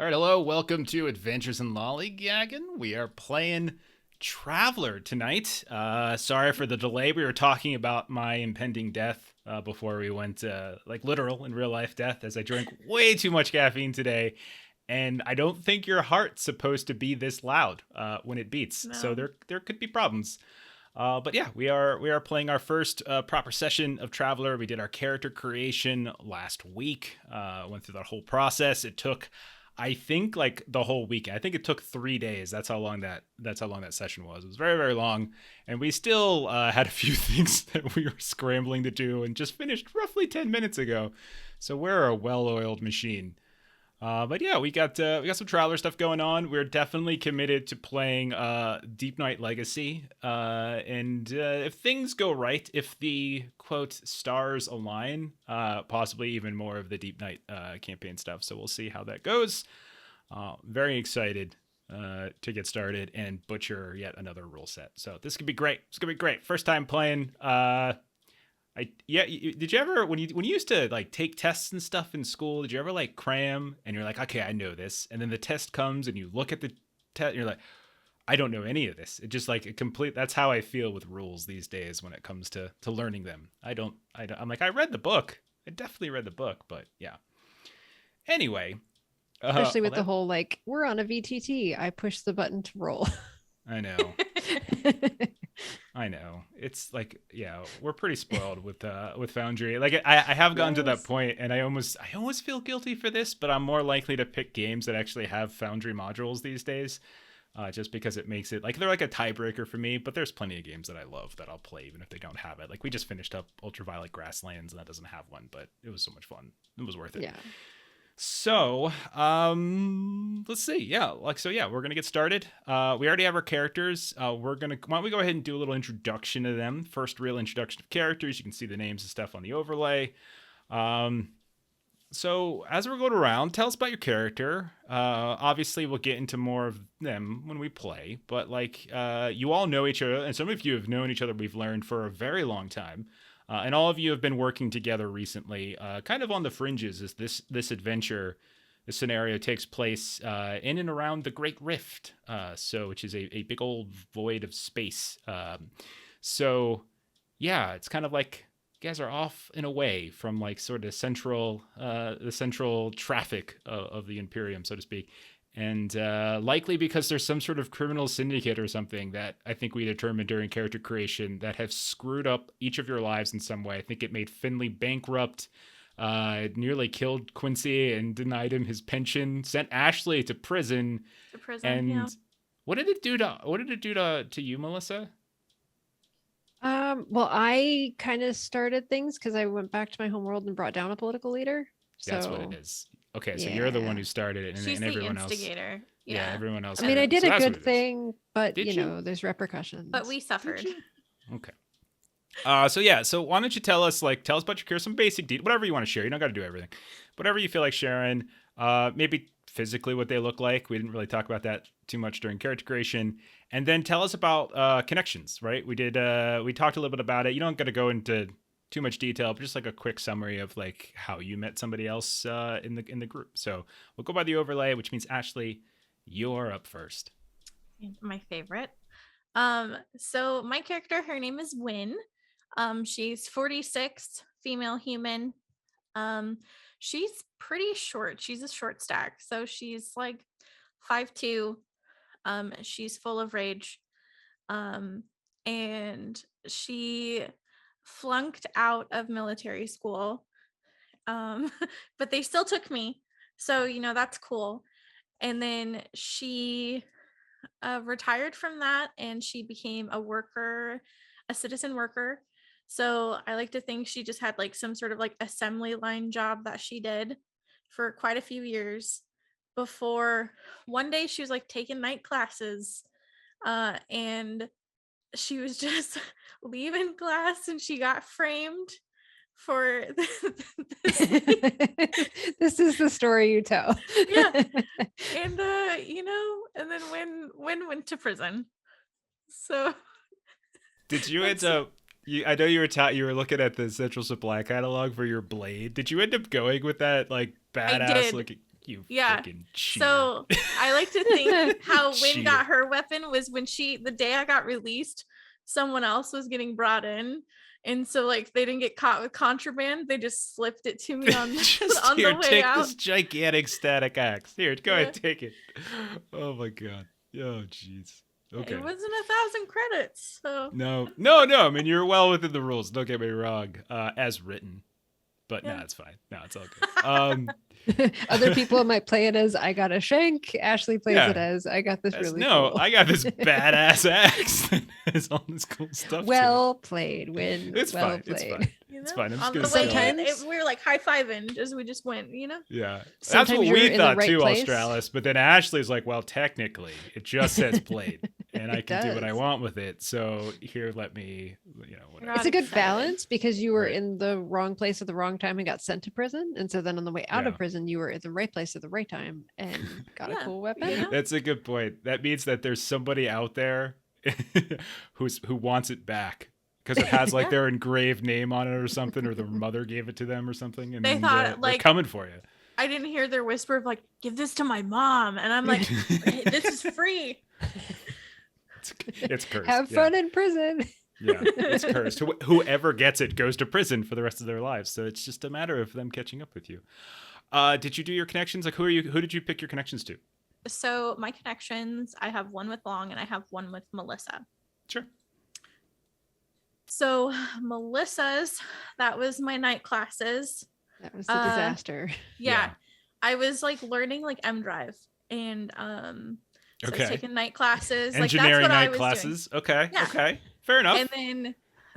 All right, hello, welcome to Adventures in Lollygagging. We are playing Traveler tonight. Sorry for the delay. We were talking about my impending death before we went, like literal in real life death, as I drank way too much caffeine today. And I don't think your heart's supposed to be this loud when it beats. No. So there could be problems. But yeah, we are playing our first proper session of Traveler. We did our character creation last week. Went through that whole process. It took, I think, like the whole weekend. I think it took 3 days. That's how long that session was. It was very, very long, and we still had a few things that we were scrambling to do, and just finished roughly 10 minutes ago. So we're a well-oiled machine. But yeah, we got some Traveler stuff going on. We're definitely committed to playing Deepnight Legacy. And if things go right, if the quote stars align, possibly even more of the Deepnight campaign stuff. So we'll see how that goes. Very excited to get started and butcher yet another rule set. So this could be great. It's gonna be great. First time playing. Did you ever when you used to like take tests and stuff in school, did you ever like cram and you're like, okay, I know this, and then the test comes and you look at the test and you're like, I don't know any of this. It just like a complete. That's how I feel with rules these days when it comes to learning them. I'm like, I read the book. I definitely read the book, but yeah. Anyway, especially with the whole like, we're on a VTT, I push the button to roll. I know. I know. It's like, yeah, we're pretty spoiled with Foundry. Like I have gotten to that point, and I almost feel guilty for this, but I'm more likely to pick games that actually have Foundry modules these days, just because it makes it like they're like a tiebreaker for me. But there's plenty of games that I love that I'll play even if they don't have it. Like we just finished up Ultraviolet Grasslands, and that doesn't have one, but it was so much fun. It was worth it. Yeah. So, let's see. Yeah, we're going to get started. We already have our characters. Why don't we go ahead and do a little introduction to them? First real introduction of characters. You can see the names and stuff on the overlay. So as we're going around, tell us about your character. Obviously, we'll get into more of them when we play, but like, you all know each other, and some of you have known each other, we've learned, for a very long time. And all of you have been working together recently, kind of on the fringes as this adventure, this scenario takes place in and around the Great Rift, which is a big old void of space. So, yeah, it's kind of like you guys are off and away from like sort of the central traffic of the Imperium, so to speak. And likely because there's some sort of criminal syndicate or something that I think we determined during character creation that have screwed up each of your lives in some way. I think it made Finley bankrupt, nearly killed Quincy and denied him his pension, sent Ashley to prison. And yeah. What did it do to you, Melissa? Well, I kind of started things because I went back to my home world and brought down a political leader. So That's what it is. Okay, so you're the one who started it, and, She's and everyone the instigator. else. Yeah, everyone else. I mean, I did a good thing, but Did you there's repercussions. But we suffered. Okay. So why don't you tell us about your character, some basic details, whatever you want to share. You don't got to do everything. Whatever you feel like sharing. Maybe physically what they look like. We didn't really talk about that too much during character creation. And then tell us about connections, right? We talked a little bit about it. You don't got to go into too much detail, but just like a quick summary of like how you met somebody else in the group. So we'll go by the overlay, which means Ashley, you're up first. My favorite. So my character, her name is Wynn. She's 46, female human. She's pretty short. She's a short stack. So she's like 5'2". She's full of rage. And she flunked out of military school. But they still took me. So, that's cool. And then she retired from that and she became a citizen worker. So I like to think she just had like some sort of like assembly line job that she did for quite a few years before one day she was like taking night classes and she was just leaving class and she got framed for this. This is the story you tell. Yeah. And and then when went to prison. So did you end up I know you were looking at the Central Supply catalog for your blade. Did you end up going with that like badass looking? You Yeah. freaking cheater. So I like to think how Wynn Cheater. got her weapon was when the day I got released, someone else was getting brought in. And so like they didn't get caught with contraband. They just slipped it to me on, Just on here, the way take out. this gigantic static axe. Here, go ahead, Yeah. take it. Oh my god. Oh jeez. Okay. It wasn't 1,000 credits. So No. I mean, you're well within the rules. Don't get me wrong. As written. But Yeah. no, it's fine. No, it's all good. Other people might play it as I got a shank. Ashley plays Yeah. it as I got this really no, cool. I got this badass axe that has all this cool stuff. Well played, Win. It's well fine. played. It's fine. you know, It's fine. I'm just on the gonna way say in, Sometimes- we were like high-fiving as we just went, you know? Yeah. That's Sometimes what you're we in the thought right too, place. Australis. But then Ashley's like, well, technically, it just says played. And I It can do what I does. want with it. So here, let me, whatever. It's a good excited. balance because you were Right. in the wrong place at the wrong time and got sent to prison. And so then on the way out Yeah. of prison, you were at the right place at the right time and got a Yeah, cool weapon. you know? That's a good point. That means that there's somebody out there who wants it back because it has like Yeah. their engraved name on it or something, or their mother gave it to them or something. And They then thought, they're like- coming for you. I didn't hear their whisper of like, give this to my mom. And I'm like, "Hey, this is free. It's cursed. Have yeah. fun in prison. Yeah, it's cursed. Whoever gets it goes to prison for the rest of their lives. So it's just a matter of them catching up with you. Did you do your connections? Like, who did you pick your connections to? So my connections, I have one with Long and I have one with Melissa. Sure. So Melissa's, that was my night classes. That was a Uh, disaster. Yeah. Yeah. I was like learning like M Drive and so I was Okay. taking night classes. Like that's Engineering what I night was classes. Okay. Yeah. Okay. Fair enough. doing. And then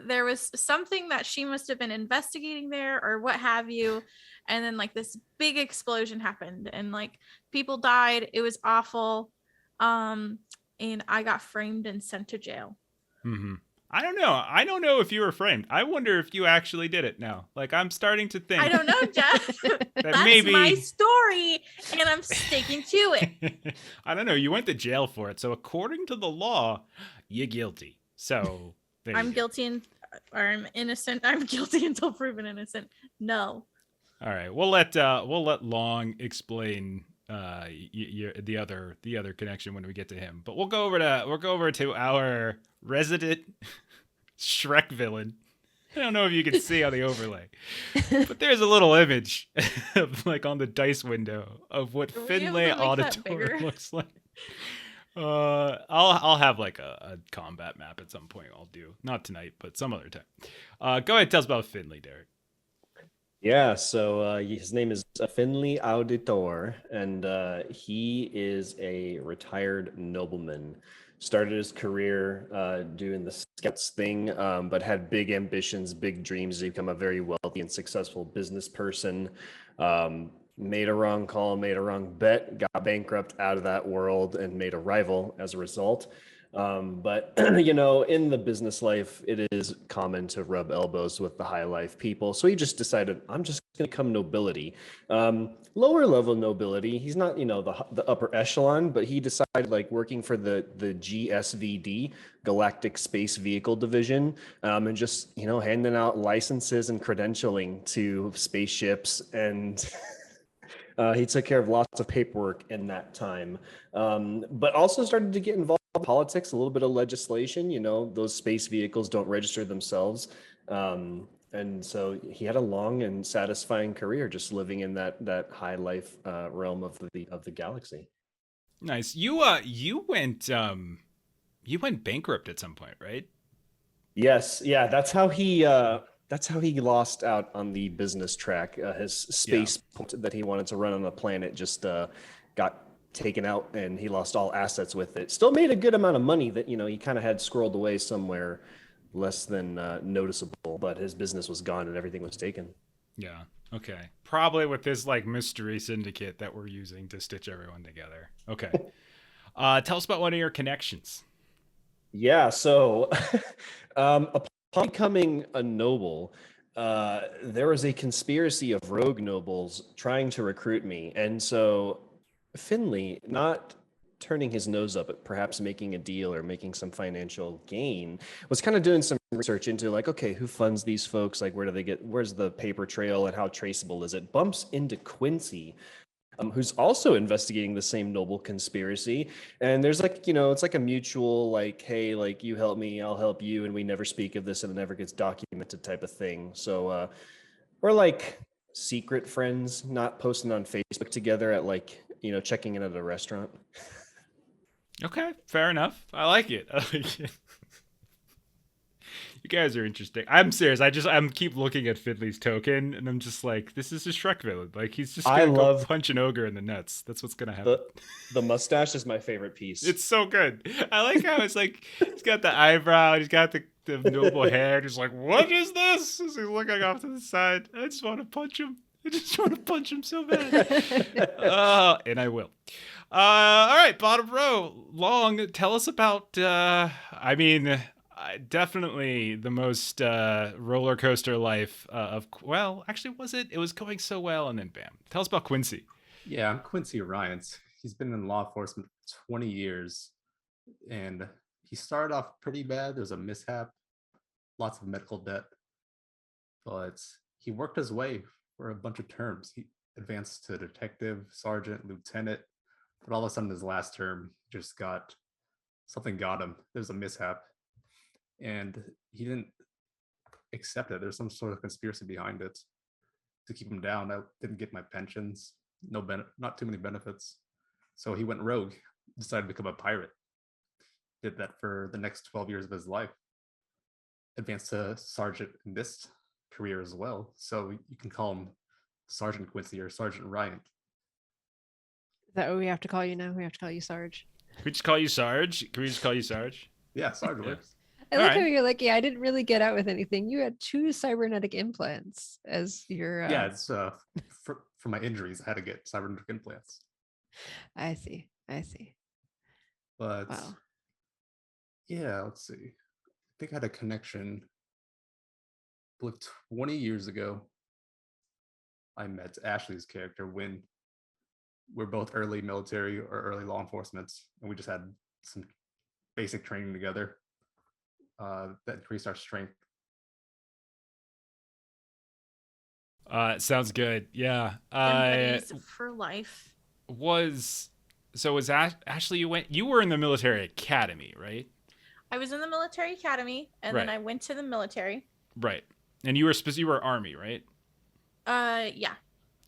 there was something that she must have been investigating there or what have you. And then like this big explosion happened and like people died. It was awful. And I got framed and sent to jail. Mm-hmm. I don't know. I don't know if you were framed. I wonder if you actually did it now. Like, I'm starting to think I don't know, Jeff. That's maybe my story, and I'm sticking to it. I don't know. You went to jail for it. So according to the law, you're guilty. So there I'm you go. guilty or I'm innocent. I'm guilty until proven innocent. No. All right. We'll let Long explain the other connection when we get to him. But we'll go over to our resident Shrek villain. I don't know if you can see on the overlay, but there's a little image of, like, on the dice window of what Are we Finley able to make that Audeytoar bigger? looks like. I'll have like a combat map at some point. I'll do, not tonight, but some other time. Go ahead, tell us about Finley, Derek. Yeah, so his name is Finley Audeytoar, and he is a retired nobleman. Started his career doing the scouts thing, but had big ambitions, big dreams to become a very wealthy and successful business person. Made a wrong call, made a wrong bet, got bankrupt out of that world, and made a rival as a result. But you know, in the business life, it is common to rub elbows with the high life people. So he just decided, I'm just going to become nobility, lower level nobility. He's not, you know, the upper echelon, but he decided, like, working for the GSVD, Galactic Space Vehicle Division, and just, you know, handing out licenses and credentialing to spaceships and. He took care of lots of paperwork in that time, but also started to get involved in politics, a little bit of legislation. You know, those space vehicles don't register themselves. And so he had a long and satisfying career just living in that high life realm of the galaxy. Nice. You went bankrupt at some point, right? Yes, yeah, that's how he lost out on the business track. His space point that he wanted to run on the planet just got taken out, and he lost all assets with it. Still made a good amount of money that, you know, he kind of had squirreled away somewhere less than noticeable, but his business was gone and everything was taken. Yeah. Okay. Probably with this, like, mystery syndicate that we're using to stitch everyone together. Okay. Tell us about one of your connections. Yeah, so upon becoming a noble, there was a conspiracy of rogue nobles trying to recruit me. And so Finley, not turning his nose up at perhaps making a deal or making some financial gain, was kind of doing some research into, like, okay, who funds these folks? Like, where's the paper trail and how traceable is it? Bumps into Quincy, who's also investigating the same noble conspiracy. And there's like, it's like a mutual, like, hey, like you help me, I'll help you, and we never speak of this and it never gets documented type of thing. So we're like secret friends, not posting on Facebook together at like, checking in at a restaurant. Okay, fair enough. I like it. I like it. You guys are interesting. I'm serious. I'm keep looking at Finley's token, and I'm just like, this is a Shrek villain. Like he's just gonna go punch an ogre in the nuts. That's what's gonna happen. The mustache is my favorite piece. It's so good. I like how it's like he's got the eyebrow, he's got the noble hair. Just like, what is this? As he's looking off to the side. I just want to punch him. I just want to punch him so bad. And I will. All right, bottom row. Long, tell us about. Definitely the most roller coaster life of. Well, actually, was it? It was going so well, and then bam. Tell us about Quincy. Yeah, I'm Quincy Ryans. He's been in law enforcement for 20 years, and he started off pretty bad. There was a mishap, lots of medical debt, but he worked his way for a bunch of terms. He advanced to detective, sergeant, lieutenant, but all of a sudden his last term just something got him. There was a mishap, and he didn't accept it. There's some sort of conspiracy behind it to keep him down. I didn't get my pensions, not too many benefits. So he went rogue, decided to become a pirate. Did that for the next 12 years of his life. Advanced to sergeant in this career as well. So you can call him Sergeant Quincy or Sergeant Ryan. Is that what we have to call you now? We have to call you Sarge. Can we just call you Sarge? Can we just call you Sarge? Yeah, Sarge works. I like how you're like, yeah, I didn't really get out with anything. You had 2 cybernetic implants as your. Yeah, it's for my injuries, I had to get cybernetic implants. I see. But wow. Yeah, let's see. I think I had a connection. Like 20 years ago, I met Ashley's character when we're both early military or early law enforcement, and we just had some basic training together that increased our strength. Sounds good. Yeah. Buddies for life. Was Ashley? You were in the military academy, right? I was in the military academy, and then I went to the military. Right, and you were Army, right? Yeah.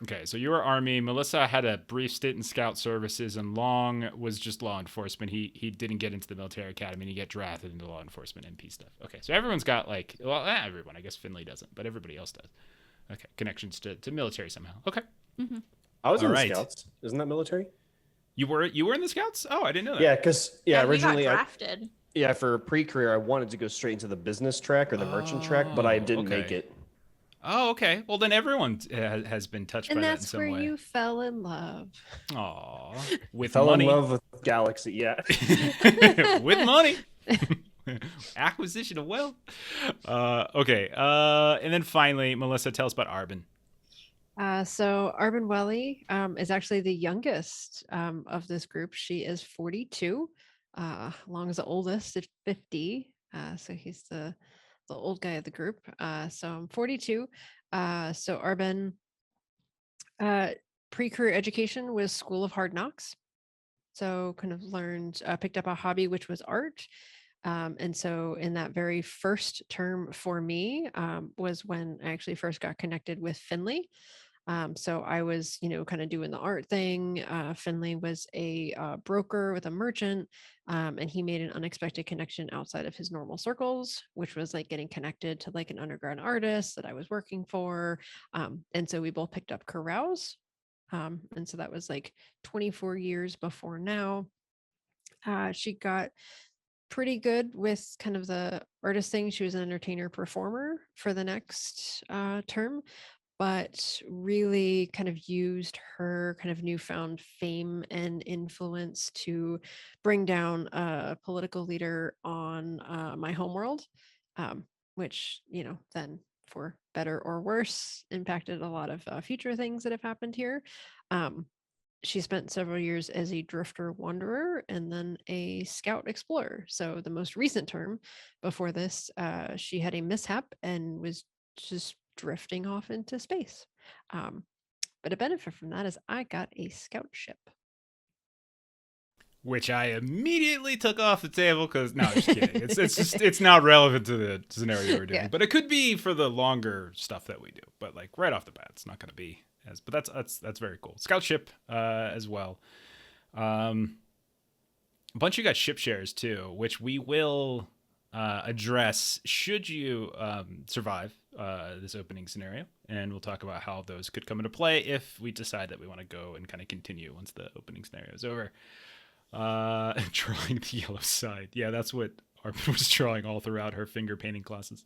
Okay, so you were Army. Melissa had a brief stint in Scout Services, and Long was just law enforcement. He didn't get into the military academy, and he get drafted into law enforcement MP stuff. Okay, so everyone's got not everyone. I guess Finley doesn't, but everybody else does. Okay, connections to military somehow. Okay. Mm-hmm. I was in the Scouts. Isn't that military? You were in the Scouts? Oh, I didn't know that. Yeah, because originally we got drafted. For pre-career, I wanted to go straight into the business track or the merchant track, but I didn't make it. Oh, okay. Well, then everyone has been touched by that in some way. And that's where you fell in love. Aw, with fell money. in love with Galaxy, yeah. With money. Acquisition of wealth. Okay. And then finally, Melissa, tell us about Arbyn. So Arbyn Welly is actually the youngest of this group. She is 42. Long as the oldest at 50. So he's the old guy of the group. So I'm 42. So Arbyn pre-career education was School of Hard Knocks. So kind of picked up a hobby, which was art. And so in that very first term for me was when I actually first got connected with Finley. So I was, kind of doing the art thing. Finley was a broker with a merchant, and he made an unexpected connection outside of his normal circles, which was like getting connected to like an underground artist that I was working for. And so we both picked up carouse. And so that was like 24 years before now. She got pretty good with kind of the artist thing. She was an entertainer performer for the next term, but really kind of used her kind of newfound fame and influence to bring down a political leader on my homeworld, which, then for better or worse, impacted a lot of future things that have happened here. She spent several years as a drifter wanderer and then a scout explorer. So the most recent term before this, she had a mishap and was just drifting off into space. But a benefit from that is I got a scout ship. Which I immediately took off the table because no, just kidding. It's not relevant to the scenario we're doing, Yeah. but it could be for the longer stuff that we do. But like right off the bat, it's not going to be as. But that's very cool. Scout ship as well. A bunch of you got ship shares too, which we will address should you survive this opening scenario, and we'll talk about how those could come into play if we decide that we want to go and kind of continue once the opening scenario is over. Drawing the yellow side. Yeah, that's what Arbyn was drawing all throughout her finger painting classes.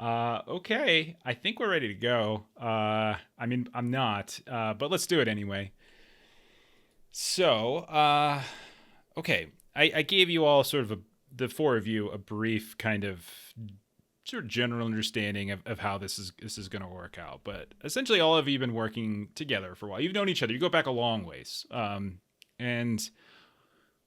Okay, I think we're ready to go. I mean, I'm not, but let's do it anyway. So, okay, I gave you all sort of the four of you a brief kind of sort of general understanding of how this is going to work out. But essentially, all of you have been working together for a while. You've known each other. You go back a long ways, and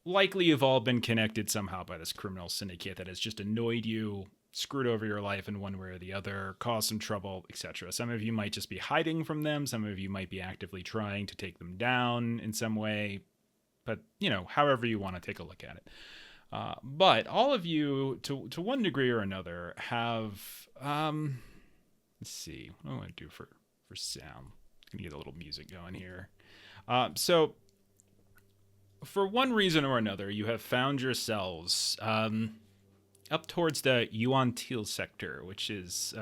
likely you've all been connected somehow by this criminal syndicate that has just annoyed you, screwed over your life in one way or the other, caused some trouble, etc. Some of you might just be hiding from them. Some of you might be actively trying to take them down in some way. But, however you want to take a look at it. But all of you, to one degree or another, have... let's see. What do I want to do for sound? I'm going to get a little music going here. So... for one reason or another, you have found yourselves up towards the E01 sector, which is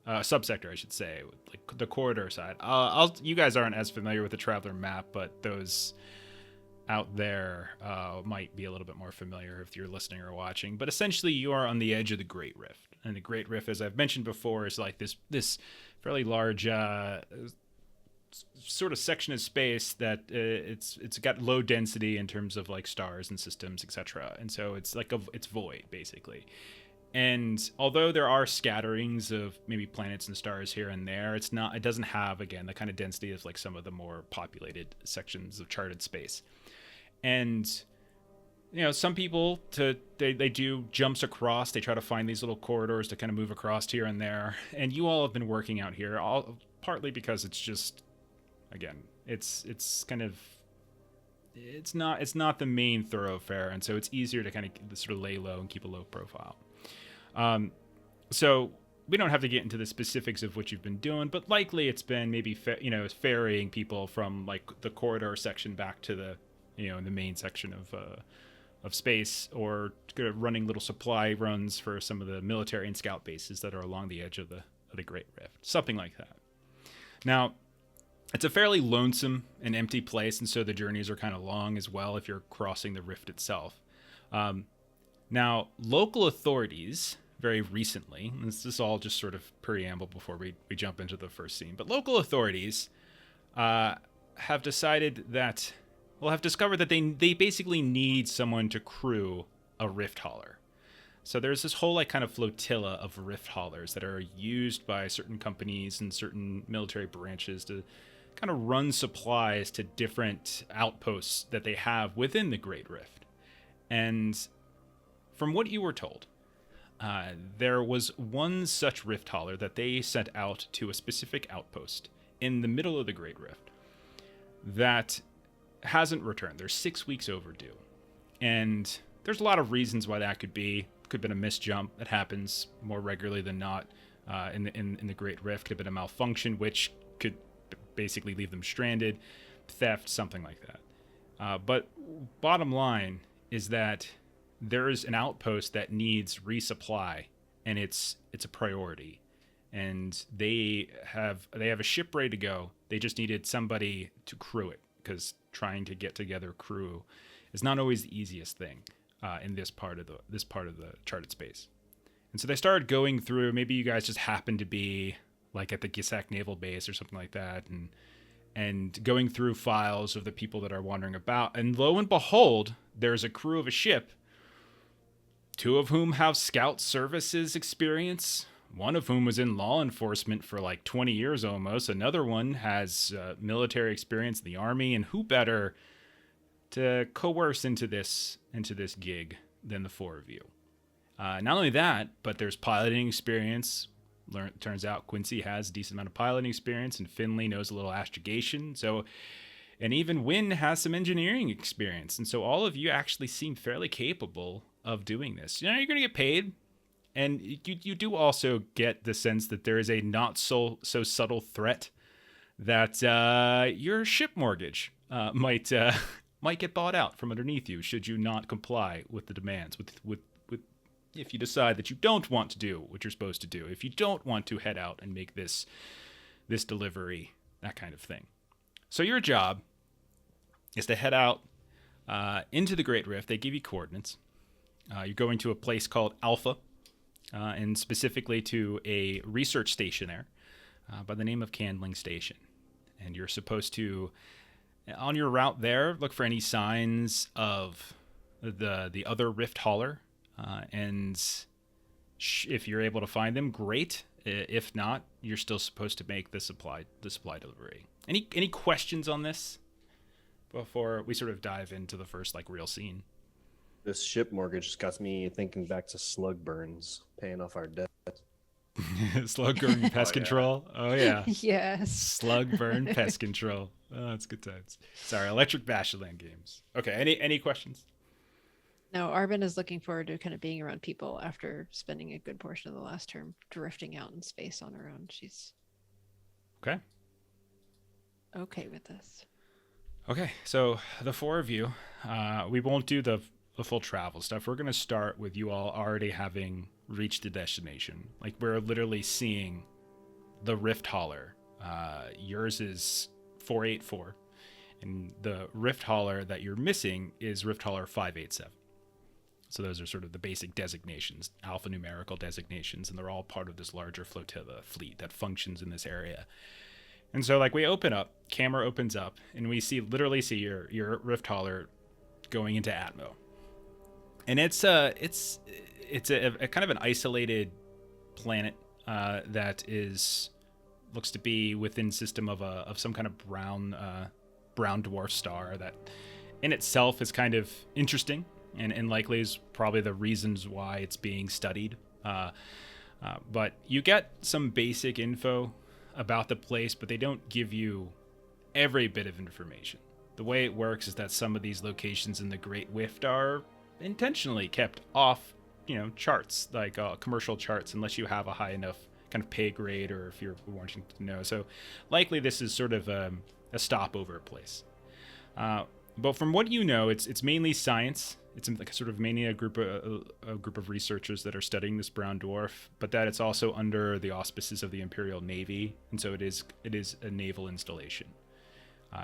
subsector, I should say, like the corridor side. You guys aren't as familiar with the Traveler map, but those out there might be a little bit more familiar if you're listening or watching. But essentially, you are on the edge of the Great Rift, and the Great Rift, as I've mentioned before, is like this fairly large. Sort of section of space that it's got low density in terms of like stars and systems, etc. And so it's like it's void basically. And although there are scatterings of maybe planets and stars here and there, it doesn't have, again, the kind of density of like some of the more populated sections of charted space. And some people they do jumps across. They try to find these little corridors to kind of move across here and there. And you all have been working out here, partly because it's just, again, it's not the main thoroughfare, and so it's easier to kind of sort of lay low and keep a low profile. So we don't have to get into the specifics of what you've been doing, but likely it's been maybe ferrying people from like the corridor section back to the the main section of space, or running little supply runs for some of the military and scout bases that are along the edge of the Great Rift, something like that. Now, it's a fairly lonesome and empty place, and so the journeys are kind of long as well if you're crossing the rift itself. Now, local authorities, very recently, and this is all just sort of preamble before we jump into the first scene, but local authorities have decided that, have discovered that they basically need someone to crew a rift hauler. So there's this whole like kind of flotilla of rift haulers that are used by certain companies and certain military branches to kind of run supplies to different outposts that they have within the Great Rift. And from what you were told, there was one such rift hauler that they sent out to a specific outpost in the middle of the Great Rift that hasn't returned. They're 6 weeks overdue. And there's a lot of reasons why that could be. Could have been a missed jump that happens more regularly than not in the Great Rift. Could have been a malfunction, which could basically leave them stranded, theft, something like that. But bottom line is that there is an outpost that needs resupply, and it's a priority. And they have a ship ready to go. They just needed somebody to crew it, because trying to get together crew is not always the easiest thing in this part of the charted space. And so they started going through. Maybe you guys just happened to be like at the Gisak Naval Base or something like that, and going through files of the people that are wandering about. And lo and behold, there's a crew of a ship, 2 of whom have scout services experience, one of whom was in law enforcement for like 20 years almost. Another one has military experience in the Army, and who better to coerce into this gig than the 4 of you? Not only that, but there's piloting experience, Turns out Quincy has a decent amount of piloting experience, and Finley knows a little astrogation. And even Wynn has some engineering experience. And so all of you actually seem fairly capable of doing this. You're going to get paid. And you do also get the sense that there is a not so subtle threat that your ship mortgage might get bought out from underneath you should you not comply with the demands. With if you decide that you don't want to do what you're supposed to do, if you don't want to head out and make this delivery, that kind of thing. So your job is to head out into the Great Rift. They give you coordinates. You're going to a place called Alpha. And specifically to a research station there by the name of Kaling Station. And you're supposed to, on your route there, look for any signs of the other rift hauler. And if you're able to find them, great. If not, you're still supposed to make the supply delivery. Any questions on this before we sort of dive into the first real scene? This ship mortgage just got me thinking back to slug burns, paying off our debt. Slug burn pest control. Oh yeah. Yes. Slug burn pest control. Oh, that's good times. Sorry, Electric Bashland games. Okay. Any questions? No, Arbyn is looking forward to kind of being around people after spending a good portion of the last term drifting out in space on her own. She's okay with this. Okay, so the four of you, we won't do the full travel stuff. We're going to start with you all already having reached the destination. We're literally seeing the Rift Hauler. Yours is 484, and the Rift Hauler that you're missing is Rift Hauler 587. So those are sort of the basic designations, alphanumerical designations, and they're all part of this larger flotilla fleet that functions in this area. And so we open up, camera opens up, and we literally see your Rift Hauler going into Atmo. And it's a kind of an isolated planet that looks to be within system of some kind of brown dwarf star that in itself is kind of interesting and likely is probably the reasons why it's being studied. But you get some basic info about the place, but they don't give you every bit of information. The way it works is that some of these locations in the Great Rift are intentionally kept off, charts, commercial charts, unless you have a high enough kind of pay grade or if you're wanting to know. So likely this is sort of a stopover place. But from what you know, it's mainly science. It's mainly a group of researchers that are studying this brown dwarf, but that it's also under the auspices of the Imperial Navy, and so it is a naval installation.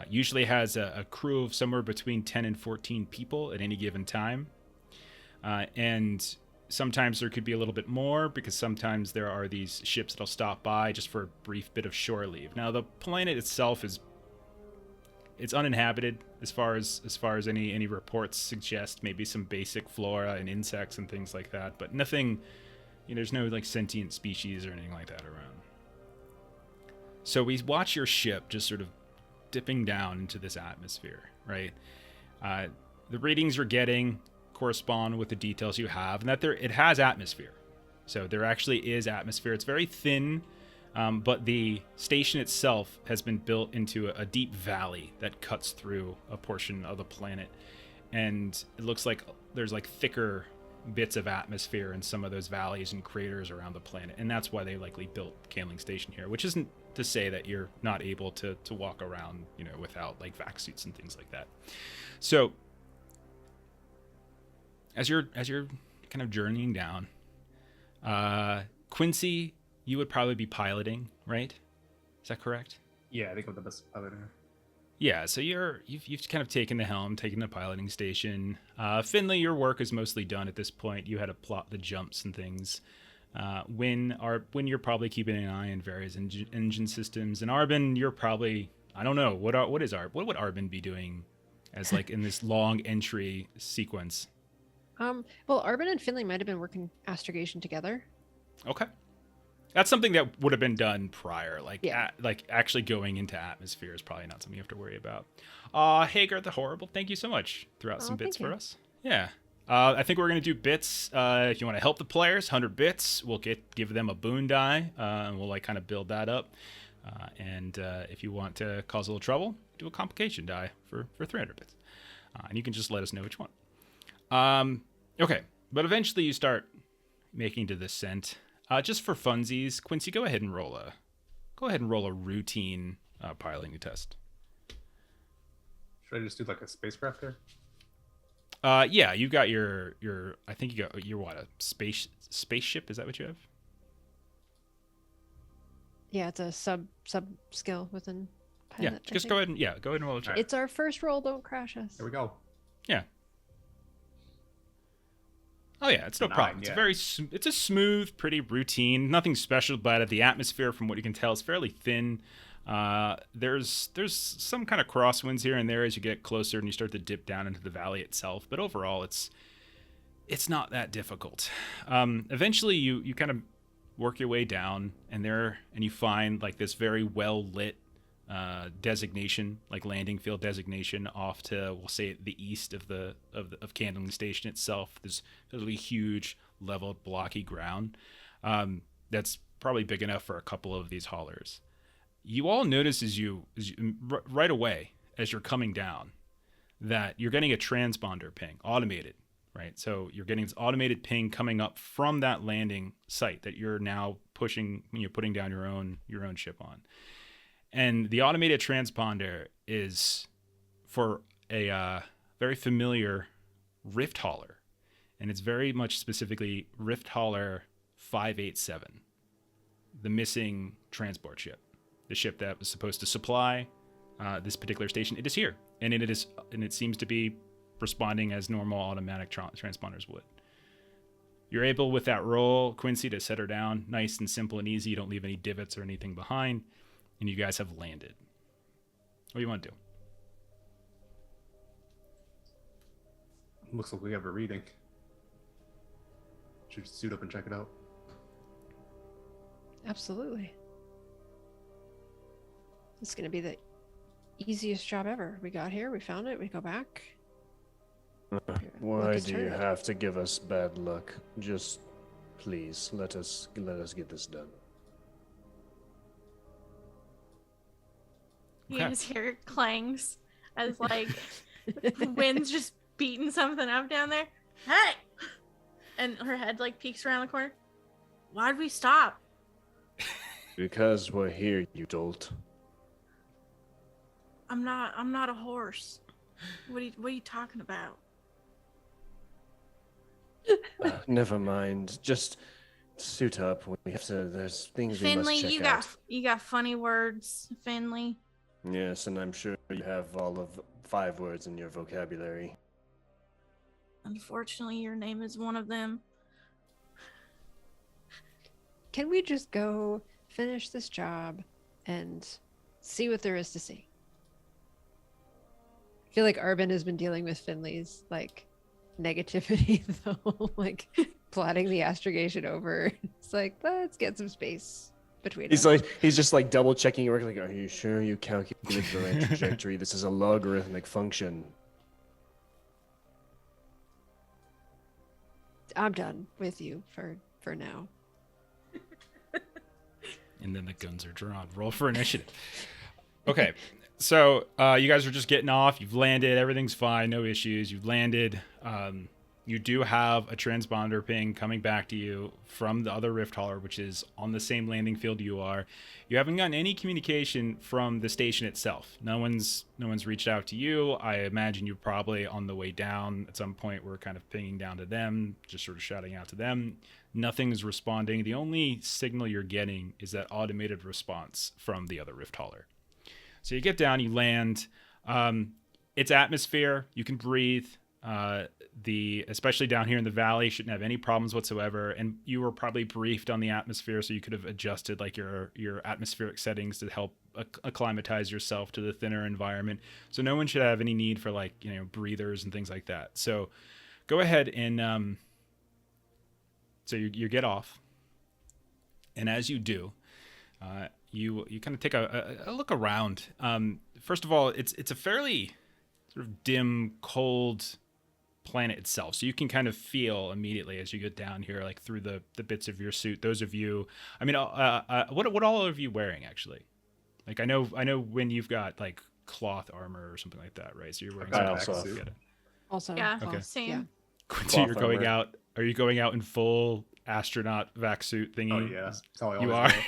Usually has a crew of somewhere between 10 and 14 people at any given time. And sometimes there could be a little bit more because sometimes there are these ships that'll stop by just for a brief bit of shore leave. Now the planet itself it's uninhabited as far as any reports suggest. Maybe some basic flora and insects and things like that, but nothing, there's no sentient species or anything like that around. So we watch your ship just sort of dipping down into this atmosphere, right? The readings you're getting correspond with the details you have, and that it has atmosphere. So there actually is atmosphere. It's very thin, but the station itself has been built into a deep valley that cuts through a portion of the planet, and it looks like there's thicker bits of atmosphere in some of those valleys and craters around the planet, and that's why they likely built Kaling Station here, which isn't to say that you're not able to walk around, without vac suits and things like that. So as you're kind of journeying down, Quincy, you would probably be piloting, right? Is that correct? Yeah, I think I'm the best piloter. Yeah, so you've kind of taken the helm, taken the piloting station. Finley, your work is mostly done at this point. You had to plot the jumps and things. When you're probably keeping an eye on various engine systems, and Arbyn, you're probably, I don't know, what would Arbyn be doing as in this long entry sequence? Well, Arbyn and Finley might have been working astrogation together. Okay. That's something that would have been done prior. Actually going into atmosphere is probably not something you have to worry about. Hagar the Horrible, thank you so much. Threw out some bits for us. Yeah. I think we're going to do bits. If you want to help the players, 100 bits. We'll give them a boon die, and we'll like kind of build that up. And if you want to cause a little trouble, do a complication die for 300 bits. And you can just let us know which one. Okay, but eventually you start making the descent. Just for funsies, Quincy, go ahead and roll a routine piloting test. Should I just do like a spacecraft here? Yeah, you got your. I think you got your what, a spaceship? Is that what you have? Yeah, it's a sub skill within pilot. Yeah, just go ahead and roll a check. It's our first roll. Don't crash us. There we go. Yeah. Oh yeah, it's no problem. It's it's a smooth, pretty routine. Nothing special about it. The atmosphere, from what you can tell, is fairly thin. There's some kind of crosswinds here and there as you get closer and you start to dip down into the valley itself. But overall, it's not that difficult. Eventually, you kind of work your way down, and you find like this very well lit designation, like landing field designation, off to, we'll say, the east of Kaling Station itself. There's really huge, leveled, blocky ground that's probably big enough for a couple of these haulers. You all notice as you right away as you're coming down that you're getting a transponder ping, automated, right? So you're getting this automated ping coming up from that landing site that you're now pushing when you're putting down your own ship on. And the automated transponder is for a very familiar Rift hauler, and it's very much specifically Rift hauler 587, the missing transport ship. The ship that was supposed to supply this particular station. It is here, and it seems to be responding as normal automatic transponders would. You're able, with that roll, Quincy, to set her down nice and simple and easy. You don't leave any divots or anything behind, and you guys have landed. What do you want to do? Looks like we have a reading. Should suit up and check it out. Absolutely. It's going to be the easiest job ever. We got here, we found it, we go back. Why do you have to give us bad luck? Just please let us get this done. You just hear clangs as like the wind's just beating something up down there. Hey! And her head like peeks around the corner. Why'd we stop? Because we're here, you dolt. I'm not a horse. What are you talking about? Never mind. Just suit up. We have to. There's things we must check Finley, you got funny words, Finley. Yes, and I'm sure you have all of 5 words in your vocabulary. Unfortunately, your name is one of them. Can we just go finish this job and see what there is to see? I feel like Arbyn has been dealing with Finley's like negativity though, like plotting the astrogation over. It's like, let's get some space between us. He's just like double checking your work. Like, are you sure you calculated the right trajectory? This is a logarithmic function. I'm done with you for now. And then the guns are drawn. Roll for initiative. Okay. So you guys are just getting off. You've landed. Everything's fine. No issues. You've landed. You do have a transponder ping coming back to you from the other Rift hauler, which is on the same landing field you are. You haven't gotten any communication from the station itself. No one's reached out to you. I imagine you're probably on the way down at some point. We're kind of pinging down to them, just sort of shouting out to them. Nothing's responding. The only signal you're getting is that automated response from the other Rift hauler. So you get down, you land. It's atmosphere. You can breathe. Especially down here in the valley, shouldn't have any problems whatsoever. And you were probably briefed on the atmosphere, so you could have adjusted like your atmospheric settings to help acclimatize yourself to the thinner environment. So no one should have any need for like breathers and things like that. So go ahead and so you get off, and as you do, you kind of take a look around. First of all, it's a fairly sort of dim, cold planet itself. So you can kind of feel immediately as you get down here, like through the bits of your suit. Those of you, I mean, what all of you wearing actually? Like I know when you've got like cloth armor or something like that, right? So you're wearing I something also to have- get it. Also, Yeah. Okay. Same. Yeah. Quincy, you're Cloth going armor. out. Are you going out in full astronaut vac suit thingy? Oh yeah, that's how I You always are. go.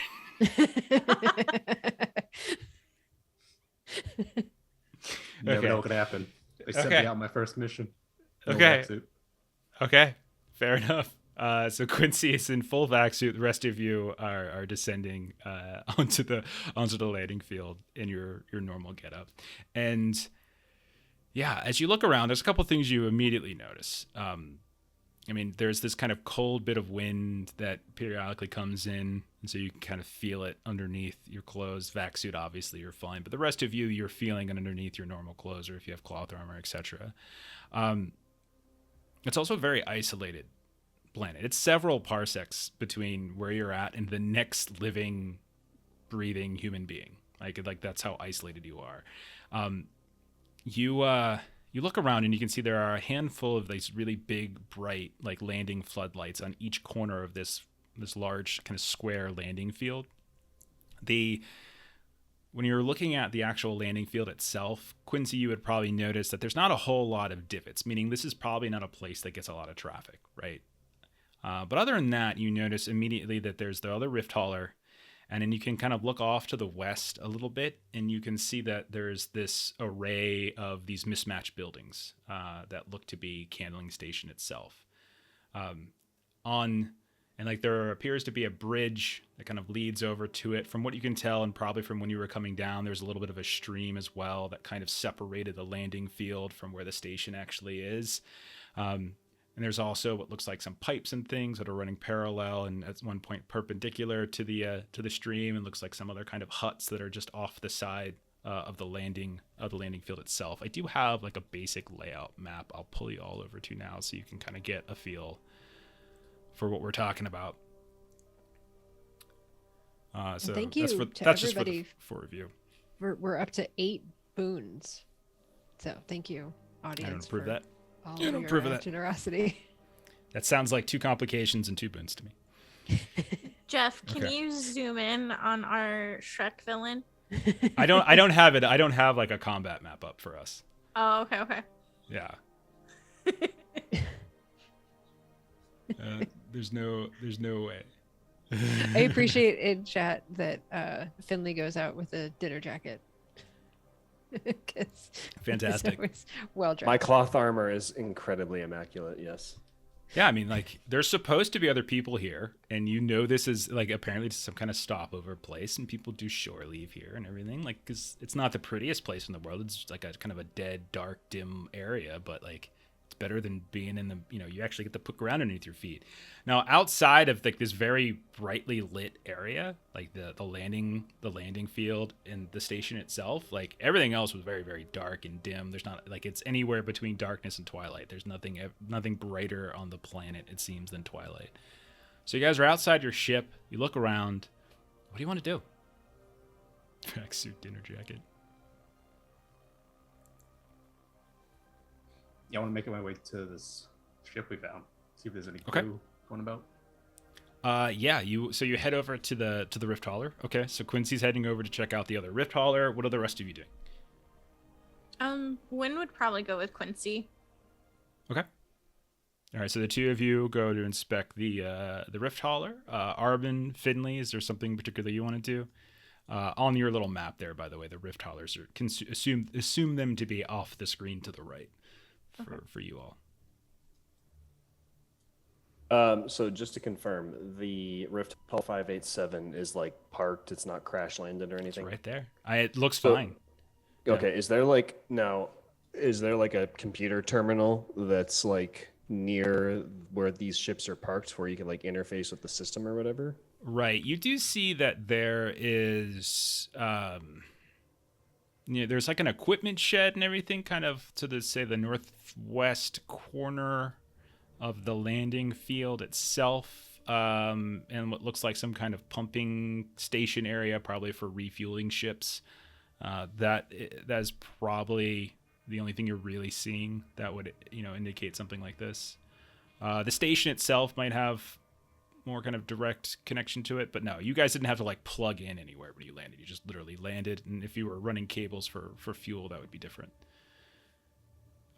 Never Okay. know what could happen. They sent Okay. me out my first mission. No Okay. wetsuit. Okay, fair enough. So Quincy is in full vac suit. The rest of you are descending onto the landing field in your normal getup, and yeah, as you look around, there's a couple things you immediately notice. I mean, there's this kind of cold bit of wind that periodically comes in, and so you can kind of feel it underneath your clothes. Vac suit, obviously, you're fine, but the rest of you, you're feeling it underneath your normal clothes, or if you have cloth armor, etc. It's also a very isolated planet. It's several parsecs between where you're at and the next living, breathing human being. Like that's how isolated you are. You look around and you can see there are a handful of these really big, bright, like landing floodlights on each corner of this large kind of square landing field. When you're looking at the actual landing field itself, Quincy, you would probably notice that there's not a whole lot of divots, meaning this is probably not a place that gets a lot of traffic, right? But other than that, you notice immediately that there's the other rift hauler, and then you can kind of look off to the west a little bit, and you can see that there's this array of these mismatched buildings that look to be Kaling Station itself. There appears to be a bridge that kind of leads over to it. From what you can tell, and probably from when you were coming down, there's a little bit of a stream as well that kind of separated the landing field from where the station actually is. And there's also what looks like some pipes and things that are running parallel and at one point perpendicular to the stream, and looks like some other kind of huts that are just off the side of the landing field itself. I do have like a basic layout map I'll pull you all over to now so you can kind of get a feel for what we're talking about. So thank you to that's everybody just for review. We're up to 8 boons. So thank you, audience. I don't approve for that. all I don't of approve your of that. generosity. That sounds like 2 complications and 2 boons to me. Jeff, can Okay. you zoom in on our Shrek villain? I don't have it. I don't have like a combat map up for us. Oh, okay. Yeah. There's no way. I appreciate in chat that Finley goes out with a dinner jacket. Fantastic. Well dressed. My cloth armor is incredibly immaculate. Yes. Yeah, I mean, like, there's supposed to be other people here, and you know this is, like, apparently some kind of stopover place, and people do shore leave here and everything, like, because it's not the prettiest place in the world. It's just, like, a kind of a dead, dark, dim area, but, like, it's better than being in the, you actually get to put ground underneath your feet. Now, outside of, like, this very brightly lit area, like, the landing field and the station itself, like, everything else was very, very dark and dim. There's not, like, it's anywhere between darkness and twilight. There's nothing brighter on the planet, it seems, than twilight. So you guys are outside your ship. You look around. What do you want to do? Tracksuit, dinner jacket. Yeah, I want to make my way to this ship we found. See if there's any Okay. clue going about. Yeah, you head over to the rift hauler. Okay, so Quincy's heading over to check out the other rift hauler. What are the rest of you doing? Wynn would probably go with Quincy. Okay. All right, so the 2 of you go to inspect the rift hauler. Arbyn, Finley, is there something particular you want to do? On your little map there, by the way, the rift haulers assume them to be off the screen to the right for you all. So just to confirm, the Rift Hall 587 is like parked. It's not crash landed or It's anything. right there. It looks So- fine. Okay. Is there like a computer terminal that's like near where these ships are parked, where you can like interface with the system or whatever? Right. You do see that there is, there's like an equipment shed and everything kind of to the northwest corner of the landing field itself. And what looks like some kind of pumping station area, probably for refueling ships. That is probably the only thing you're really seeing that would, indicate something like this. The station itself might have more kind of direct connection to it, but no, you guys didn't have to like plug in anywhere when you landed. You just literally landed, and if you were running cables for fuel, that would be different.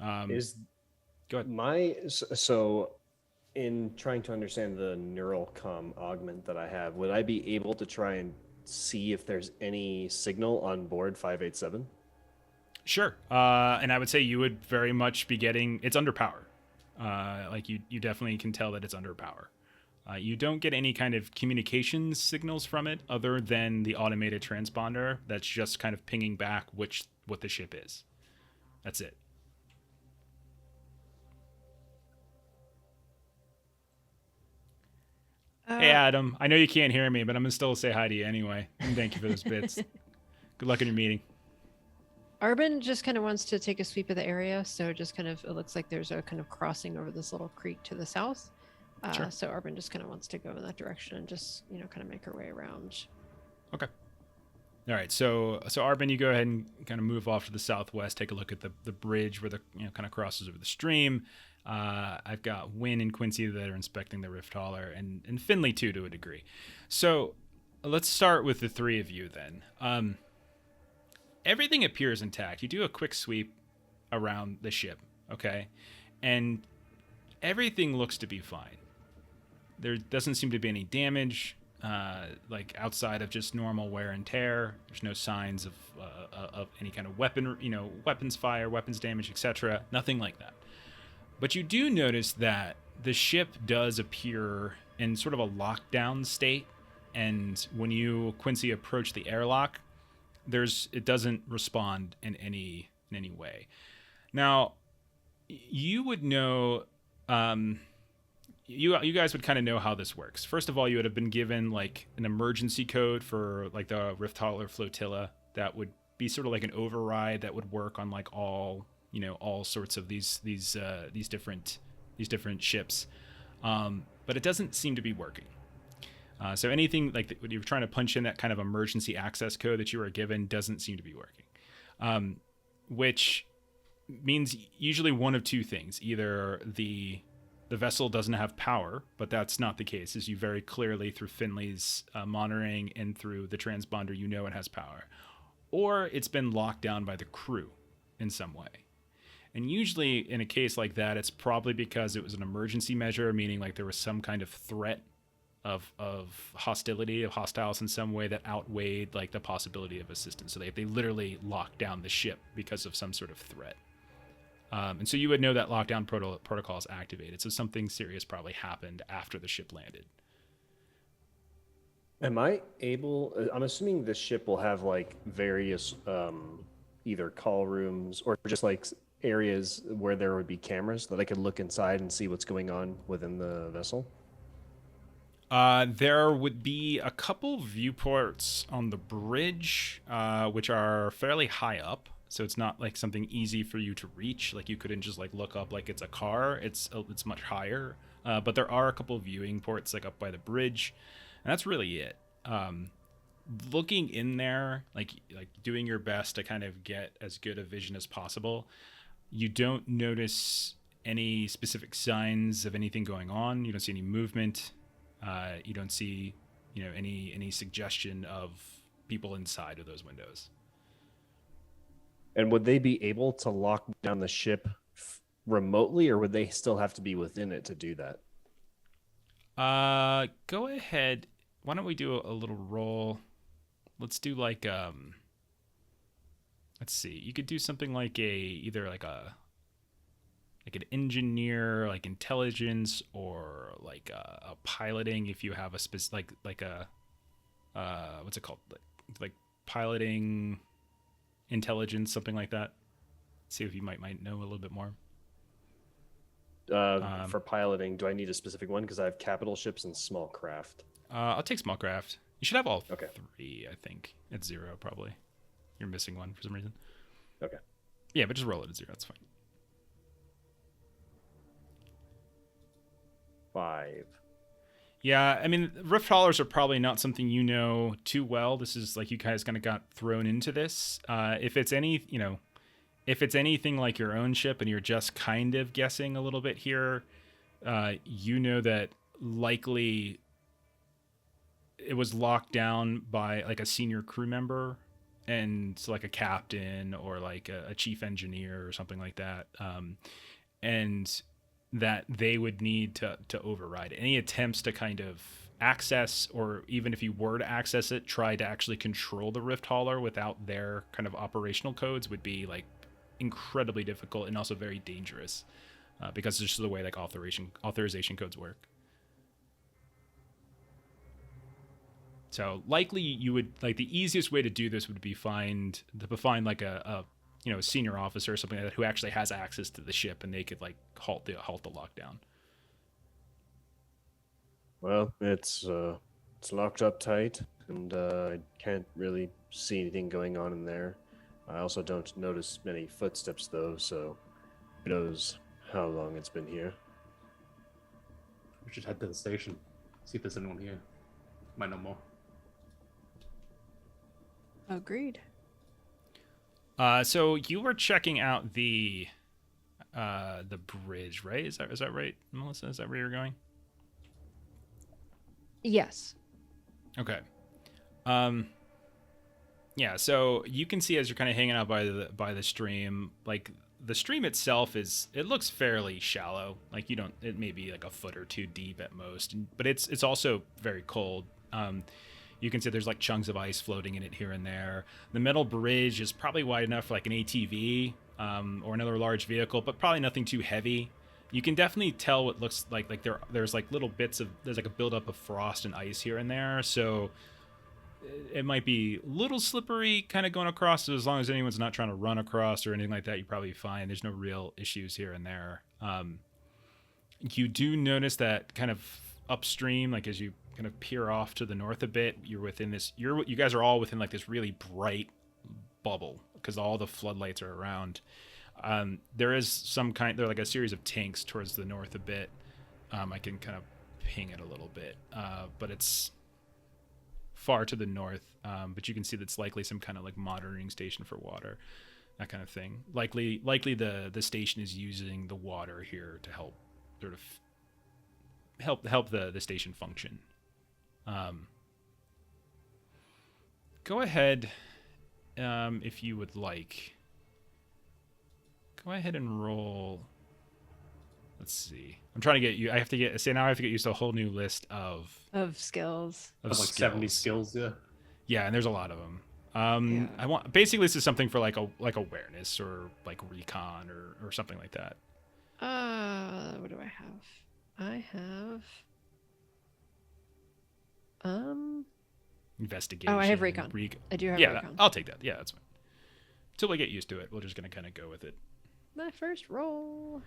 Go ahead. So in trying to understand the neural comm augment that I have, would I be able to try and see if there's any signal on board 587? Sure. And I would say you would very much be getting, it's under power. Like you definitely can tell that it's under power. You don't get any kind of communications signals from it other than the automated transponder that's just kind of pinging back what the ship is. That's it. Hey, Adam. I know you can't hear me, but I'm going to still say hi to you anyway. And thank you for those bits. Good luck in your meeting. Arbyn just kind of wants to take a sweep of the area. So just kind of, it looks like there's a kind of crossing over this little creek to the south. Sure. So Arbyn just kind of wants to go in that direction and just, kind of make her way around. Okay. All right. So Arbyn, you go ahead and kind of move off to the southwest, take a look at the bridge where the, kind of crosses over the stream. I've got Wynn and Quincy that are inspecting the rift hauler, and Finley too, to a degree. So let's start with the three of you then. Everything appears intact. You do a quick sweep around the ship, okay? And everything looks to be fine. There doesn't seem to be any damage, like outside of just normal wear and tear. There's no signs of any kind of weapons fire, weapons damage, etc. Nothing like that. But you do notice that the ship does appear in sort of a lockdown state, and when you, Quincy, approach the airlock, it doesn't respond in any way. Now, you would know, you guys would kind of know how this works. First of all, you would have been given like an emergency code for like the rift hauler flotilla that would be sort of like an override that would work on like all sorts of these different ships, but it doesn't seem to be working. So anything like when you're trying to punch in that kind of emergency access code that you were given doesn't seem to be working, which means usually one of two things: either the vessel doesn't have power, but that's not the case, as you very clearly through Finley's monitoring and through the transponder it has power, or it's been locked down by the crew in some way. And usually in a case like that, it's probably because it was an emergency measure, meaning like there was some kind of threat of hostility, of hostiles in some way that outweighed like the possibility of assistance. So they literally locked down the ship because of some sort of threat. And so you would know that lockdown protocol is activated. So something serious probably happened after the ship landed. I'm assuming this ship will have like various either call rooms or just like areas where there would be cameras that I could look inside and see what's going on within the vessel. There would be a couple viewports on the bridge, which are fairly high up. So it's not like something easy for you to reach. Like you couldn't just like look up like it's a car. It's much higher. But there are a couple viewing ports like up by the bridge, and that's really it. Looking in there, like doing your best to kind of get as good a vision as possible. You don't notice any specific signs of anything going on. You don't see any movement. You don't see, any suggestion of people inside of those windows. And would they be able to lock down the ship remotely, or would they still have to be within it to do that? Go ahead. Why don't we do a little roll? Let's do like let's see. You could do something like either like an engineer, like intelligence, or like a piloting if you have a specific like a what's it called, like piloting intelligence, something like that. See if you might know a little bit more. For piloting, do I need a specific one? Because I have capital ships and small craft. I'll take small craft. You should have all Okay. three, I think. At 0, probably. You're missing one for some reason. Okay. Yeah, but just roll it at 0. That's fine. 5. Yeah, I mean, rift haulers are probably not something you know too well. This is like you guys kind of got thrown into this. If it's any, if it's anything like your own ship and you're just kind of guessing a little bit here, you know that likely it was locked down by like a senior crew member and like a captain or like a chief engineer or something like that. And that they would need to override any attempts to kind of access, or even if you were to access it, try to actually control the rift hauler without their kind of operational codes would be like incredibly difficult and also very dangerous, because it's just the way like authorization codes work. So likely you would like the easiest way to do this would be find like a senior officer or something like that who actually has access to the ship, and they could like halt the lockdown. Well, it's locked up tight, and I can't really see anything going on in there. I also don't notice many footsteps though, so who knows how long it's been here. We should head to the station, see if there's anyone here. Might know more. Agreed. So you were checking out the bridge, right? Is that right, Melissa? Is that where you're going? Yes. Okay. Yeah, so you can see as you're kind of hanging out by the stream, like the stream itself it looks fairly shallow. Like it may be like a foot or two deep at most, but it's also very cold. You can see there's like chunks of ice floating in it here and there. The metal bridge is probably wide enough for like an ATV or another large vehicle, but probably nothing too heavy. You can definitely tell what looks like there's like little bits there's like a buildup of frost and ice here and there. So it might be a little slippery kind of going across. So as long as anyone's not trying to run across or anything like that, you're probably fine. There's no real issues here and there. You do notice that kind of upstream, like as you kind of peer off to the north a bit, you guys are all within like this really bright bubble because all the floodlights are around. There is there like a series of tanks towards the north a bit. I can kind of ping it a little bit, but it's far to the north. But you can see that's likely some kind of like monitoring station for water, that kind of thing. Likely the station is using the water here to help sort of help the station function. Go ahead, if you would like. Go ahead and roll. Let's see. I'm trying to get you. Now I have to get used to a whole new list of skills. Of like 70 skills, yeah. Yeah, and there's a lot of them. Yeah. I want basically this is something for like awareness or like recon or something like that. What do I have? I have Investigation. Oh, I have recon. I do have recon. I'll take that. Yeah, that's fine. Until we get used to it, we're just gonna kind of go with it. My first roll.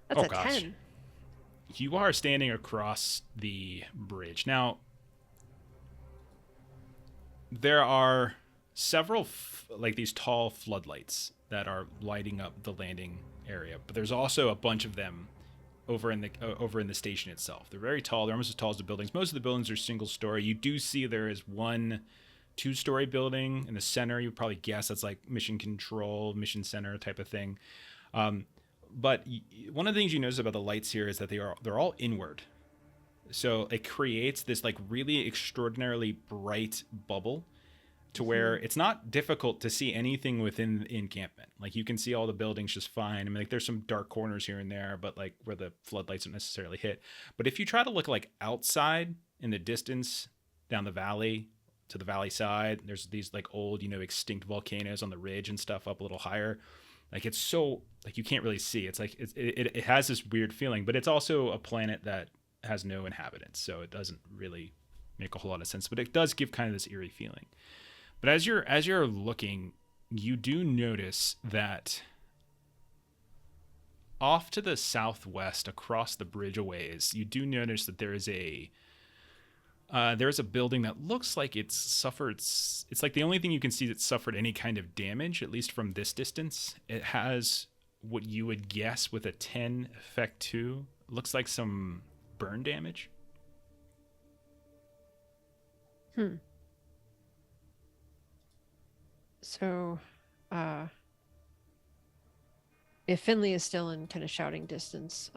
That's a 10. You are standing across the bridge. Now, there are several like these tall floodlights that are lighting up the landing area, but there's also a bunch of them over in the station itself. They're very tall. They're almost as tall as the buildings. Most of the buildings are single story. You do see there is one 2-story building in the center. You would probably guess that's like mission control, mission center type of thing. But one of the things you notice about the lights here is that they're all inward. So it creates this like really extraordinarily bright bubble to where it's not difficult to see anything within the encampment. Like you can see all the buildings just fine. I mean, like there's some dark corners here and there, but like where the floodlights don't necessarily hit. But if you try to look like outside in the distance down the valley to the valley side, there's these like old, extinct volcanoes on the ridge and stuff up a little higher. Like it's so like you can't really see. It's like it has this weird feeling, but it's also a planet that has no inhabitants, so it doesn't really make a whole lot of sense. But it does give kind of this eerie feeling. But as you're looking, you do notice that off to the southwest, across the bridge a ways, you do notice that there is a building that looks like it's like the only thing you can see that's suffered any kind of damage, at least from this distance. It has what you would guess with a 10 effect 2. Looks like some burn damage. So, if Finley is still in kind of shouting distance,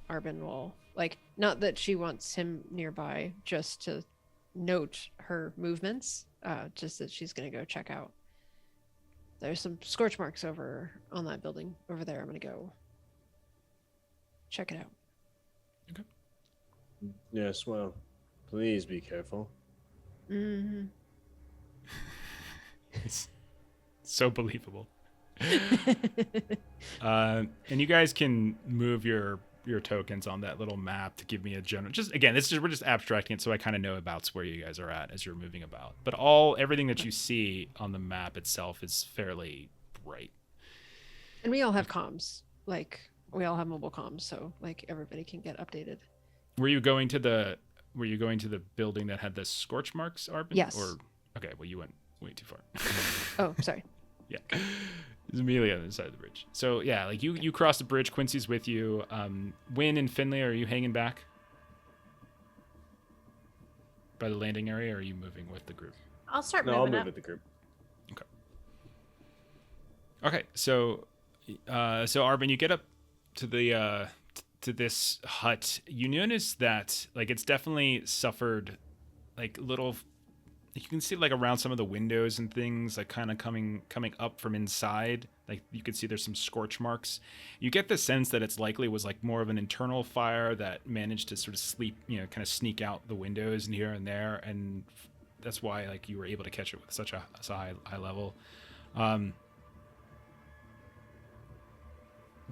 Arbyn will, like, not that she wants him nearby, just to note her movements, just that she's going to go check out. There's some scorch marks over on that building over there. I'm going to go check it out. Okay. Yes, well, please be careful. Mm-hmm. It's so believable. And you guys can move your tokens on that little map to give me a general. Just again, we're just abstracting it so I kind of know about where you guys are at as you're moving about. But everything that you see on the map itself is fairly bright. And we all have comms. Like, we all have mobile comms, so like everybody can get updated. Were you going to the building that had the scorch marks, Arbyn? Yes. Or okay, well you went way too far. Oh, sorry. Yeah. It's immediately on the other side of the bridge. So yeah, like you cross the bridge, Quincy's with you. Wynn and Finley, are you hanging back by the landing area, or are you moving with the group? I'll start No, moving I'll move up. with the group. Okay, so Arbyn, you get up to the to this hut. You notice that like it's definitely suffered like little. You can see like around some of the windows and things like kind of coming up from inside. Like you can see there's some scorch marks. You get the sense that it's likely was like more of an internal fire that managed to sort of kind of sneak out the windows and here and there, and that's why like you were able to catch it with such a high level.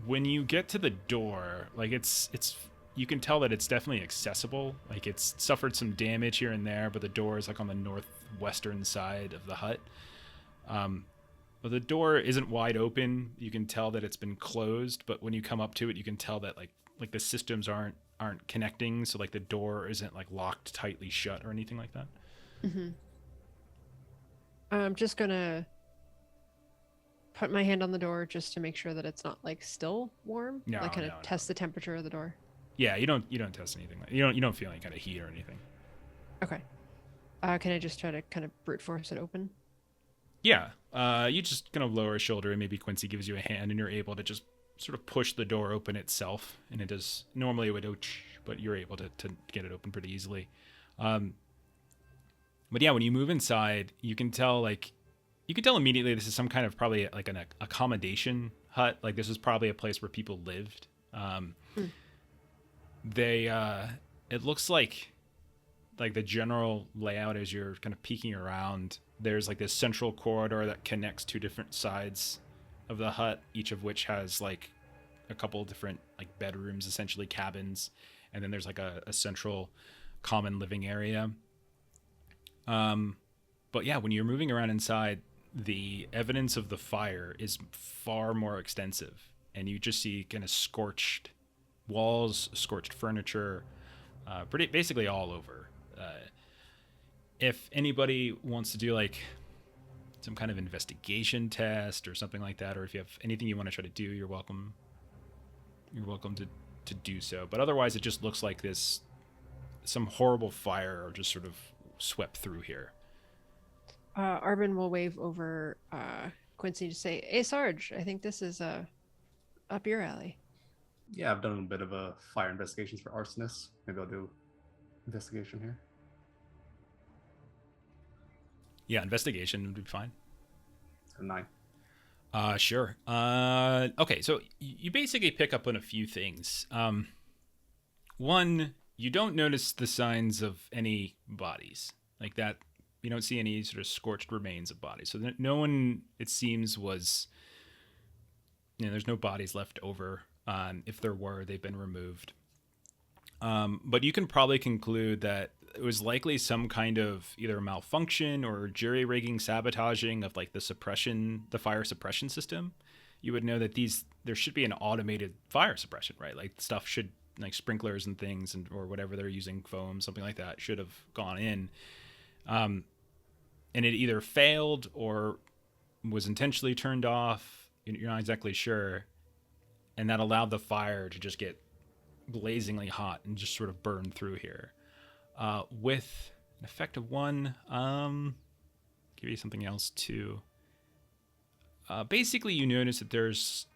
When you get to the door, like it's you can tell that it's definitely accessible. Like it's suffered some damage here and there, but the door is like on the northwestern side of the hut. But the door isn't wide open. You can tell that it's been closed, but when you come up to it, you can tell that like the systems aren't connecting, so like the door isn't like locked tightly shut or anything like that. Mm-hmm. I'm just gonna put my hand on the door just to make sure that it's not like still warm. No, like kind of no. test the temperature of the door. Yeah, you don't test anything. You don't feel any kind of heat or anything. Okay. Can I just try to kind of brute force it open? Yeah. You just kind of lower a shoulder and maybe Quincy gives you a hand and you're able to just sort of push the door open itself. And it does, normally it would, but you're able to get it open pretty easily. But yeah, when you move inside, you can tell immediately this is some kind of probably like an accommodation hut. Like this is probably a place where people lived. It looks like the general layout as you're kind of peeking around, there's like this central corridor that connects two different sides of the hut, each of which has like a couple of different like bedrooms, essentially cabins, and then there's like a central common living area. But yeah, when you're moving around inside, the evidence of the fire is far more extensive, and you just see kind of scorched walls, scorched furniture, basically all over. If anybody wants to do like some kind of investigation test or something like that, or if you have anything you want to try to do, you're welcome to do so. But otherwise, it just looks like some horrible fire just sort of swept through here. Arbyn will wave over Quincy to say, "Hey, Sarge, I think this is up your alley." Yeah, I've done a bit of a fire investigations for arsonists. Maybe I'll do investigation here. Yeah, investigation would be fine. A 9. Sure. Okay, so you basically pick up on a few things. One, you don't notice the signs of any bodies like that. You don't see any sort of scorched remains of bodies. So no one, it seems, was, there's no bodies left over. If there were, they've been removed. But you can probably conclude that it was likely some kind of either malfunction or jury-rigging, sabotaging of like the fire suppression system. You would know that there should be an automated fire suppression, right? Like stuff should, like sprinklers and things, or whatever they're using, foam, something like that, should have gone in. And it either failed or was intentionally turned off. You're not exactly sure. And that allowed the fire to just get blazingly hot and just sort of burn through here. With an effect of 1, give you something else too. Basically, you notice that there's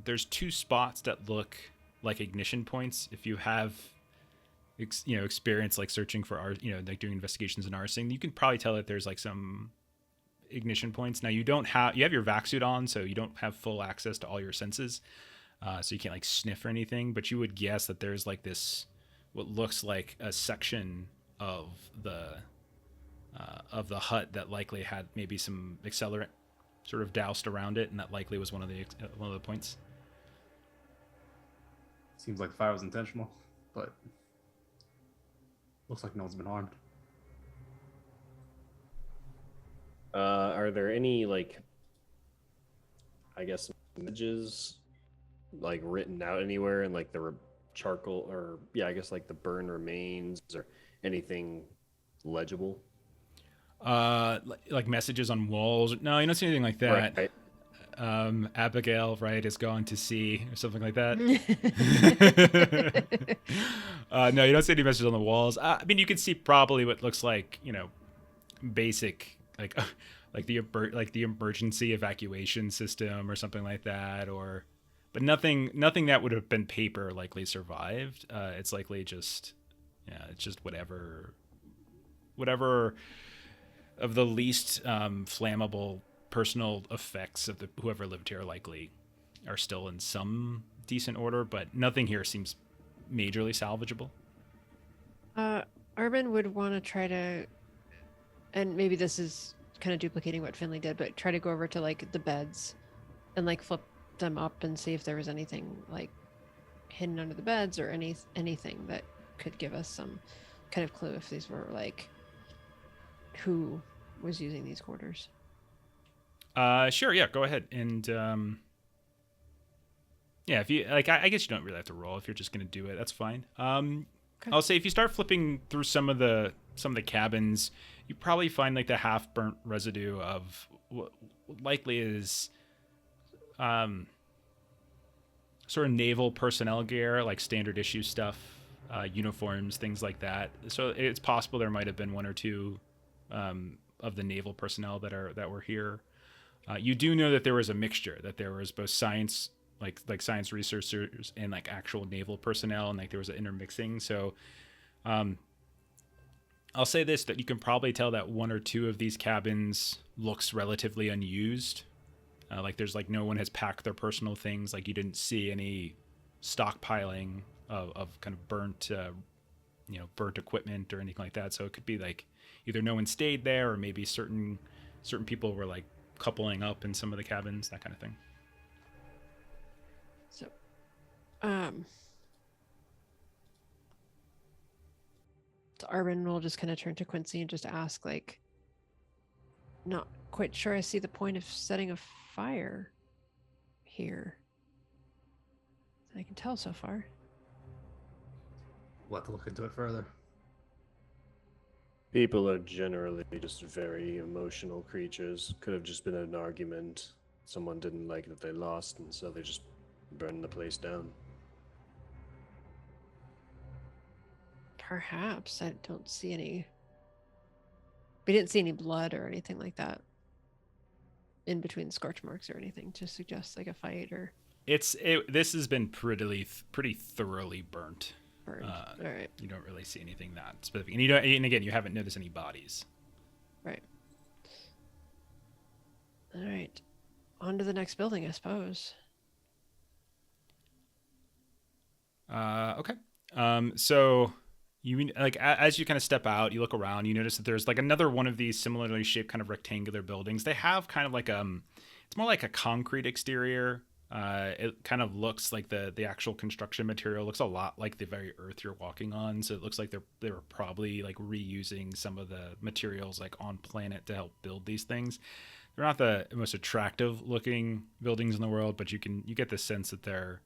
there's two spots that look like ignition points. If you have experience like searching for like doing investigations in arson, you can probably tell that there's like some ignition points. Now you have your vac suit on, so you don't have full access to all your senses, so you can't like sniff or anything, but you would guess that there's like this what looks like a section of the hut that likely had maybe some accelerant sort of doused around it, and that likely was one of the points. Seems like the fire was intentional, but looks like no one's been harmed. Are there any, like, I guess, images, like, written out anywhere in, like, the charcoal, or, yeah, I guess, like, the burn remains, or anything legible? Like messages on walls? No, you don't see anything like that. Right. Abigail, right, is gone to sea or something like that. No, you don't see any messages on the walls. I mean, you can see probably what looks like, basic, like the emergency evacuation system or something like that, but nothing that would have been paper likely survived. It's likely just, it's just whatever of the least flammable personal effects of whoever lived here likely are still in some decent order, but nothing here seems majorly salvageable. Arbyn would want to try to, and maybe this is kind of duplicating what Finley did, but try to go over to like the beds and like flip them up and see if there was anything like hidden under the beds or anything that could give us some kind of clue if these were like who was using these quarters. Sure, yeah, go ahead. And yeah, if you like, I guess you don't really have to roll if you're just gonna do it. That's fine. Okay. I'll say if you start flipping through some of the cabins, you probably find like the half burnt residue of what likely is sort of naval personnel gear, like standard issue stuff, uniforms, things like that. So it's possible there might have been one or two of the naval personnel that were here. You do know that there was a mixture, that there was both science, like science researchers and like actual naval personnel, and like there was an intermixing. So I'll say this, that you can probably tell that one or two of these cabins looks relatively unused. Like there's like no one has packed their personal things. Like you didn't see any stockpiling of kind of burnt equipment or anything like that. So it could be like either no one stayed there, or maybe certain people were like coupling up in some of the cabins, that kind of thing. So, Arbyn will just kind of turn to Quincy and just ask, like, not quite sure I see the point of setting a fire here. I can tell so far. We'll have to look into it further. People are generally just very emotional creatures. Could have just been an argument. Someone didn't like that they lost, and so they just burned the place down. Perhaps. I don't see any. We didn't see any blood or anything like that in between scorch marks or anything to suggest like a fight or. This has been pretty thoroughly burnt. Burned. All right. You don't really see anything that specific, and again, you haven't noticed any bodies. Right. All right. On to the next building, I suppose. Okay. So you like as you kind of step out, you look around, you notice that there's like another one of these similarly shaped kind of rectangular buildings. They have kind of like it's more like a concrete exterior. It kind of looks like the actual construction material looks a lot like the very earth you're walking on. So it looks like they were probably like reusing some of the materials like on planet to help build these things. They're not the most attractive looking buildings in the world, but you get the sense that they're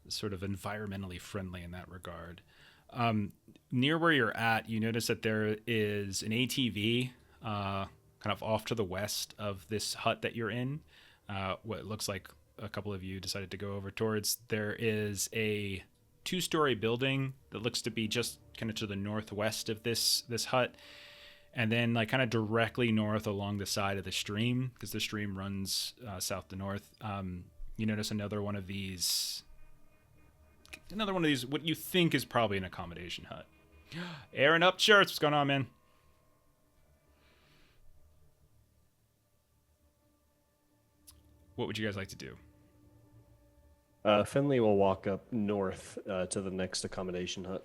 sort of environmentally friendly in that regard. Near where you're at, you notice that there is an ATV kind of off to the west of this hut that you're in. What looks like a couple of you decided to go over towards. There is a 2-story building that looks to be just kind of to the northwest of this hut, and then like kind of directly north along the side of the stream, because the stream runs south to north. you notice another one of these, what you think is probably an accommodation hut. Aaron Upchurch, what's going on, man? What would you guys like to do? Finley will walk up north to the next accommodation hut.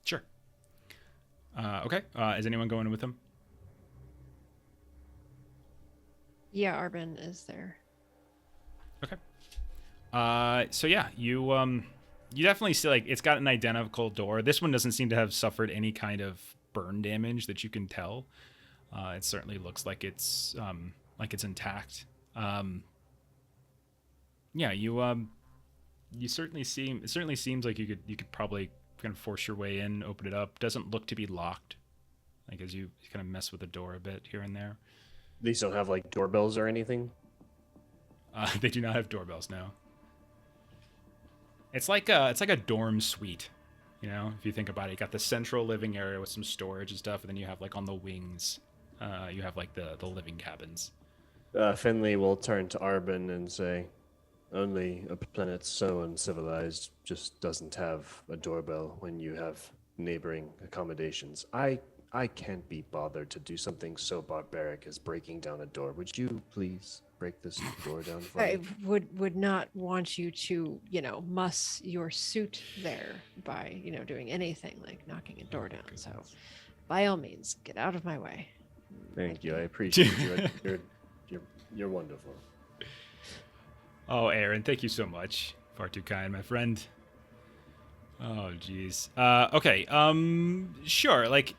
Sure. Okay. Is anyone going with him? Yeah, Arbyn is there. Okay. So yeah, you definitely see like it's got an identical door. This one doesn't seem to have suffered any kind of burn damage that you can tell. It certainly looks like it's intact. Yeah, you certainly seem. It certainly seems like you could probably kind of force your way in, open it up. Doesn't look to be locked. Like as you kind of mess with the door a bit here and there. These don't have like doorbells or anything. They do not have doorbells now. It's like a dorm suite, you know. If you think about it, you got the central living area with some storage and stuff, and then you have like on the wings, you have like the living cabins. Finley will turn to Arbyn and say, "Only a planet so uncivilized just doesn't have a doorbell when you have neighboring accommodations. I can't be bothered to do something so barbaric as breaking down a door. Would you please break this door down for I me?" would not want you to, muss your suit there by, doing anything like knocking a door down. So, by all means, get out of my way. Thank you. I appreciate you. You're wonderful. Oh, Aaron, thank you so much. Far too kind, my friend. Oh, jeez. Okay. Sure. Like,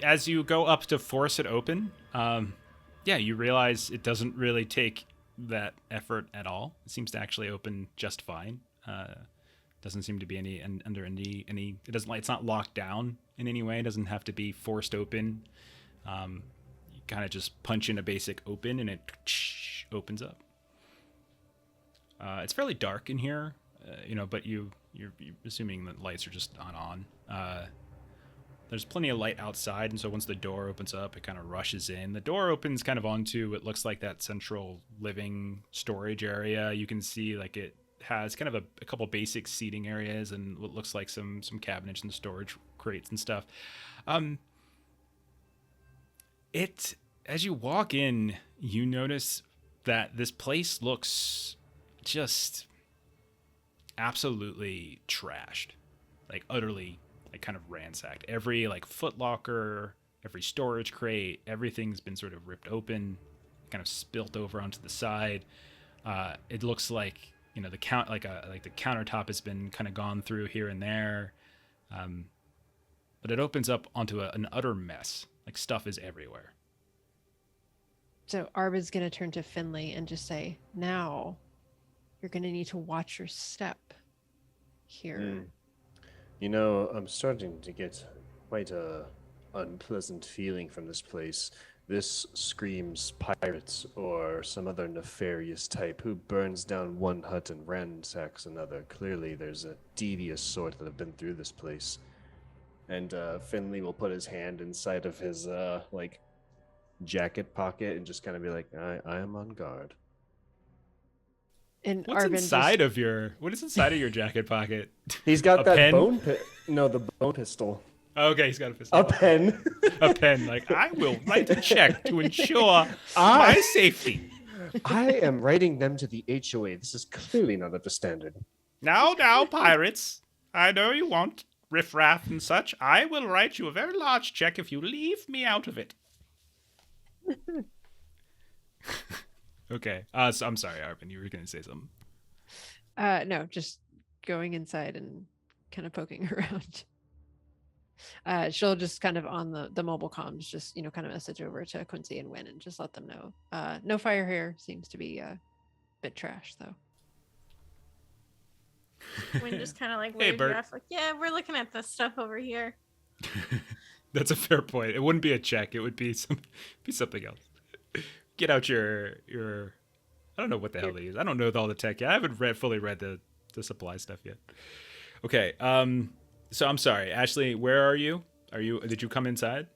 as you go up to force it open, yeah, you realize it doesn't really take that effort at all. It seems to actually open just fine. Doesn't seem to be any. It doesn't. It's not locked down in any way. It doesn't have to be forced open. You kind of just punch in a basic open, and it opens up. It's fairly dark in here, but you're assuming that lights are just on. There's plenty of light outside, and so once the door opens up, it kind of rushes in. The door opens kind of onto, it looks like that central living storage area. You can see like it has kind of a couple basic seating areas and what looks like some cabinets and storage crates and stuff. As you walk in, you notice that this place looks just absolutely trashed, like utterly like kind of ransacked. Every like foot locker, every storage crate, everything's been sort of ripped open, kind of spilt over onto the side. It looks like the the countertop has been kind of gone through here and there, but it opens up onto an utter mess. Like stuff is everywhere. So Arbyn's going to turn to Finley and just say, "Now, you're going to need to watch your step here." I'm starting to get quite a unpleasant feeling from this place. This screams pirates or some other nefarious type who burns down one hut and ransacks another. Clearly, there's a devious sort that have been through this place. And Finley will put his hand inside of his jacket pocket and just kind of be like, I am on guard. And What's Arbyn inside of your jacket pocket? He's got that pen? the bone pistol. Okay, he's got a pistol. A pen. A pen. Like, I will write a check to ensure my safety. I am writing them to the HOA. This is clearly not up to standard. Now, pirates. I know you want riffraff and such. I will write you a very large check if you leave me out of it. Okay. So I'm sorry, Arbyn. You were going to say something. No, just going inside and kind of poking around. She'll just kind of on the mobile comms, just kind of message over to Quincy and Wynn and just let them know. No fire here. Seems to be a bit trash though. Wynn just kind of like Hey, waved Bert. you off, like, yeah, we're looking at this stuff over here. That's a fair point. It wouldn't be a check. It would be something else. Get out your I don't know what the hell they use. I don't know all the tech yet. I haven't fully read the supply stuff yet. Okay. So I'm sorry, Ashley. Where are you? Did you come inside?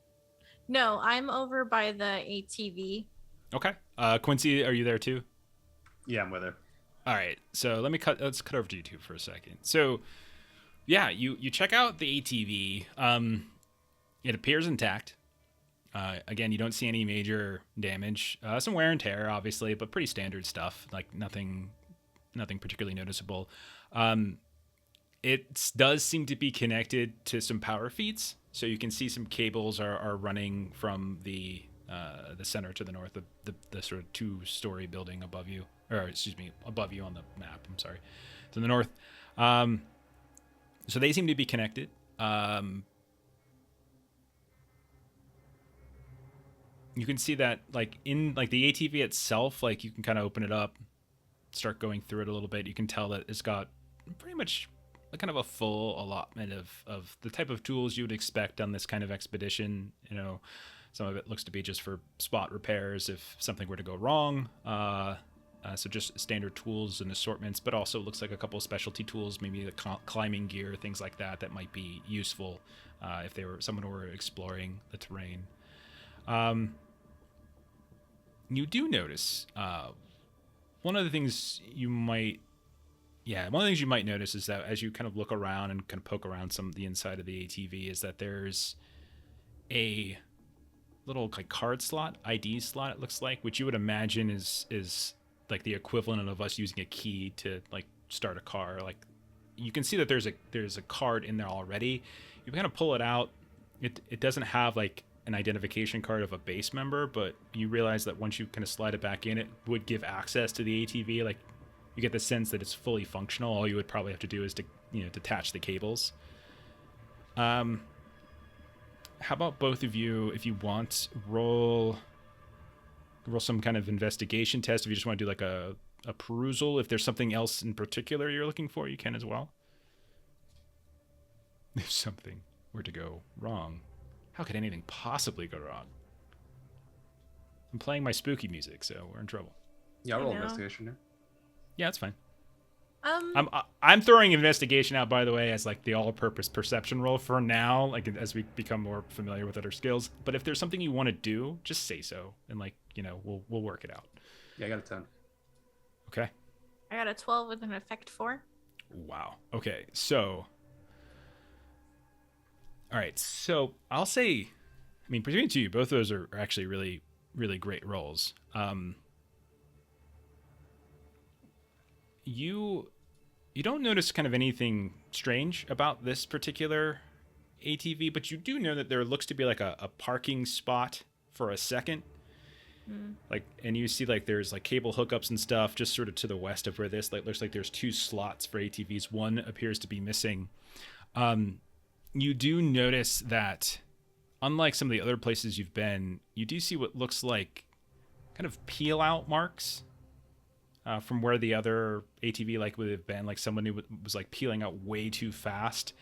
No, I'm over by the ATV. Okay. Quincy, are you there too? Yeah, I'm with her. All right, so let's cut over to you two for a second. So, yeah, you check out the ATV. It appears intact. Again, you don't see any major damage. Some wear and tear, obviously, but pretty standard stuff. Like nothing particularly noticeable. It does seem to be connected to some power feeds, so you can see some cables are running from the center to the north of the sort of 2-story building above you, or excuse me, above you on the map. I'm sorry, to the north. So they seem to be connected. You can see that like in like the ATV itself, like you can kind of open it up, start going through it a little bit. You can tell that it's got pretty much a kind of a full allotment of the type of tools you would expect on this kind of expedition. You know, some of it looks to be just for spot repairs if something were to go wrong. So just standard tools and assortments, but also looks like a couple of specialty tools, maybe the climbing gear, things like that, that might be useful if someone were exploring the terrain. You do notice one of the things you might notice is that as you kind of look around and kind of poke around some of the inside of the ATV, is that there's a little like card slot, ID slot, it looks like, which you would imagine is like the equivalent of us using a key to like start a car. Like you can see that there's a card in there already. You kind of pull it out. It doesn't have like an identification card of a base member, but you realize that once you kind of slide it back in, it would give access to the ATV. Like you get the sense that it's fully functional. All you would probably have to do is to detach the cables. How about both of you, if you want, roll some kind of investigation test. If you just want to do like a perusal, if there's something else in particular you're looking for, you can as well. If something were to go wrong, how could anything possibly go wrong? I'm playing my spooky music, so we're in trouble. Yeah, I'll roll investigation here. Yeah, that's fine. I'm throwing investigation out, by the way, as like the all-purpose perception roll for now, like as we become more familiar with other skills. But if there's something you want to do, just say so, and like we'll work it out. Yeah, I got a 10. Okay. I got a 12 with an effect 4. Wow. Okay, so. All right, so I'll say, I mean, between the two, both of those are actually really, really great rolls. You don't notice kind of anything strange about this particular ATV, but you do know that there looks to be like a parking spot for a second. Like, and you see like there's like cable hookups and stuff just sort of to the west of where this looks like there's 2 slots for ATVs. One appears to be missing. You do notice that, unlike some of the other places you've been, you do see what looks like kind of peel out marks from where the other ATV like would have been, like someone who was like peeling out way too fast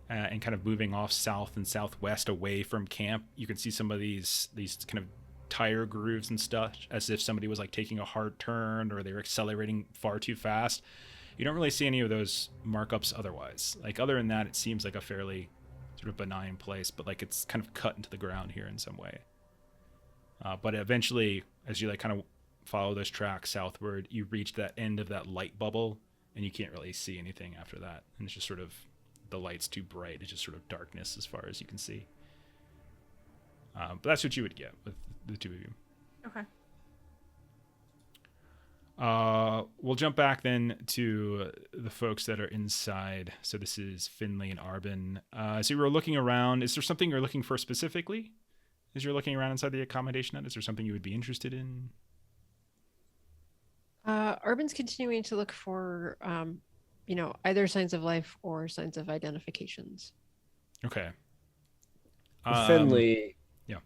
and kind of moving off south and southwest away from camp. You can see some of these kind of tire grooves and stuff, as if somebody was like taking a hard turn or they were accelerating far too fast. You don't really see any of those markups otherwise. Like other than that, it seems like a fairly sort of benign place, but like it's kind of cut into the ground here in some way. But eventually, as you like kind of follow those tracks southward, you reach that end of that light bubble, and you can't really see anything after that. And it's just sort of, the light's too bright. It's just sort of darkness as far as you can see. But that's what you would get with the two of you. Okay. We'll jump back then to the folks that are inside. So this is Finley and Arbyn. So you were looking around. Is there something you're looking for specifically as you're looking around inside the accommodation hut? Is there something you would be interested in? Arbyn's continuing to look for, either signs of life or signs of identifications. Okay. Finley. Yeah.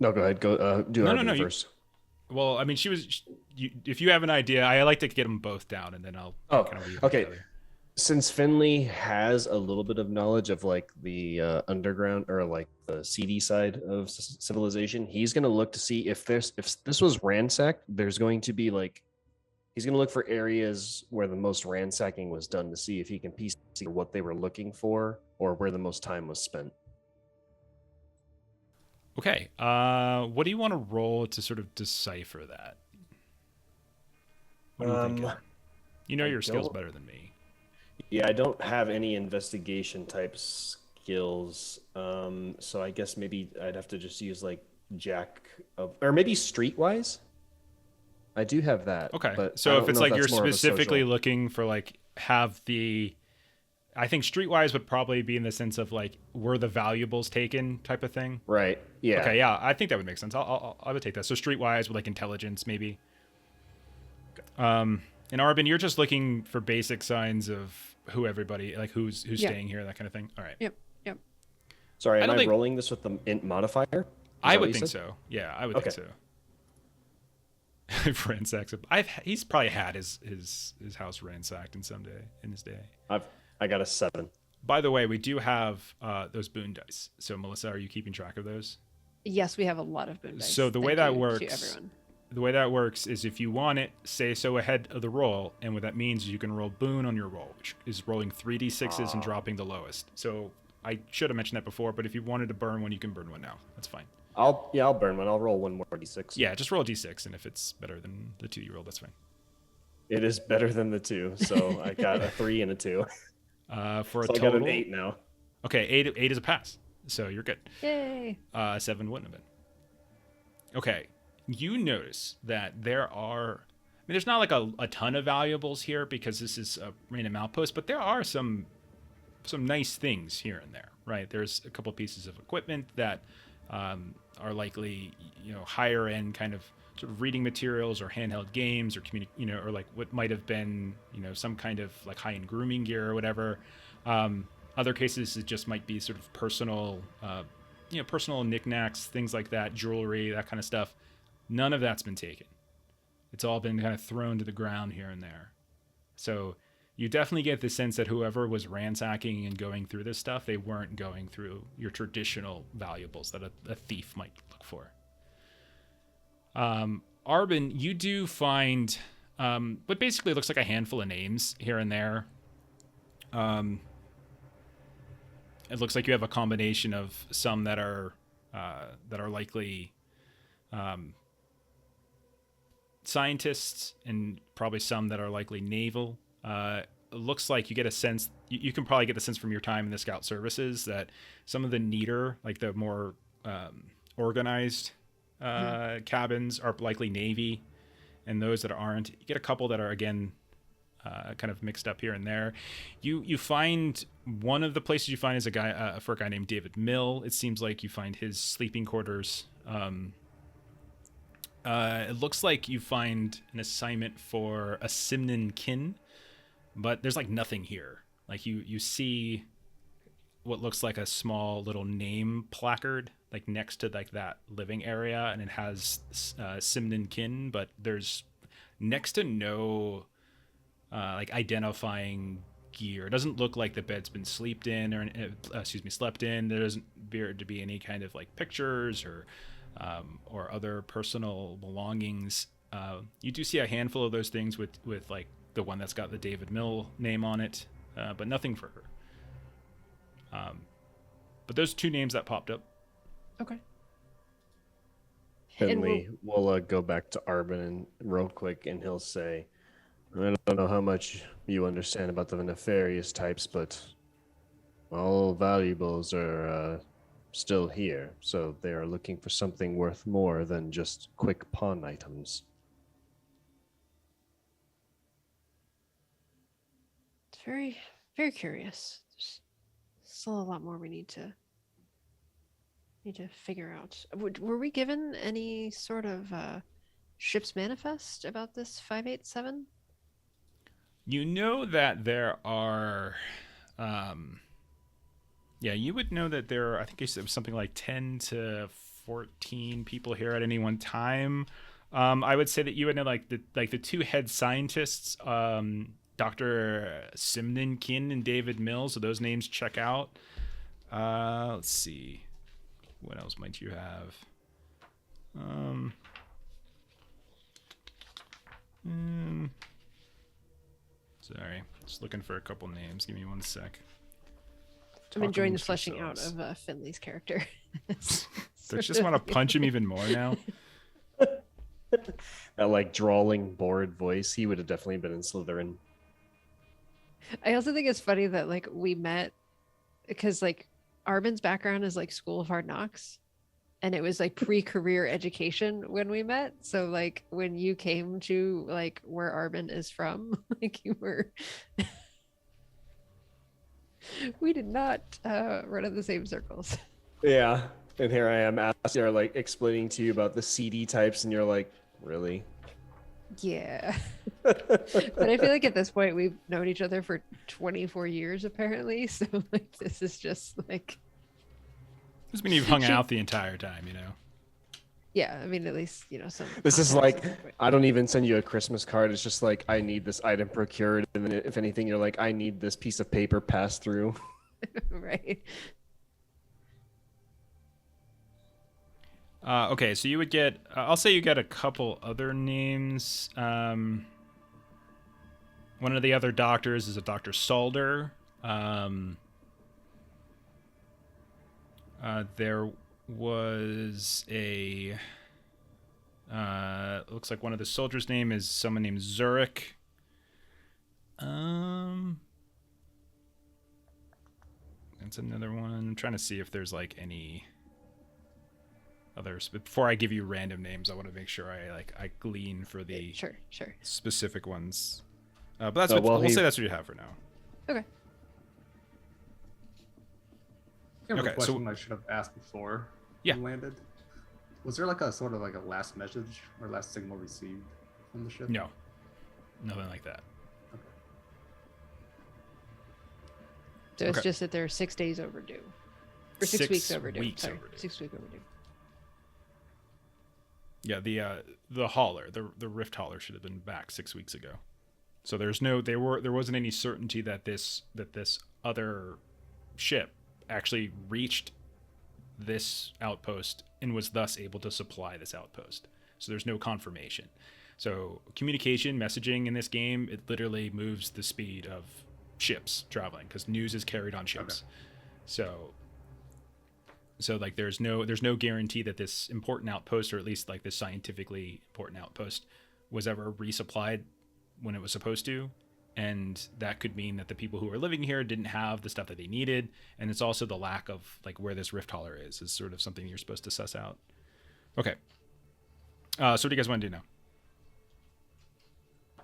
No, go ahead. Go do Arbyn first. Well, I mean, if you have an idea, I like to get them both down, and then I'll kind of weave okay. together. Since Finley has a little bit of knowledge of like the underground or like the seedy side of civilization, he's going to look to see if this was ransacked. There's going to be like, he's going to look for areas where the most ransacking was done to see if he can piece what they were looking for or where the most time was spent. Okay. What do you want to roll to sort of decipher that? What are you thinking? You know your skills better than me. Yeah, I don't have any investigation type skills. So I guess maybe I'd have to just use like or maybe Streetwise. I do have that. Okay. But So I if don't it's know like you're that's more of a specifically social. looking for like I think Streetwise would probably be in the sense of like were the valuables taken type of thing. Right. Yeah. Okay. Yeah, I think that would make sense. I would take that. So Streetwise with like intelligence maybe. And Arbyn, you're just looking for basic signs of who everybody like who's staying here, that kind of thing. All right. Yep. Sorry, I am don't I think- rolling this with the int modifier? Is I that what would you think said? so. Yeah, I would Okay. think so. Ransacked. He's probably had his house ransacked in his day. I got a 7. By the way, we do have those boon dice. So Melissa, are you keeping track of those? Yes, we have a lot of boon dice. So the way Thank that you to works, everyone. the way that works is if you want it, say so ahead of the roll, and what that means is you can roll boon on your roll, which is rolling 3d6s and dropping the lowest. So I should have mentioned that before, but if you wanted to burn one, you can burn one now. That's fine. I'll burn one. I'll roll one more d6. Yeah, just roll a d6, and if it's better than the 2 you rolled, that's fine. It is better than the 2, so I got a 3 and a 2. For a So I total, got an 8 now. Okay, 8 is a pass, so you're good. Yay. 7 wouldn't have been. Okay, you notice that there's not like a ton of valuables here because this is a random outpost, but there are some nice things here and there, right? There's a couple pieces of equipment that are likely, higher end kind of sort of reading materials or handheld games or or like what might have been, some kind of like high end grooming gear or whatever. Other cases, it just might be sort of personal, personal knickknacks, things like that, jewelry, that kind of stuff. None of that's been taken. It's all been kind of thrown to the ground here and there. So you definitely get the sense that whoever was ransacking and going through this stuff, they weren't going through your traditional valuables that a thief might look for. Arbyn, you do find what basically looks like a handful of names here and there. It looks like you have a combination of some that are likely scientists and probably some that are likely naval. It looks like you get a sense, you can probably get the sense from your time in the scout services that some of the neater, like the more organized cabins are likely Navy, and those that aren't, you get a couple that are, again, kind of mixed up here and there. You find one of the places you find is a guy for a guy named David Mill. It seems like you find his sleeping quarters. It looks like you find an assignment for a Simnan kin, but there's like nothing here. Like you see what looks like a small little name placard like next to like that living area, and it has Simnan kin, but there's next to no like identifying gear. It doesn't look like the bed's been slept in. There doesn't appear to be any kind of like pictures or other personal belongings. You do see a handful of those things with like the one that's got the David Mill name on it, but nothing for her. But those 2 names that popped up. Okay. Finley will go back to Arbyn and real quick, and he'll say, I don't know how much you understand about the nefarious types, but all valuables are still here, so they are looking for something worth more than just quick pawn items. It's very, very curious. There's still a lot more we need to figure out. Were we given any sort of ship's manifest about this 587? You know that there are, you would know that there are, I think you said something like 10 to 14 people here at any one time. I would say that you would know like the 2 head scientists, Dr. Simnan Kin and David Mills, so those names check out. Let's see. What else might you have? Sorry, just looking for a couple names. Give me one sec. I'm enjoying the Talk amongst fleshing out yourselves. of Finley's character. Don't you just want to punch him even more now? That like drawling, bored voice. He would have definitely been in Slytherin. I also think it's funny that like we met because like Arbyn's background is like School of Hard Knocks, and it was like pre-career education when we met. So like when you came to like where Arbyn is from, like you were we did not run in the same circles. Yeah. And here I am asking or like explaining to you about the CD types, and you're like, really? Yeah. But I feel like at this point we've known each other for 24 years apparently. So like this is just like Doesn't mean you've hung out the entire time, you know? yeah, I mean at least, some This is context like, at this point. I don't even send you a Christmas card. It's just like, I need this item procured. And then if anything, you're like, I need this piece of paper passed through. Right. Okay, so you would get, I'll say you get a couple other names. One of the other doctors is a Dr. Salder. There was a, looks like one of the soldiers' name is someone named Zurich. That's another one. I'm trying to see if there's like any others. But before I give you random names, I want to make sure I glean for the Sure. specific ones. But that's well, we'll say that's what you have for now. Okay. I have a Okay, so- question I should have asked before Yeah. we landed. Was there like a sort of like a last message or last signal received from the ship? No, nothing like that. So it's Okay. just that they're 6 days overdue. Or 6 weeks overdue. weeks Sorry, overdue. 6 weeks overdue. Yeah, the hauler, the rift hauler should have been back 6 weeks ago. So there wasn't any certainty that this other ship actually reached this outpost and was thus able to supply this outpost. So there's no confirmation. So communication, messaging in this game, it literally moves the speed of ships traveling because news is carried on ships. Okay. So like there's no guarantee that this important outpost, or at least like this scientifically important outpost, was ever resupplied when it was supposed to. And that could mean that the people who are living here didn't have the stuff that they needed. And it's also the lack of like where this rift hauler is sort of something you're supposed to suss out. Okay. So what do you guys want to do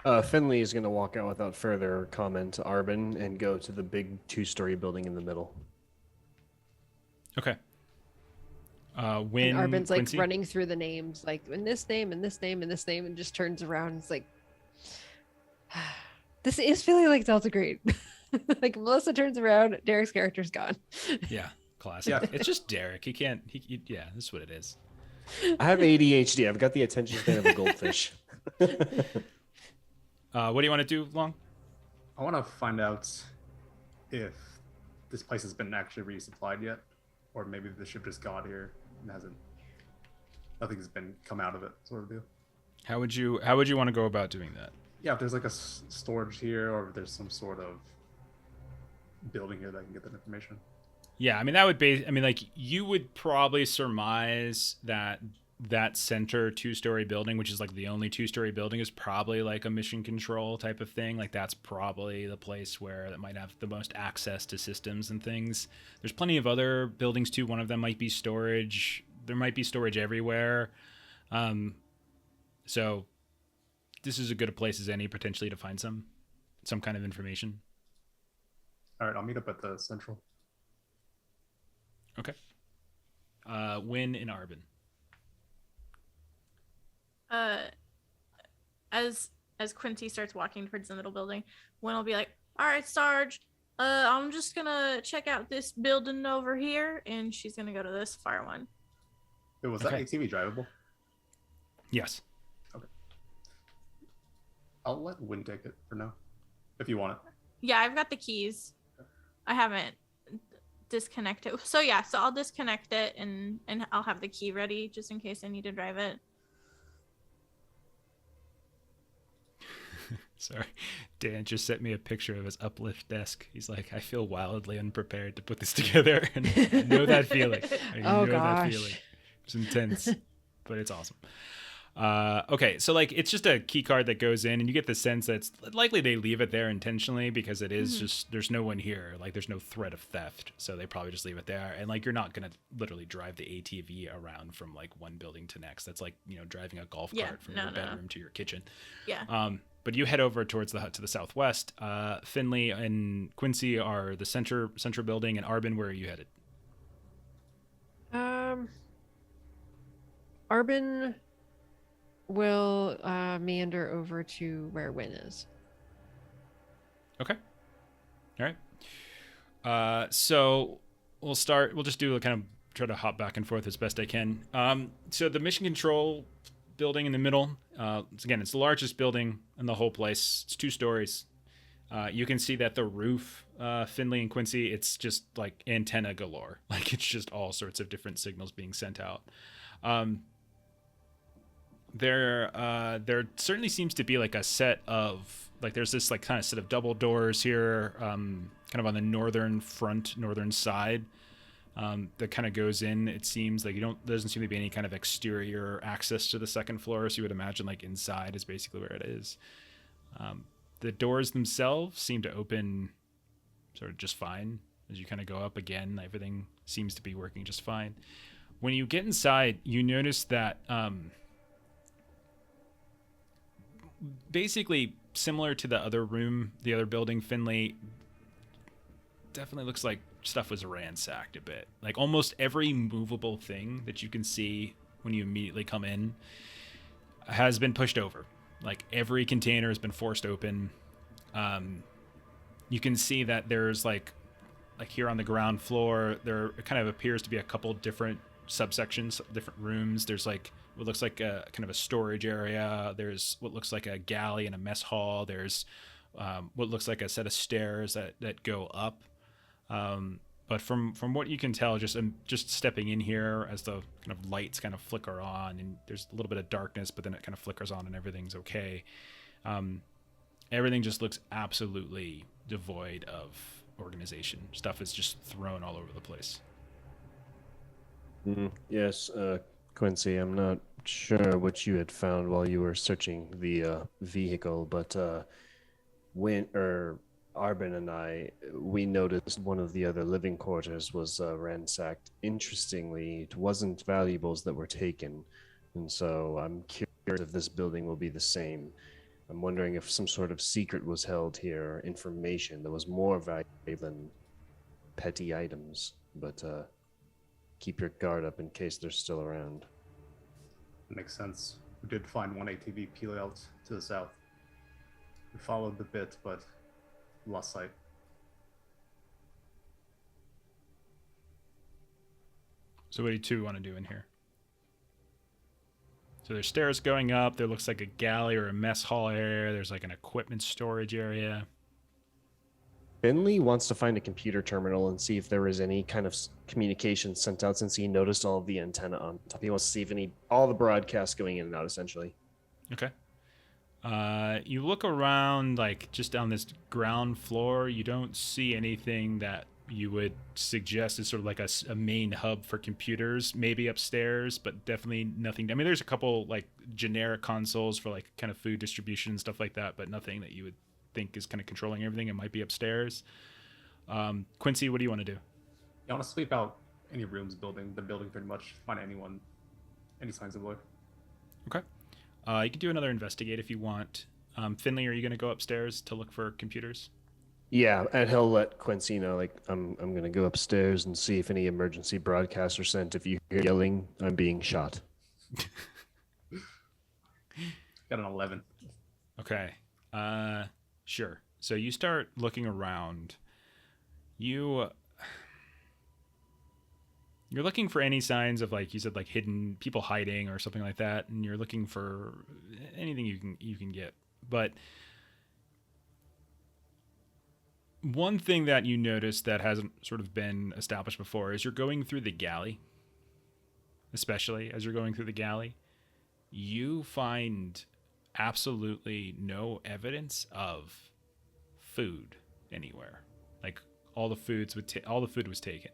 now? Finley is going to walk out without further comment to Arbyn and go to the big 2-story building in the middle. Okay. And When Arbyn's like Quincy? running through the names, like in this name and this name and this name, and just turns around and it's like, this is feeling like Delta Green. Like Melissa turns around, Derek's character's gone. Yeah, classic. Yeah. It's just Derek. Yeah, this is what it is. I have ADHD. I've got the attention span of a goldfish. What do you want to do, Long? I want to find out if this place has been actually resupplied yet, or maybe the ship just got here and nothing's been come out of it, sort of deal. How would you want to go about doing that? Yeah, if there's like a storage here, or if there's some sort of building here that can get that information. Yeah, I mean that would be. I mean, like you would probably surmise that center 2-story building, which is like the only 2-story building, is probably like a mission control type of thing. Like that's probably the place where that might have the most access to systems and things. There's plenty of other buildings too. One of them might be storage. There might be storage everywhere. So this is as good a place as any potentially to find some kind of information. All right, I'll meet up at the central. Okay. Win in Arbyn. As Quincy starts walking towards the middle building, Win will be like, all right, Sarge, I'm just gonna check out this building over here, and she's gonna go to this far one. It was Okay. that ATV drivable? Yes. I'll let Win take it for now, if you want it. Yeah, I've got the keys. I haven't disconnected. So yeah, so I'll disconnect it and I'll have the key ready just in case I need to drive it. Sorry. Dan just sent me a picture of his uplift desk. He's like, I feel wildly unprepared to put this together. And I know that feeling. I Oh, know that gosh. feeling. It's intense, but it's awesome. Okay, so like it's just a key card that goes in, and you get the sense that it's likely they leave it there intentionally because it is just there's no one here, like there's no threat of theft, so they probably just leave it there. And like you're not gonna literally drive the ATV around from like one building to next. That's like driving a golf cart from your bedroom to your kitchen. Yeah. But you head over towards the hut to the southwest. Finley and Quincy are the central building, and Arbyn, where are you headed? Arbyn will meander over to where Win is. Okay. All right. So we'll just do a kind of try to hop back and forth as best I can. So the mission control building in the middle, it's the largest building in the whole place. It's 2 stories. You can see that the roof, Finley and Quincy, it's just like antenna galore. Like it's just all sorts of different signals being sent out. There certainly seems to be like a set of like there's this like kind of set of double doors here, kind of on the northern side, that kind of goes in. It seems like there doesn't seem to be any kind of exterior access to the second floor, so you would imagine like inside is basically where it is. The doors themselves seem to open sort of just fine as you kind of go up. Again, everything seems to be working just fine. When you get inside, you notice that basically similar to the other building, Finley, definitely looks like stuff was ransacked a bit. Like almost every movable thing that you can see when you immediately come in has been pushed over. Like every container has been forced open. You can see that there's like here on the ground floor, there kind of appears to be a couple different subsections, different rooms. There's like what looks like a kind of a storage area. There's what looks like a galley and a mess hall. There's what looks like a set of stairs that go up. But from what you can tell, just stepping in here as the kind of lights kind of flicker on, and there's a little bit of darkness, but then it kind of flickers on and everything's okay. Everything just looks absolutely devoid of organization. Stuff is just thrown all over the place. Yes, Quincy, I'm not sure what you had found while you were searching the vehicle, but Arbyn and we noticed one of the other living quarters was ransacked. Interestingly, it wasn't valuables that were taken, and so I'm curious if this building will be the same. I'm wondering if some sort of secret was held here, information that was more valuable than petty items, but keep your guard up in case they're still around. Makes sense. We did find one ATV peel out to the south. We followed the bit, but lost sight. So what do you two want to do in here? So there's stairs going up. There looks like a galley or a mess hall area. There's like an equipment storage area. Finley wants to find a computer terminal and see if there is any kind of communication sent out since he noticed all of the antenna on top. He wants to see if all the broadcasts going in and out, essentially. Okay. You look around, like just down this ground floor. You don't see anything that you would suggest is sort of like a main hub for computers. Maybe upstairs, but definitely nothing. I mean, there's a couple like generic consoles for like kind of food distribution and stuff like that, but nothing that you would think is kind of controlling everything. It might be upstairs. Quincy, what do you want to do? I want to sweep out any rooms the building pretty much. Find any signs of life. Okay. You can do another investigate if you want. Finley, are you going to go upstairs to look for computers? Yeah, and he'll let Quincy know, like, I'm going to go upstairs and see if any emergency broadcasts are sent. If you hear yelling, I'm being shot. Got an 11. Okay. Sure. So you start looking around. You're looking for any signs of, like you said, like hidden people hiding or something like that, and you're looking for anything you can get. But one thing that you notice that hasn't sort of been established before is you're going through the galley. Especially as you're going through the galley, you find absolutely no evidence of food anywhere. Like all the food was taken.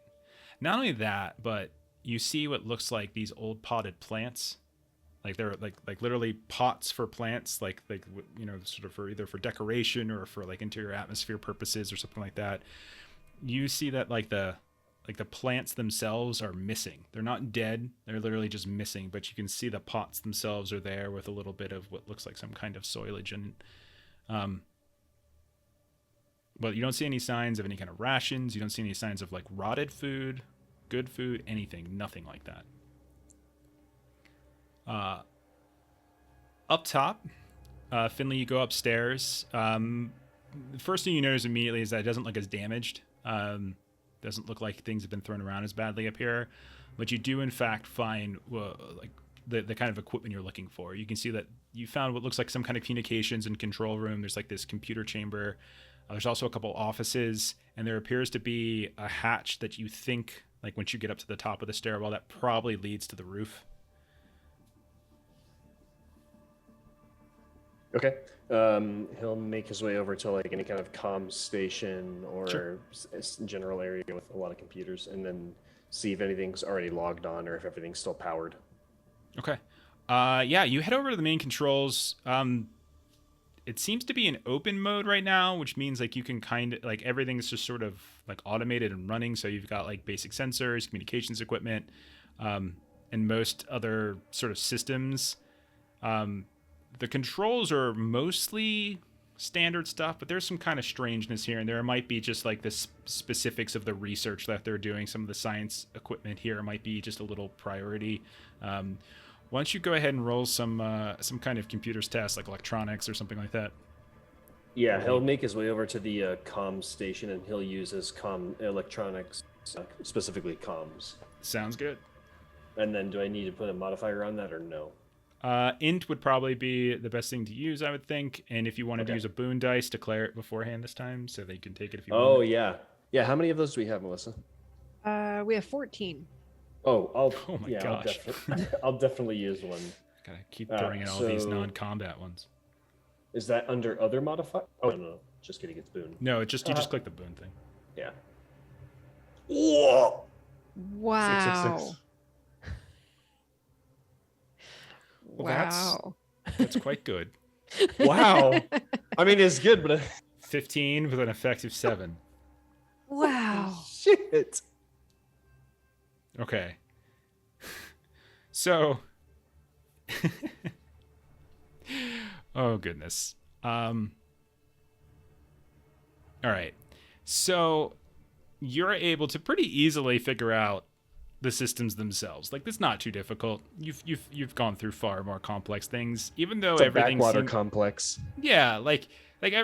Not only that, but you see what looks like these old potted plants. Like they're like literally pots for plants, like sort of for either for decoration or for like interior atmosphere purposes or something like that. You see that like the plants themselves are missing. They're not dead. They're literally just missing, but you can see the pots themselves are there with a little bit of what looks like some kind of soilage in it. But you don't see any signs of any kind of rations. You don't see any signs of like rotted food, good food, anything, nothing like that. Up top, Finley, you go upstairs. The first thing you notice immediately is that it doesn't look as damaged. Doesn't look like things have been thrown around as badly up here, but you do in fact find like the kind of equipment you're looking for. You can see that you found what looks like some kind of communications and control room. There's like this computer chamber. There's also a couple offices, and there appears to be a hatch that you think, like once you get up to the top of the stairwell, that probably leads to the roof. Okay. He'll make his way over to like any kind of comm station or Sure. general area with a lot of computers, and then see if anything's already logged on or if everything's still powered. Okay. Yeah, you head over to the main controls. It seems to be in open mode right now, which means like you can kind of like everything's just sort of like automated and running. So you've got like basic sensors, communications equipment, and most other sort of systems. The controls are mostly standard stuff, but there's some kind of strangeness here, and there might be just like the specifics of the research that they're doing. Some of the science equipment here might be just a little priority. Why don't you go ahead and roll some kind of computers test, like electronics or something like that? Yeah, he'll make his way over to the comm station, and he'll use his comm electronics, specifically comms. Sounds good. And then do I need to put a modifier on that or no? Int would probably be the best thing to use, I would think. And if you wanted to use a boon dice, declare it beforehand this time so they can take it if you want. Oh, yeah. Yeah, how many of those do we have, Melissa? We have 14. Oh my yeah, gosh. I'll definitely use one. Gotta keep throwing in all these non-combat ones. Is that under other modifier? Oh, no. Just kidding, it's boon. No, you just click the boon thing. Yeah. Whoa! Wow. 666. Well, Wow. That's quite good. Wow. I mean, it's good, but 15 with an effective 7. Wow. shit. Okay. So oh goodness. All right. So you're able to pretty easily figure out the systems themselves. Like, it's not too difficult. You've gone through far more complex things, even though It's a everything backwater complex. Yeah, like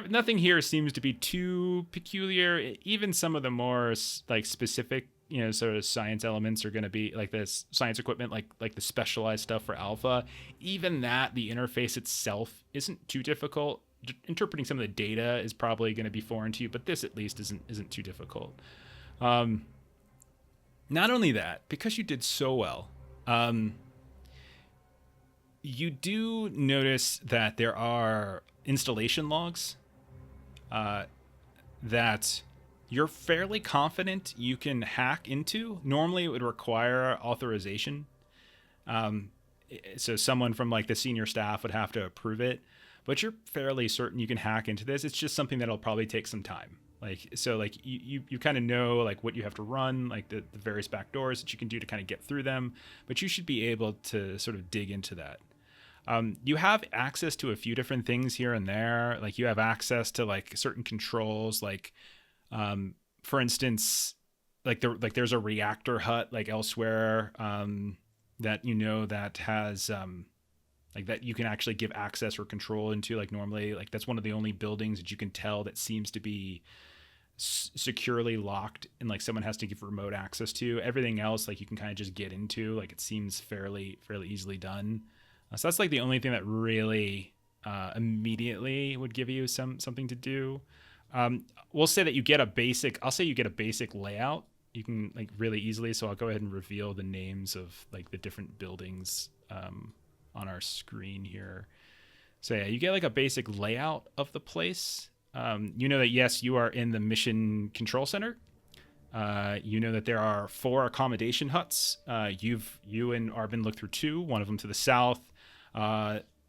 nothing here seems to be too peculiar. Even some of the more like specific, sort of science elements are going to be like this science equipment, like the specialized stuff for Alpha. Even that, the interface itself isn't too difficult. Interpreting some of the data is probably going to be foreign to you, but this at least isn't too difficult. Not only that, because you did so well, you do notice that there are installation logs that you're fairly confident you can hack into. Normally, it would require authorization. So someone from like the senior staff would have to approve it, but you're fairly certain you can hack into this. It's just something that'll probably take some time. You kind of know like what you have to run, like the various back doors that you can do to kind of get through them, but you should be able to sort of dig into that. You have access to a few different things here and there. Like you have access to like certain controls, like for instance, there's a reactor hut like elsewhere that that has like that you can actually give access or control into. Like normally, like that's one of the only buildings that you can tell that seems to be securely locked and like someone has to give remote access to. Everything else like you can kind of just get into. Like it seems fairly easily done. So that's like the only thing that really immediately would give you something to do. We'll say that you get a basic layout. You can like really easily. So I'll go ahead and reveal the names of like the different buildings on our screen here. So yeah, you get like a basic layout of the place. You know that yes, you are in the mission control center. You know that there are 4 accommodation huts. You and Arbyn looked through 2. One of them to the south.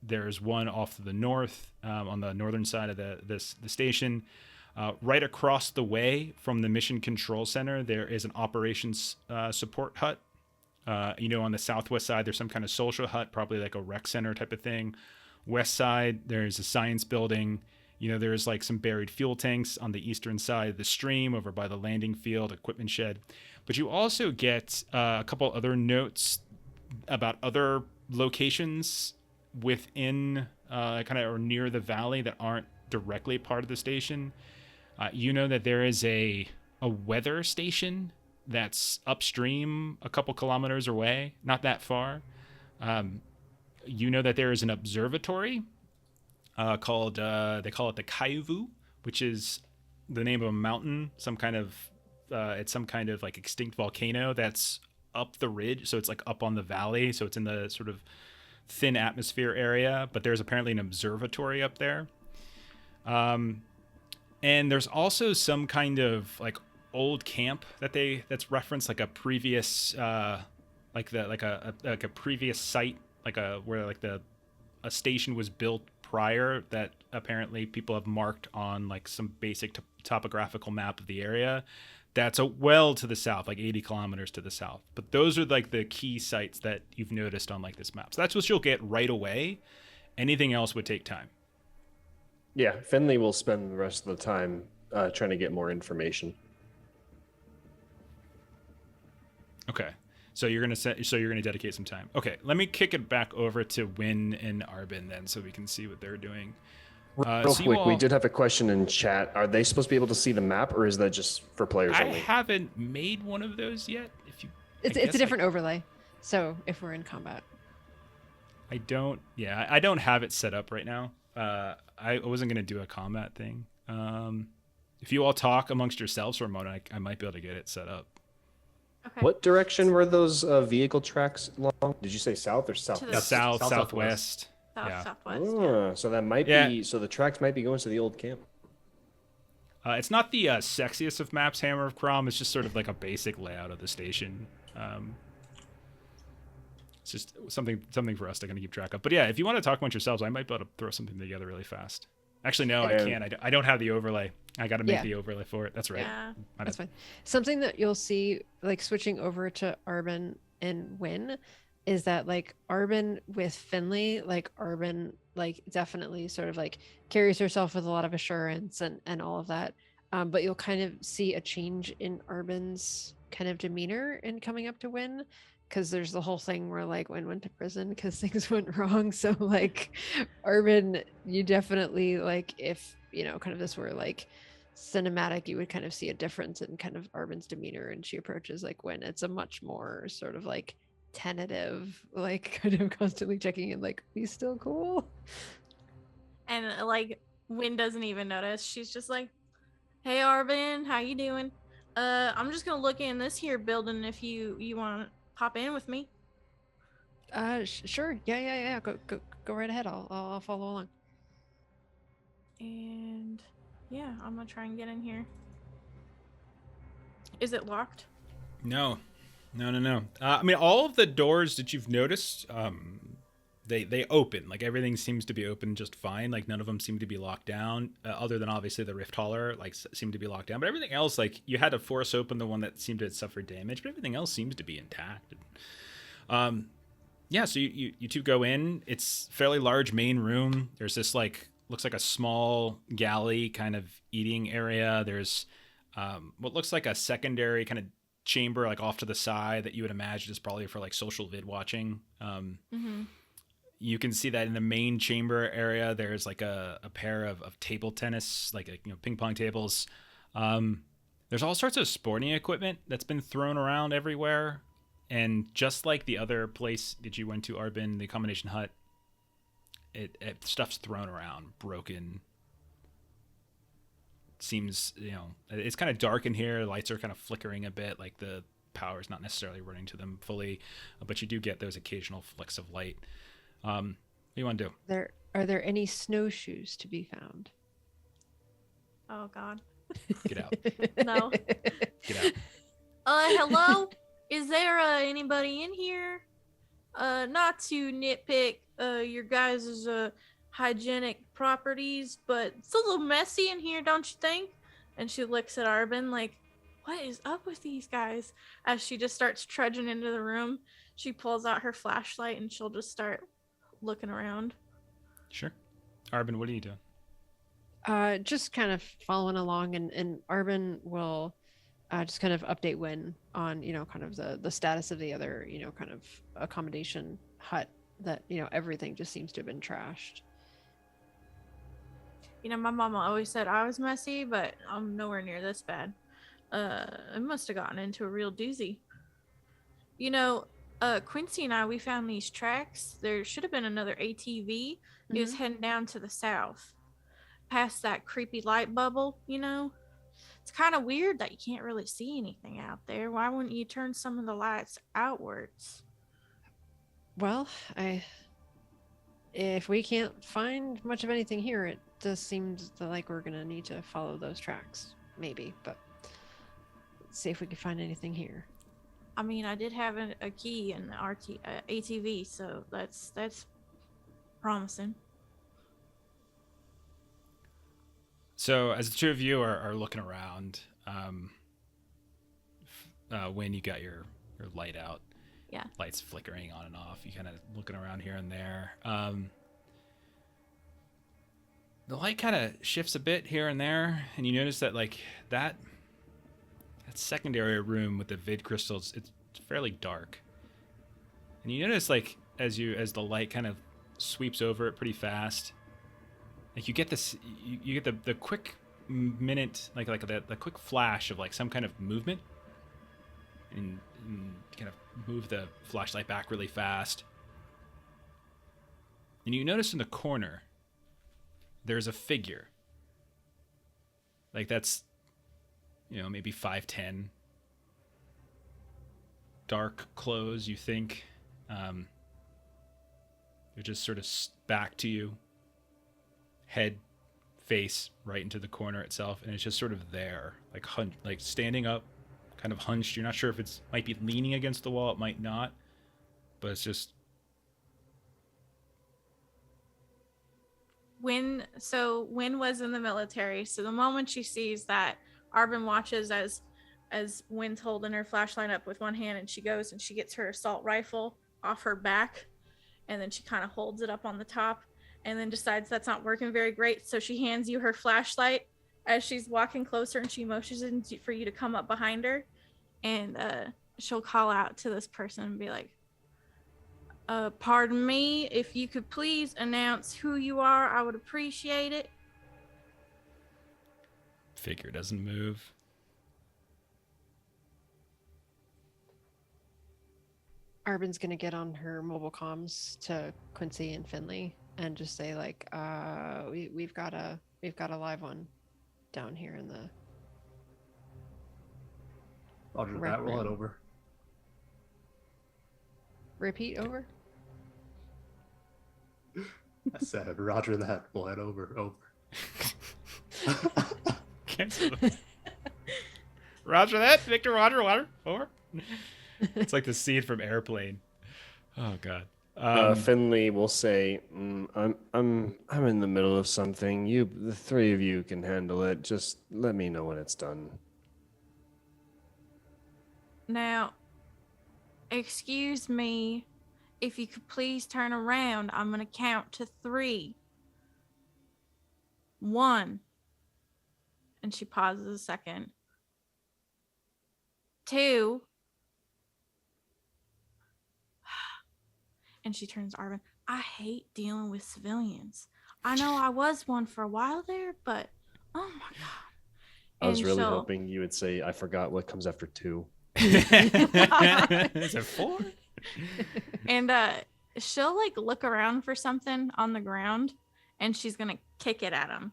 There's one off to the north, on the northern side of the station. Right across the way from the mission control center, there is an operations support hut. On the southwest side, there's some kind of social hut, probably like a rec center type of thing. West side, there's a science building. There's like some buried fuel tanks on the eastern side of the stream over by the landing field, equipment shed. But you also get a couple other notes about other locations within kind of or near the valley that aren't directly part of the station. That there is a weather station that's upstream a couple kilometers away, not that far. That there is an observatory called, they call it the Kaivu, which is the name of a mountain, it's some kind of like extinct volcano that's up the ridge. So it's like up on the valley. So it's in the sort of thin atmosphere area, but there's apparently an observatory up there. And there's also some kind of like old camp that's referenced, like a previous like a previous site, where a station was built prior, that apparently people have marked on like some basic topographical map of the area. That's well to the south, like 80 kilometers to the south. But those are like the key sites that you've noticed on like this map. So that's what you'll get right away. Anything else would take time. Yeah, Finley will spend the rest of the time trying to get more information. Okay. So you're gonna dedicate some time. Okay, let me kick it back over to Win and Arbyn then, so we can see what they're doing. Real quick, we did have a question in chat. Are they supposed to be able to see the map, or is that just for players I only? haven't made one of those yet. It's a different overlay. So if we're in combat, I don't have it set up right now. I wasn't gonna do a combat thing. If you all talk amongst yourselves for a moment, I might be able to get it set up. Okay. What direction were those vehicle tracks along? Did you say south or south? the Southwest. Southwest. Oh, so that might be. So the tracks might be going to the old camp. It's not the sexiest of maps, Hammer of Crom. It's just sort of like a basic layout of the station. It's just something for us to kind of keep track of. But yeah, if you want to talk amongst yourselves, I might be able to throw something together really fast. Actually, no, I can't. I don't have the overlay. I got to make the overlay for it. That's right. Yeah. that's fine. Something that you'll see, like switching over to Arbyn and Win, is that like Arbyn with Finley, like Arbyn like definitely sort of like carries herself with a lot of assurance and all of that. But you'll kind of see a change in Arbyn's kind of demeanor in coming up to Win, because there's the whole thing where like Win went to prison because things went wrong. So like Arbyn, you definitely like, if kind of this were like cinematic, you would kind of see a difference in kind of Arbyn's demeanor, and she approaches like Win. It's a much more sort of like tentative, like kind of constantly checking in, like, we still cool? And like Win doesn't even notice. She's just like, "Hey Arbyn, how you doing? I'm just gonna look in this here building if you want to pop in with me." Sure. Yeah. Go right ahead. I'll follow along. And yeah, I'm gonna try and get in here. Is it locked? No. I mean, all of the doors that you've noticed, they open. Like everything seems to be open just fine. Like none of them seem to be locked down, other than obviously the rift hauler like seemed to be locked down. But everything else, like you had to force open the one that seemed to have suffered damage, but everything else seems to be intact. Yeah, so you two go in. It's fairly large main room. There's this like looks like a small galley kind of eating area. There's what looks like a secondary kind of chamber like off to the side that you would imagine is probably for like social vid watching. You can see that in the main chamber area there's like a pair of table tennis, like ping pong tables. There's all sorts of sporting equipment that's been thrown around everywhere, and just like the other place that you went to, Arbyn, the accommodation hut, it stuff's thrown around, broken. Seems, it's kind of dark in here. Lights are kind of flickering a bit, like the power's not necessarily running to them fully, but you do get those occasional flicks of light. What do you want to do? Are there any snowshoes to be found? Oh God. Get out. No. Get out. Hello? Is there anybody in here? Not to nitpick your guys' hygienic properties, but it's a little messy in here, don't you think? And she looks at Arbyn like, what is up with these guys? As she just starts trudging into the room, she pulls out her flashlight and she'll just start looking around. Sure. Arbyn, what are you doing? Just kind of following along, and Arbyn will just kind of update Wynn on, kind of the status of the other, kind of accommodation hut, that, everything just seems to have been trashed. My mama always said I was messy, but I'm nowhere near this bad. It must have gotten into a real doozy. Quincy and I, we found these tracks. There should have been another ATV. It was heading down to the south, past that creepy light bubble, It's kind of weird that you can't really see anything out there. Why wouldn't you turn some of the lights outwards? Well, if we can't find much of anything here, it does seem like we're gonna need to follow those tracks, maybe. But let's see if we can find anything here. I mean, I did have a key in the ATV, so that's promising. So as the two of you are looking around, when you got your light out, yeah, lights flickering on and off, you kind of looking around here and there. The light kind of shifts a bit here and there, and you notice that like that secondary room with the vid crystals, it's fairly dark. And you notice like as the light kind of sweeps over it pretty fast, like you get this, you get the quick minute, like the quick flash of like some kind of movement, and kind of move the flashlight back really fast. And you notice in the corner, there's a figure. Like that's, maybe 5'10". Dark clothes, you think. They're just sort of back to you. Head, face right into the corner itself, and it's just sort of there, like standing up, kind of hunched. You're not sure if it's might be leaning against the wall, it might not, but it's just. Wynn was in the military, so the moment she sees that, Arbyn watches as Wynn's holding her flashlight up with one hand, and she goes and she gets her assault rifle off her back, and then she kind of holds it up on the top, and then decides that's not working very great, so she hands you her flashlight as she's walking closer, and she motions for you to come up behind her, and she'll call out to this person and be like, pardon me, if you could please announce who you are, I would appreciate it. Figure doesn't move. Arbyn's gonna get on her mobile comms to Quincy and Finley and just say like, we've got a live one down here in the. Roger that. Roll it over. Repeat over. I said, Roger that. Roll it over. Cancel them. Roger that. Victor, Roger, water, over. It's like the scene from Airplane. Oh God. Finley will say, I'm in the middle of something. The three of you can handle it. Just let me know when it's done. Now, excuse me, if you could please turn around, I'm going to count to 3. 1. And she pauses a second. 2. And she turns to Arbyn. I hate dealing with civilians. I know I was one for a while there, but oh my God. I was really hoping you would say, I forgot what comes after 2. Is it 4? And she'll like look around for something on the ground, and she's gonna kick it at him.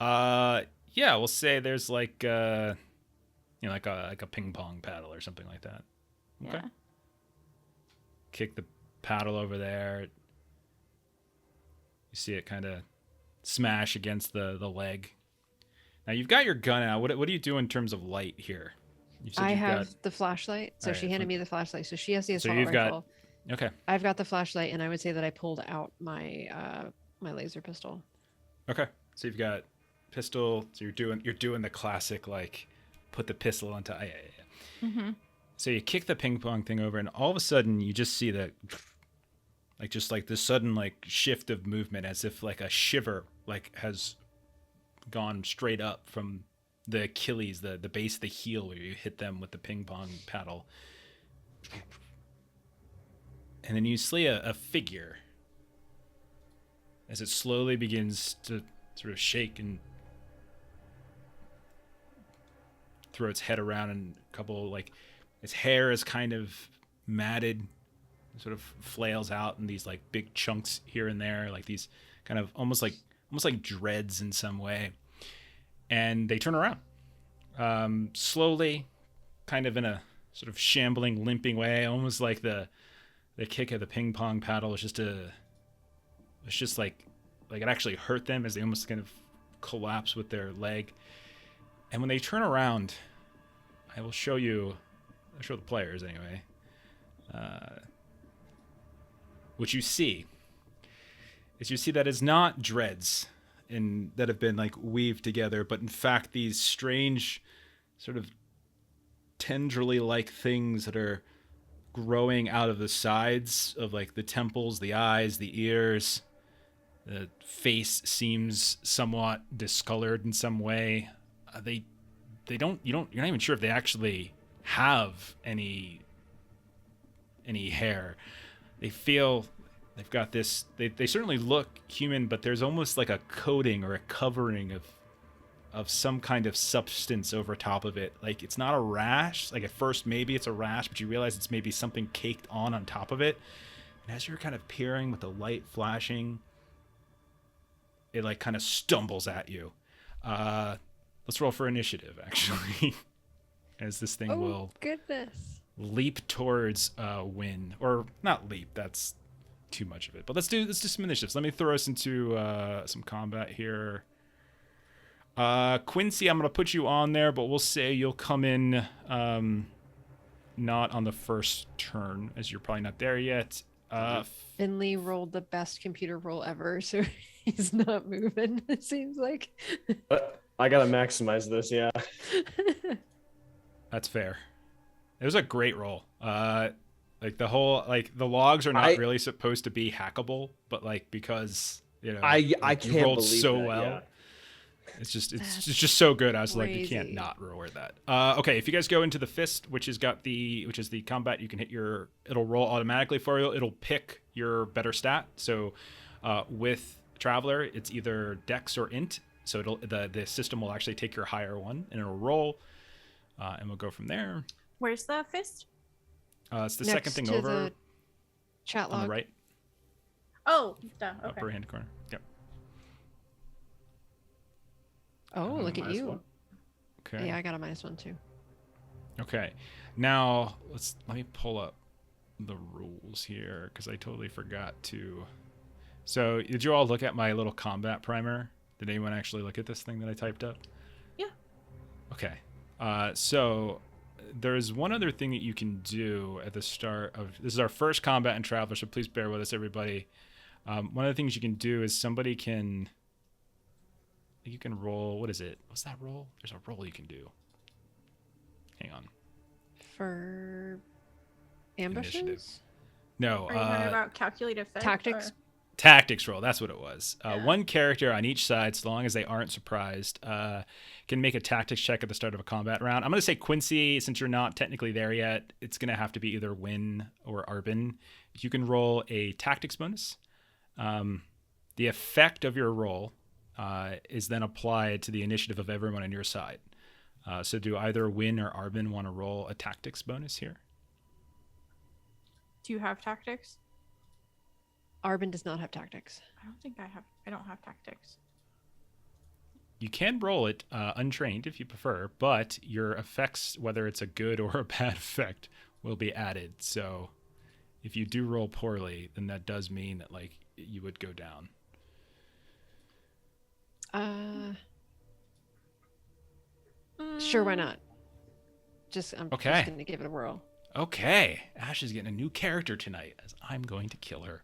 Yeah, we'll say there's like like a ping pong paddle or something like that. Okay. Yeah. Kick the paddle over there. You see it kind of smash against the leg. Now you've got your gun out. What do you do in terms of light here? You said I you've have got. the flashlight. So All she right, handed me the flashlight. So she has the So assault you've got. rifle. Okay. I've got the flashlight, and I would say that I pulled out my my laser pistol. Okay. So you've got pistol. So you're doing the classic like, put the pistol onto. Yeah. Mm-hmm. So you kick the ping pong thing over, and all of a sudden you just see that, like, just like this sudden like shift of movement, as if like a shiver like has gone straight up from the Achilles, the base of the heel where you hit them with the ping pong paddle, and then you see a figure as it slowly begins to sort of shake and throw its head around, and a couple like its hair is kind of matted, sort of flails out in these like big chunks here and there, like these kind of almost like dreads in some way. And they turn around slowly, kind of in a sort of shambling, limping way, almost like the kick of the ping pong paddle is just like it actually hurt them, as they almost kind of collapse with their leg. And when they turn around, I will show you. I'll show the players anyway. What you see is that it's not dreads that have been like weaved together, but in fact these strange sort of tendrily like things that are growing out of the sides of like the temples, the eyes, the ears. The face seems somewhat discolored in some way. You're not even sure if they actually have any hair. They feel they've got this. They certainly look human, but there's almost like a coating or a covering of some kind of substance over top of it. Like it's not a rash. Like at first maybe it's a rash, but you realize it's maybe something caked on top of it. And as you're kind of peering with the light flashing, it like kind of stumbles at you. Let's roll for initiative, actually, as this thing will Goodness. leap towards Win, or not leap. That's too much of it. But let's do some initiatives. Let me throw us into some combat here. Quincy, I'm gonna put you on there, but we'll say you'll come in not on the first turn, as you're probably not there yet. Finley rolled the best computer roll ever, so he's not moving. It seems like. I gotta maximize this, yeah. That's fair. It was a great roll. Like the whole the logs are not really supposed to be hackable, but like because I like, can't you rolled believe so that, well. yeah. It's just so good. I was like, you can't crazy. not reward that. Okay, if you guys go into the fist, which is the combat, you can hit it'll roll automatically for you. It'll pick your better stat. So with Traveler, it's either Dex or Int. So the system will actually take your higher one and it'll roll, and we'll go from there. Where's the fist? It's the Next second thing to over the chat log. on the right, Oh, duh. Okay. upper hand corner. Yep. Oh, look at you. -1. Okay. Yeah, I got a -1 too. Okay. Now let me pull up the rules here because I totally forgot to. So did you all look at my little combat primer? Did anyone actually look at this thing that I typed up? Yeah. Okay. So there's one other thing that you can do at the start of this is our first combat in Traveler, so please bear with us, everybody. One of the things you can do is you can roll. What is it? What's that roll? There's a roll you can do. Hang on. For Initiative. ambushes? No. Are you talking about calculated effect? Tactics? or- Tactics roll. That's what it was. Yeah. One character on each side, so long as they aren't surprised, can make a tactics check at the start of a combat round. I'm going to say Quincy, since you're not technically there yet, it's going to have to be either Win or Arbyn. You can roll a tactics bonus. The effect of your roll is then applied to the initiative of everyone on your side. So do either Win or Arbyn want to roll a tactics bonus here? Do you have tactics? Arbyn does not have tactics. I don't think I have. I don't have tactics. You can roll it untrained if you prefer, but your effects, whether it's a good or a bad effect, will be added. So if you do roll poorly, then that does mean that like you would go down. Sure, why not? I'm Okay. just gonna give it a whirl. Okay. Ash is getting a new character tonight as I'm going to kill her.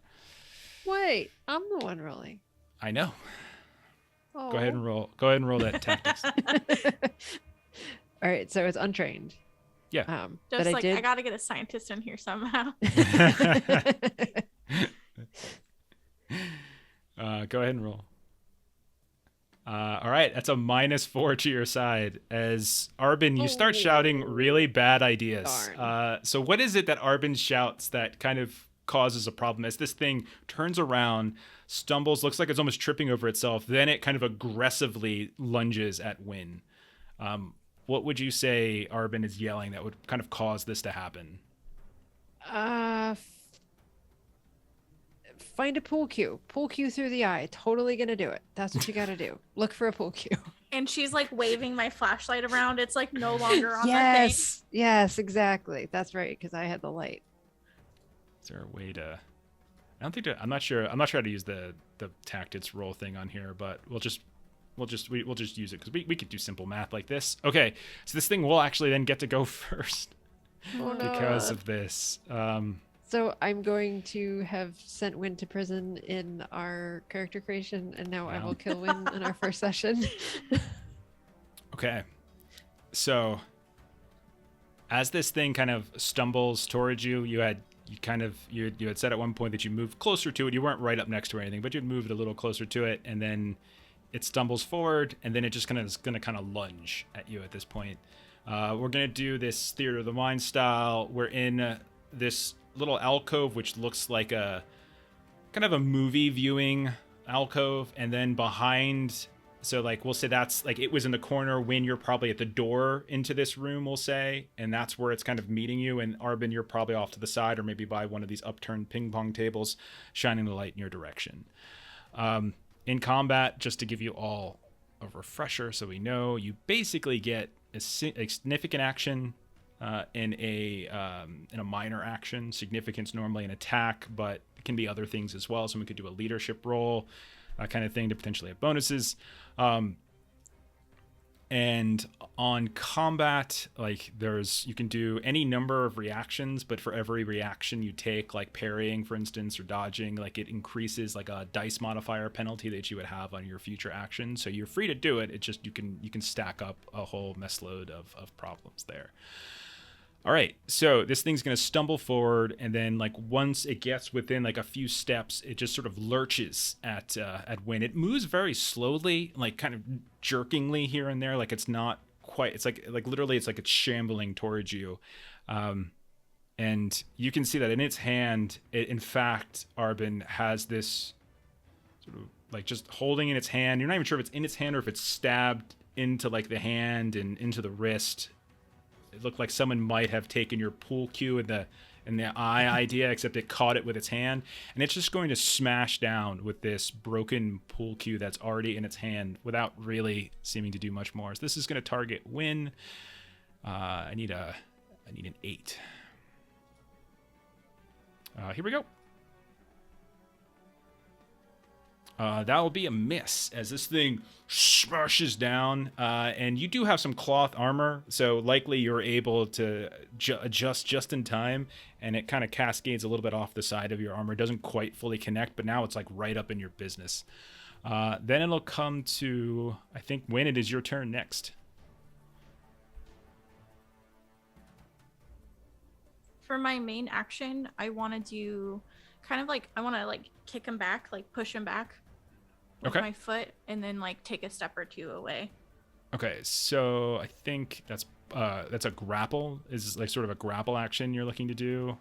Wait, I'm the one rolling. I know. Oh. Go ahead and roll. Go ahead and roll that tactics. All right, so it's untrained. Yeah. But Just I like did. I gotta get a scientist in here somehow. Go ahead and roll. All right, that's a -4 to your side. As Arbyn, you start shouting really bad ideas. Darn. So what is it that Arbyn shouts that kind of causes a problem? As this thing turns around, stumbles, looks like it's almost tripping over itself, then it kind of aggressively lunges at Wynn. What would you say Arbyn is yelling that would kind of cause this to happen? Find a pool cue. Pool cue through the eye. Totally gonna do it. That's what you gotta do. Look for a pool cue. And she's like waving my flashlight around. It's like no longer on Yes. Yes, exactly. That's right, because I had the light. Is there a way to? I don't think to, I'm not sure how to use the tactics roll thing on here, but we'll just use it because we could do simple math like this. Okay, so this thing will actually then get to go first Oh, no. because of this. So I'm going to have sent Wynn to prison in our character creation, and now I Wow. will kill Wynn in our first session. Okay, so as this thing kind of stumbles towards you, you had said at one point that you moved closer to it. You weren't right up next to it or anything, but you'd moved a little closer to it, and then it stumbles forward, and then it just is gonna lunge at you at this point. We're gonna do this theater of the mind style. We're in this little alcove, which looks like a kind of a movie viewing alcove, and then behind, so like we'll say that's like it was in the corner when you're probably at the door into this room, we'll say, and that's where it's kind of meeting you. And Arbyn, you're probably off to the side or maybe by one of these upturned ping pong tables, shining the light in your direction. In combat, just to give you all a refresher so we know, you basically get a significant action in a minor action. Significance normally an attack, but it can be other things as well. So we could do a leadership role, that kind of thing, to potentially have bonuses. And on combat, like you can do any number of reactions, but for every reaction you take, like parrying, for instance, or dodging, like it increases like a dice modifier penalty that you would have on your future action. So you're free to do it. It just, you can stack up a whole mess load of problems there. All right, so this thing's going to stumble forward, and then like once it gets within like a few steps, it just sort of lurches at Wynn. It moves very slowly, like kind of jerkingly here and there, like it's not quite. It's like literally, it's like it's shambling towards you, and you can see that in its hand, in fact, Arbyn has this sort of like just holding in its hand. You're not even sure if it's in its hand or if it's stabbed into like the hand and into the wrist. It looked like someone might have taken your pool cue and the eye idea, except it caught it with its hand, and it's just going to smash down with this broken pool cue that's already in its hand without really seeming to do much more. So this is going to target Wynn. I need an 8. Here we go. That will be a miss as this thing smashes down, and you do have some cloth armor, so likely you're able to adjust just in time, and it kind of cascades a little bit off the side of your armor. It doesn't quite fully connect, but now it's like right up in your business. Then it'll come to, I think, Wynn, it is your turn next. For my main action, I want to do kind of like, I want to like kick him back, like push him back with my foot, and then like take a step or two away. Okay, so I think that's a grapple, is like sort of a grapple action you're looking to do.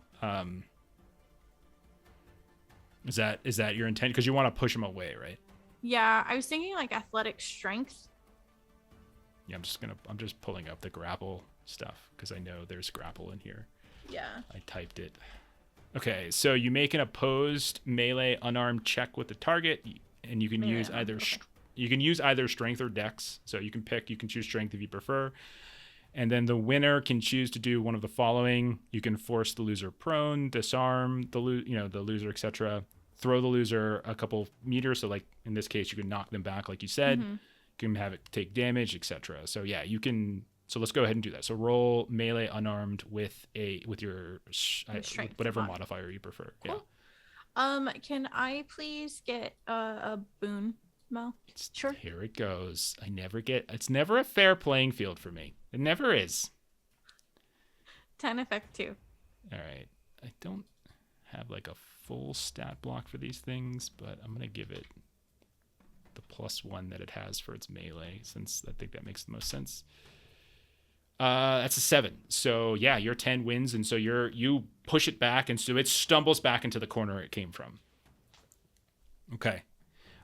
Is that your intent? Because you want to push him away, right? Yeah, I was thinking like athletic strength. Yeah, I'm just pulling up the grapple stuff because I know there's grapple in here. Yeah. I typed it. Okay, so you make an opposed melee unarmed check with the target, and you can use either strength or dex. So you can choose strength if you prefer. And then the winner can choose to do one of the following. You can force the loser prone, disarm the loser, etc. Throw the loser a couple meters. So like in this case, you can knock them back, like you said. Mm-hmm. You can have it take damage, etc. So yeah, you can So let's go ahead and do that. So roll melee unarmed with your Strength whatever mod. modifier you prefer. Cool. Can I please get a boon, Mo? Sure. Here it goes. It's never a fair playing field for me. It never is. 10 effect 2. All right. I don't have like a full stat block for these things, but I'm going to give it the +1 that it has for its melee, since I think that makes the most sense. That's a 7. So yeah, your 10 wins, and so you push it back, and so it stumbles back into the corner it came from. Okay.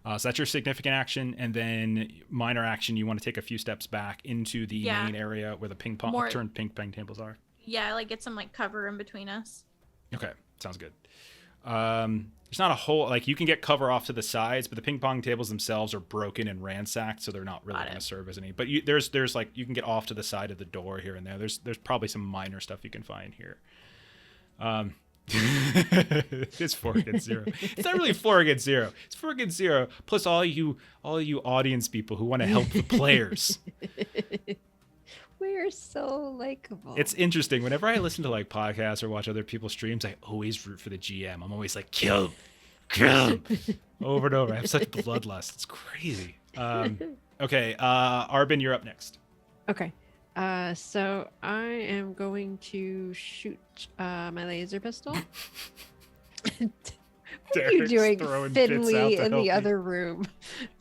So that's your significant action, and then minor action, you want to take a few steps back into the main area where the upturned ping pong tables are. Yeah, like get some like cover in between us. Okay, sounds good. There's not a whole, like, you can get cover off to the sides, but the ping pong tables themselves are broken and ransacked, so they're not really going to serve as any. But there's like, you can get off to the side of the door here and there. There's probably some minor stuff you can find here. It's 4 against 0. It's not really 4 against 0. It's 4 against 0. Plus all you audience people who want to help the players. We're so likable. It's interesting. Whenever I listen to like podcasts or watch other people's streams, I always root for the GM. I'm always like, kill him, over and over. I have such bloodlust. It's crazy. Okay, Arbyn, you're up next. Okay. So I am going to shoot my laser pistol. What are you doing, Finley, in the other room?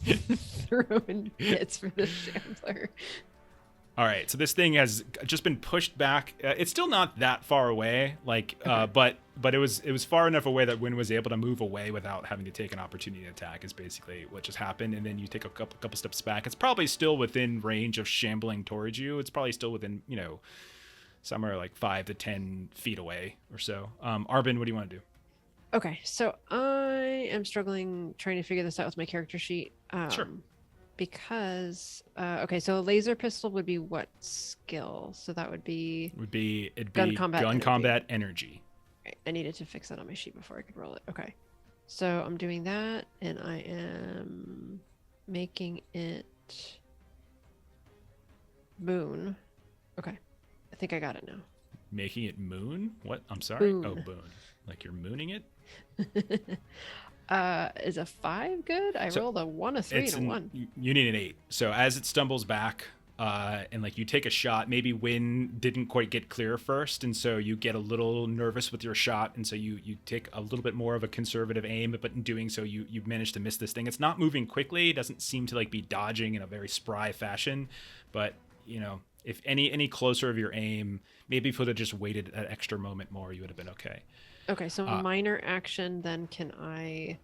Throwing bits for the shambler. All right, so this thing has just been pushed back. It's still not that far away, like, but it was far enough away that Wynn was able to move away without having to take an opportunity attack. Is basically what just happened. And then you take a couple steps back. It's probably still within range of shambling towards you. It's probably still within, somewhere like 5 to 10 feet away or so. Arbyn, what do you want to do? Okay, so I am struggling trying to figure this out with my character sheet. Sure. Because so a laser pistol would be what skill? So that would be gun combat energy. Right. I needed to fix that on my sheet before I could roll it. Okay, so I'm doing that, and I am making it moon. Okay, I think I got it now. Making it moon? What? I'm sorry. Boon. Oh, boon. Like you're mooning it? Is a 5 good? I rolled a 1, a 3, and a 1. You need an 8. So as it stumbles back, and like you take a shot, maybe Wynn didn't quite get clear first, and so you get a little nervous with your shot, and so you take a little bit more of a conservative aim, but in doing so, you managed to miss this thing. It's not moving quickly. It doesn't seem to like be dodging in a very spry fashion, but if any closer of your aim, maybe if you would have just waited an extra moment more, you would have been okay. Okay, so minor action, then can I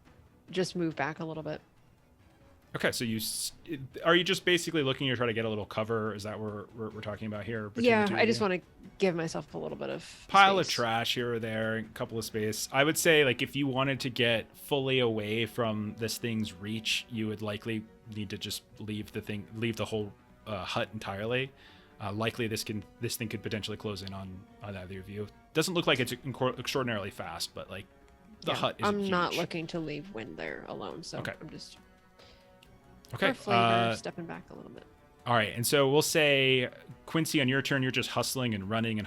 just move back a little bit? Okay, so are you just basically looking to try to get a little cover? Is that what we're talking about here? Yeah, I just want to give myself a little bit of pile of space. trash here or there, a couple of space. I would say, like, if you wanted to get fully away from this thing's reach, you would likely need to just leave the whole hut entirely. Likely this thing could potentially close in on either of you. Doesn't look like it's extraordinarily fast, but like the hut isn't I'm huge. not looking to leave Wynn there alone, so okay. I'm just for flavor, stepping back a little bit. All right, and so we'll say, Quincy, on your turn, you're just hustling and running,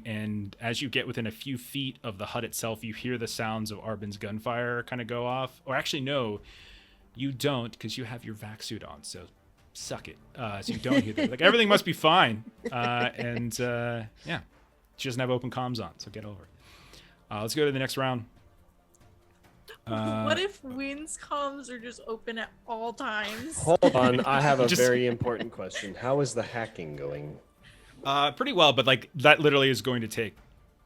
and as you get within a few feet of the hut itself, you hear the sounds of Arbyn's gunfire kind of go off. Or actually, no, you don't, because you have your vac suit on, so suck it. So you don't hear that. Like, everything must be fine. Yeah, she doesn't have open comms on, so get over it. Let's go to the next round. What if Wynn's comms are just open at all times? Hold on, I have a very important question. How is the hacking going? Pretty well, but like that literally is going to take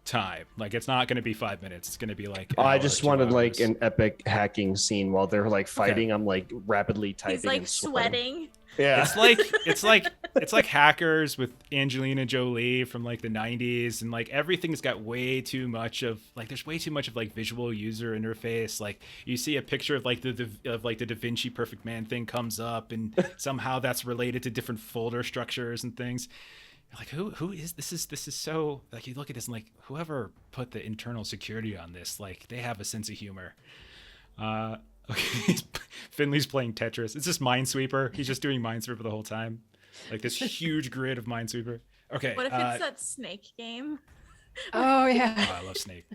time. Like, it's not going to be 5 minutes. It's going to be like I just wanted like an epic hacking scene while they're like fighting. Okay. I'm like rapidly typing. He's like and sweating. Yeah, it's like Hackers with Angelina Jolie from like the 90s, and like everything's got way too much of like, there's way too much of like visual user interface. Like, you see a picture of like the Da Vinci Perfect Man thing comes up, and somehow that's related to different folder structures and things. You're like, who is this? This is so, like, you look at this and like, whoever put the internal security on this, like, they have a sense of humor. Okay, Finley's playing Tetris. It's just Minesweeper. He's just doing Minesweeper the whole time. like this huge grid of Minesweeper. Okay. What if it's that snake game? Oh yeah. Oh, I love Snake.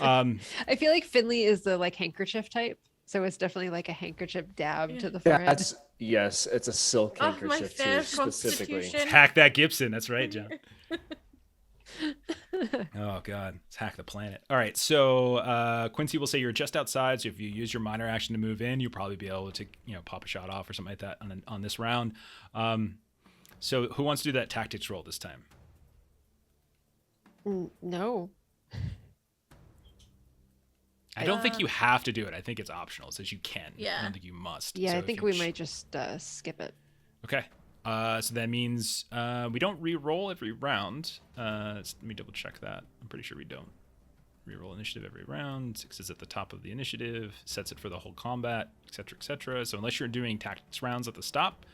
Um, I feel like Finley is the like handkerchief type, so it's definitely like a handkerchief dab Yeah. to the forehead. Yes, it's a silk Oh, my handkerchief too, fair specifically. constitution. hack that Gibson. That's right, John. Oh god, let's hack the planet. All right, so Quincy will say you're just outside, so if you use your minor action to move in, you'll probably be able to pop a shot off or something like that on this round. So who wants to do that tactics roll this time? No. I don't think you have to do it. I think it's optional. It says you can. I Yeah. don't think you must. Yeah, So I if think you we might just skip it. Okay. So that means we don't re-roll every round. Let me double check that. I'm pretty sure we don't. Reroll initiative every round. 6 is at the top of the initiative. Sets it for the whole combat, etc., etc. So unless you're doing tactics rounds at the top.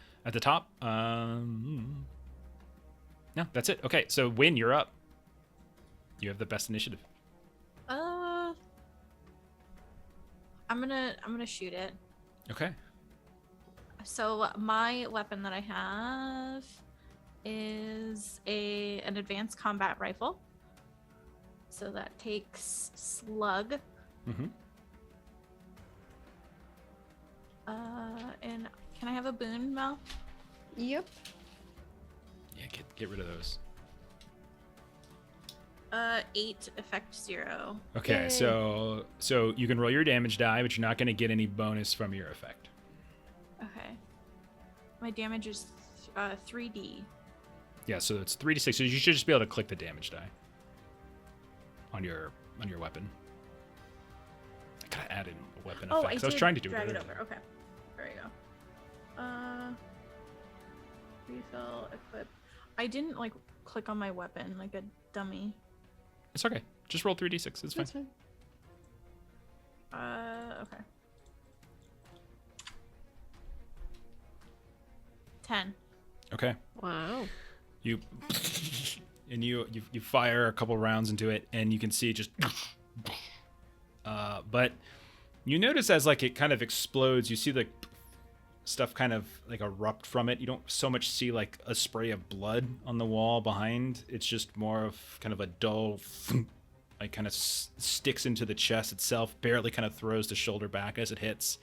No, that's it. Okay, so Win, you're up. You have the best initiative. I'm gonna shoot it. Okay. So my weapon that I have is an advanced combat rifle. So that takes slug. Mm-hmm. And can I have a boon, Mel? Yep. Yeah, get rid of those. 8 effect 0. Okay, Yay. so you can roll your damage die, but you're not going to get any bonus from your effect. Okay. My damage is 3d. Yeah, so it's 3d6. So you should just be able to click the damage die on your weapon. I gotta add in a weapon Oh, effect. I was trying to do drag it it earlier. over. Okay. There you go. Refill, equip. I didn't click on my weapon like a dummy. It's okay. Just roll 3d6. It's fine. That's fine. Okay. 10. Okay. Wow. You fire a couple rounds into it, and you can see just. But you notice as it kind of explodes, you see the stuff kind of erupt from it. You don't so much see a spray of blood on the wall behind. It's just more of kind of a dull, kind of sticks into the chest itself, barely kind of throws the shoulder back as it hits,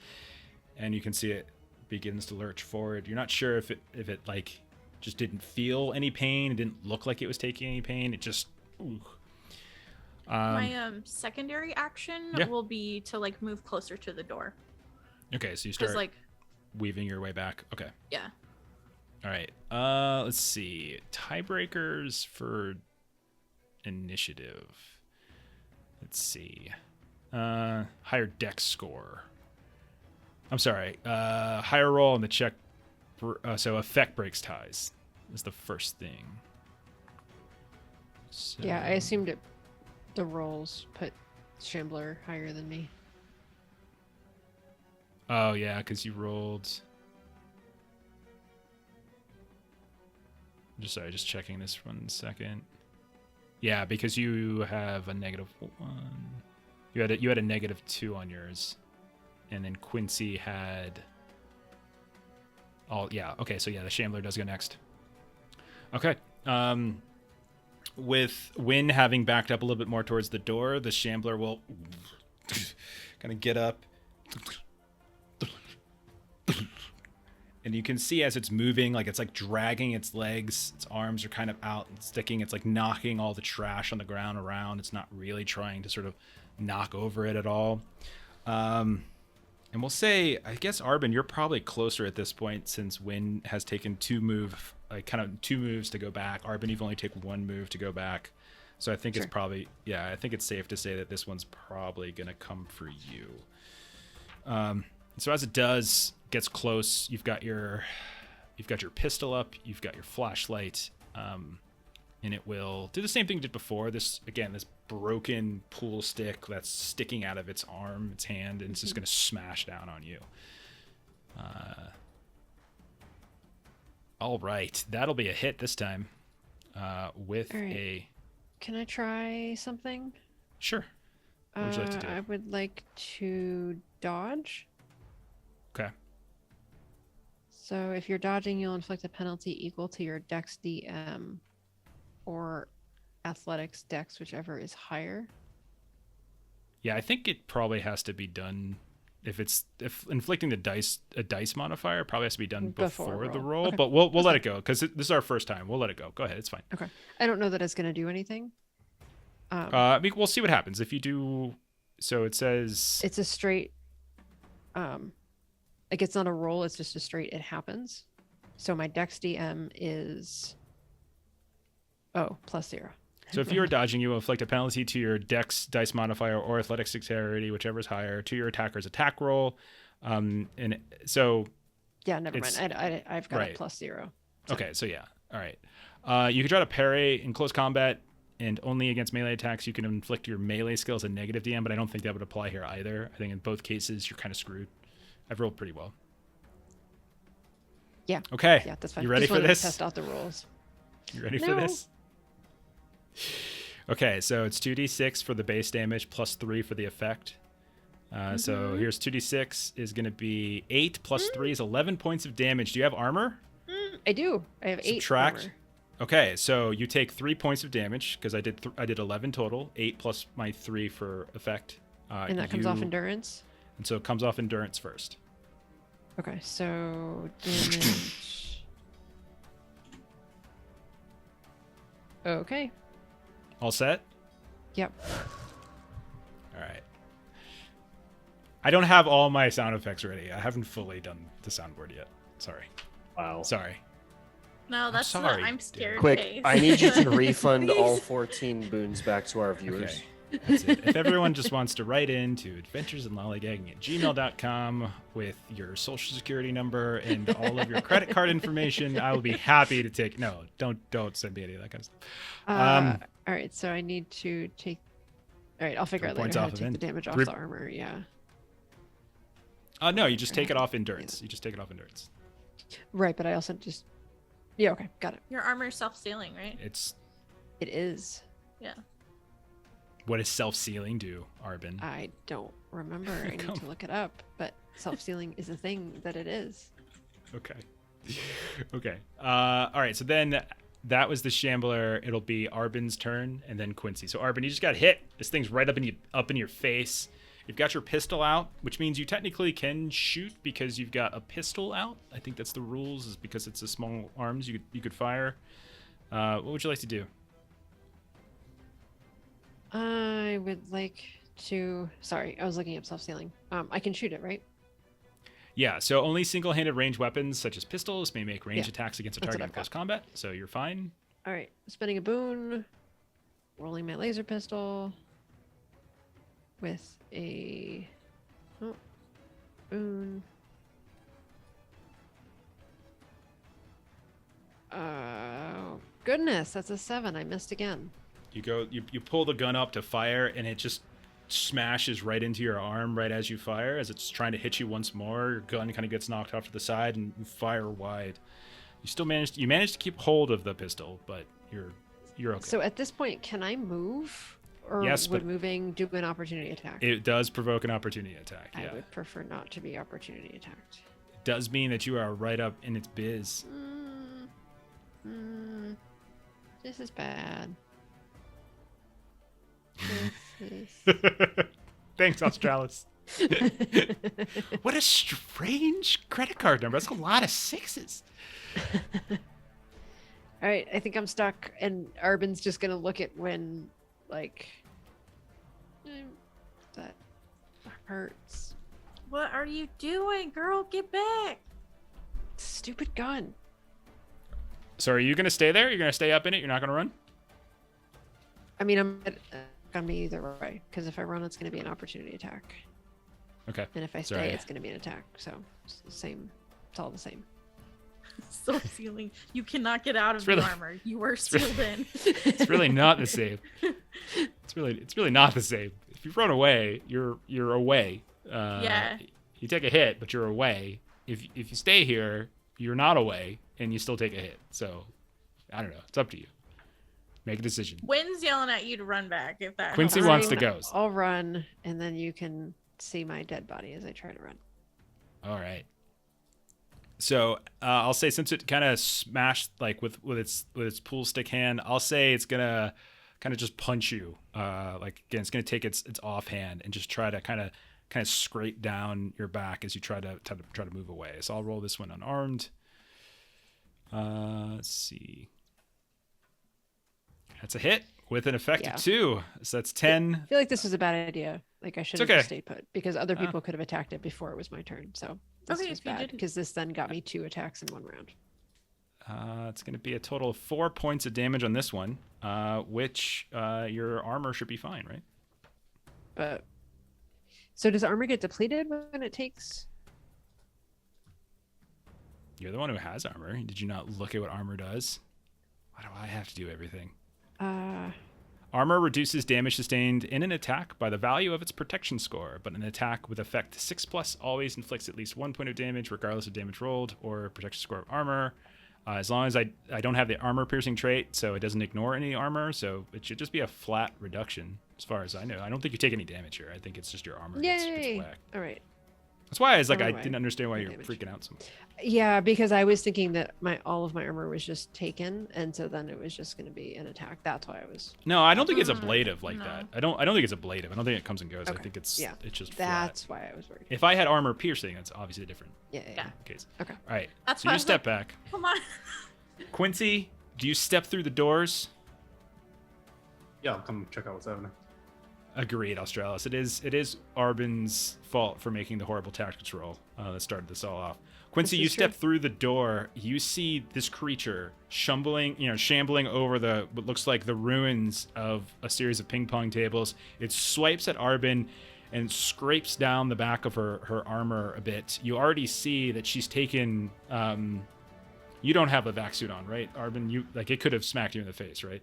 and you can see it begins to lurch forward. You're not sure if it just didn't feel any pain. It didn't look like it was taking any pain. It just. Ooh. My secondary action Yeah. will be to move closer to the door. Okay, so you Because start weaving your way back. Okay. yeah. All right. Let's see. Tiebreakers for initiative. Let's see. Higher dex score. I'm sorry. Higher roll on the check. So effect breaks ties is the first thing. So, Yeah, I assumed the rolls put Shambler higher than me. Oh yeah, because you rolled. Just checking this 1 second. Yeah, because you have a -1. You had a -2 on yours, and then Quincy had. Oh yeah. Okay, so yeah, the Shambler does go next. Okay. With Win having backed up a little bit more towards the door, the Shambler will kind of get up. And you can see as it's moving, it's dragging its legs, its arms are kind of out and sticking. It's knocking all the trash on the ground around. It's not really trying to sort of knock over it at all. And we'll say, I guess, Arbyn, you're probably closer at this point since Win has taken 2 moves to go back. Arbyn, you've only taken 1 move to go back. So I think Sure. it's probably, I think it's safe to say that this one's probably going to come for you. So as it gets close, you've got your pistol up, you've got your flashlight, and it will do the same thing it did before. This broken pool stick that's sticking out of its arm, its hand, and it's just going to smash down on you. All right, that'll be a hit this time. With All right. a Can I try something? sure. What would you like to do? I would like to dodge. Okay. So if you're dodging, you'll inflict a penalty equal to your Dex DM or Athletics Dex, whichever is higher. Yeah, I think it probably has to be done if inflicting a dice modifier probably has to be done before the roll. Okay. But we'll let it go because this is our first time. We'll let it go. Go ahead, it's fine. Okay. I don't know that it's going to do anything. We'll see what happens if you do. So it says It's a straight. Like it's not a roll. It's just a straight. It happens. So my Dex DM is +0. So if you are dodging, you will inflict a penalty to your Dex dice modifier or Athletics Dexterity, whichever is higher, to your attacker's attack roll. And so Yeah, never mind. I've got right. a +0. Okay, so yeah, all right. You can try to parry in close combat, and only against melee attacks you can inflict your melee skill as a negative DM. But I don't think that would apply here either. I think in both cases you're kind of screwed. I've rolled pretty well. Yeah. Okay. Yeah, that's fine. You ready Just for wanted this? to test out the rules. You ready for this? Okay, so it's 2d6 for the base damage plus 3 for the effect. So here's 2d6 is going to be 8 plus 3 is 11 points of damage. Do you have armor? I do. I have 8 Subtract. armor. Okay, so you take 3 points of damage because I did 11 total. 8 plus my 3 for effect. And that comes off endurance? And so it comes off endurance first. Okay, so damage. Okay. All set? Yep. All right. I don't have all my sound effects ready. I haven't fully done the soundboard yet. Sorry. Wow. Sorry. No, that's sorry, not. I'm scared. Quick, face. I need you to refund all 14 boons back to our viewers. Okay. That's it. If everyone just wants to write in to adventuresinlollygagging@gmail.com with your social security number and all of your credit card information, I will be happy to take. No, don't send me any of that kind of stuff. All right, so I need to take. All right, I'll figure out points later how off to of take the damage off Three- the armor. Yeah. No, you just take it off endurance. You just take it off endurance. Right, but I also just. Yeah. Okay, got it. Your armor is self-sealing, right? It is. Yeah. What does self-sealing do, Arbyn? I don't remember. I need to look it up, but self-sealing is a thing that it is. Okay. Okay. All right. So then that was the shambler. It'll be Arbyn's turn, and then Quincy. So Arbyn, you just got hit. This thing's right up in your face. You've got your pistol out, which means you technically can shoot because you've got a pistol out. I think that's the rules, is because it's a small arms. You could fire. What would you like to do? I would like to. Sorry, I was looking up self-sealing. I can shoot it, right? Yeah. So only single-handed range weapons such as pistols may make range Yeah, attacks against a that's what target in I've close got. combat. So you're fine. All right, spending a boon, rolling my laser pistol with a boon. Oh goodness, that's a 7. I missed again. You pull the gun up to fire, and it just smashes right into your arm right as you fire. As it's trying to hit you once more, your gun kind of gets knocked off to the side, and you fire wide. You manage to keep hold of the pistol, but you're okay. So at this point, can I move, or Yes, would but moving do an opportunity attack? it does provoke an opportunity attack. Yeah, I would prefer not to be opportunity attacked. it does mean that you are right up in its biz. This is bad. This Thanks, Australis. What a strange credit card number. That's a lot of 6s. All right, I think I'm stuck, and Arbyn's just gonna look at when, like, that hurts. What are you doing, girl? Get back! Stupid gun. So are you going to stay there? You're going to stay up in it? You're not going to run? I mean, I'm gonna be either way, because if I run, it's gonna be an opportunity attack, Okay. and if I stay, Sorry. it's gonna be an attack. So it's the same. It's all the same. Self-sealing. You cannot get out of really- the armor. You were sealed in. It's really not the same. It's really not the same. If you run away, you're away. Yeah. You take a hit, but you're away. If you stay here, you're not away, and you still take a hit. So, I don't know. It's up to you. Make a decision. Wynn's yelling at you to run back. If that Quincy helps. wants to Fine, go. I'll run, and then you can see my dead body as I try to run. All right. So I'll say since it kind of smashed like with its pool stick hand, I'll say it's gonna kind of just punch you. Like again, it's gonna take its offhand and just try to kind of scrape down your back as you try to move away. So I'll roll this one unarmed. Let's see. That's a hit with an effect of 2. So that's 10. I feel like this was a bad idea. Like I should have okay. just stayed put because other people could have attacked it before it was my turn. So this was bad because this then got me 2 attacks in 1 round. It's going to be a total of 4 points of damage on this one, which your armor should be fine, right? But so does armor get depleted when it takes? You're the one who has armor. Did you not look at what armor does? Why do I have to do everything? Armor reduces damage sustained in an attack by the value of its protection score, but an attack with effect 6+ always inflicts at least 1 point of damage, regardless of damage rolled or protection score of armor. As long as I don't have the armor piercing trait, so it doesn't ignore any armor, so it should just be a flat reduction, as far as I know. I don't think you take any damage here. I think it's just your armor gets whacked. All right. That's why I was like, I didn't understand why you're freaking out so much. Yeah, because I was thinking that all of my armor was just taken, and so then it was just going to be an attack. That's why I was. No, I don't think it's ablative like that. I don't think it's ablative. I don't think it comes and goes. Okay. I think it's just That's flat. why I was worried. If I had armor piercing, that's obviously different. Yeah. Case. Okay. All right. That's so why you I was step like, back. Come on. Quincy, do you step through the doors? Yeah, I'll come check out what's happening. Agreed, Australis. It is Arbyn's fault for making the horrible tactics roll that started this all off. Quincy, you step through the door. You see this creature shambling over what looks like the ruins of a series of ping pong tables. It swipes at Arbyn and scrapes down the back of her armor a bit. You already see that she's taken. You don't have a vac suit on, right, Arbyn? It could have smacked you in the face, right?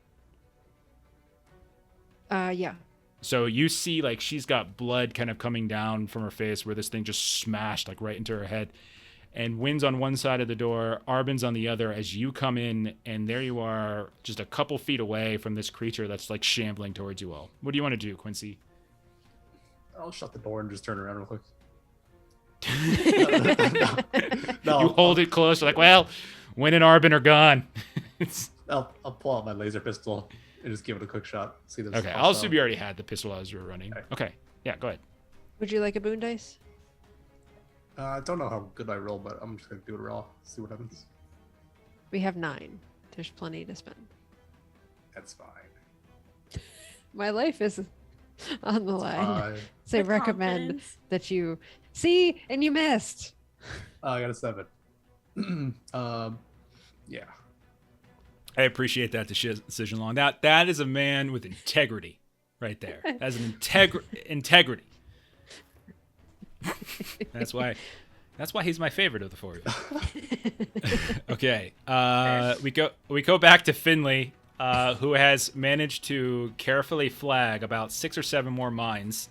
Yeah. So you see, she's got blood kind of coming down from her face where this thing just smashed, right into her head. And Wynn's on one side of the door, Arbyn's on the other as you come in, and there you are, just a couple feet away from this creature that's, shambling towards you all. What do you want to do, Quincy? I'll shut the door and just turn around real quick. You hold it close. You're well, Wynn and Arbyn are gone. I'll pull out my laser pistol and just give it a quick shot. See this. Okay, I'll assume you already had the pistol as you were running. Okay. Yeah, go ahead. Would you like a boon dice? I don't know how good I roll, but I'm just gonna do it raw. See what happens. We have 9. There's plenty to spend. That's fine. My life is on the line. So I The recommend confidence. that you see, and you missed. I got a 7. Yeah. I appreciate that decision, Long. That is a man with integrity right there. That's an integrity. That's why he's my favorite of the 4 of you. Okay. We go back to Finley, who has managed to carefully flag about 6 or 7 more mines,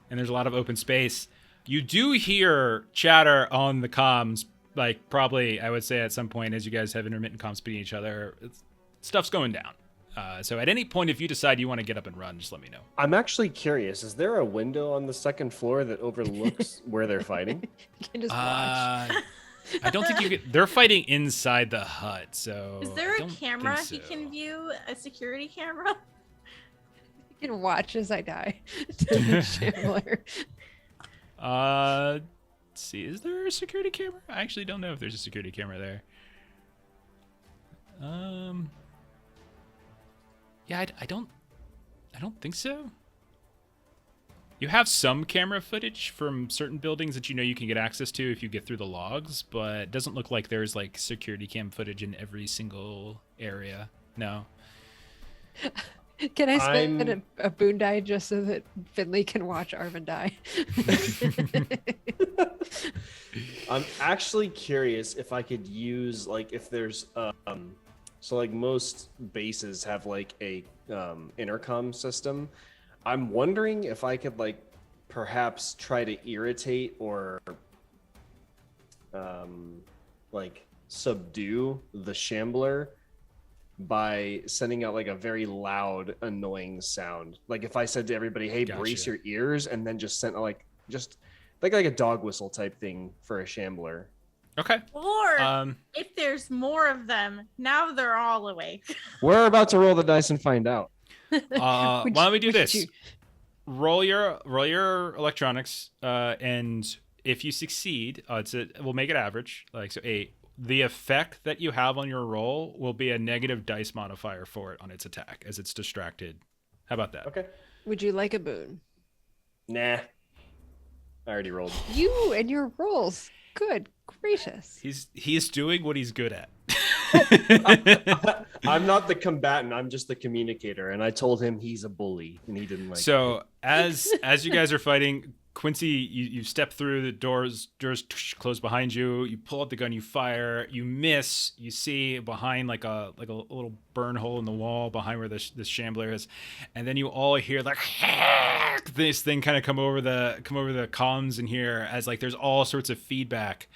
and there's a lot of open space. You do hear chatter on the comms, probably I would say at some point as you guys have intermittent comms beating each other, stuff's going down. So at any point, if you decide you want to get up and run, just let me know. I'm actually curious. Is there a window on the second floor that overlooks where they're fighting? You can just watch. I don't think you can. They're fighting inside the hut, so. Is there I a don't camera think he so. can view? A security camera? You can watch as I die to the shambler. Let's see. Is there a security camera? I actually don't know if there's a security camera there. Yeah, I don't think so. You have some camera footage from certain buildings that you can get access to if you get through the logs, but it doesn't look like there's security cam footage in every single area. No. Can I spend a boon die just so that Finley can watch Arbyn die? I'm actually curious if I could use if there's so most bases have a intercom system. I'm wondering if I could perhaps try to irritate or subdue the shambler by sending out a very loud, annoying sound. If I said to everybody, "Hey, brace your ears," and then just sent just a dog whistle type thing for a shambler. Okay. Or if there's more of them, now they're all awake. We're about to roll the dice and find out. Why don't we do Which this? you- Roll your electronics, and if you succeed, we'll make it average, like so 8. The effect that you have on your roll will be a negative dice modifier for it on its attack as it's distracted. How about that? Okay. Would you like a boon? Nah. I already rolled. You and your rolls. Good gracious. He's doing what he's good at. I'm not the combatant. I'm just the communicator. And I told him he's a bully, and he didn't like it. So as you guys are fighting, Quincy, you step through the doors close behind you. You pull out the gun, you fire, you miss. You see behind like a little burn hole in the wall behind where this shambler is, and then you all hear like this thing kind of come over the comms in here as like there's all sorts of feedback.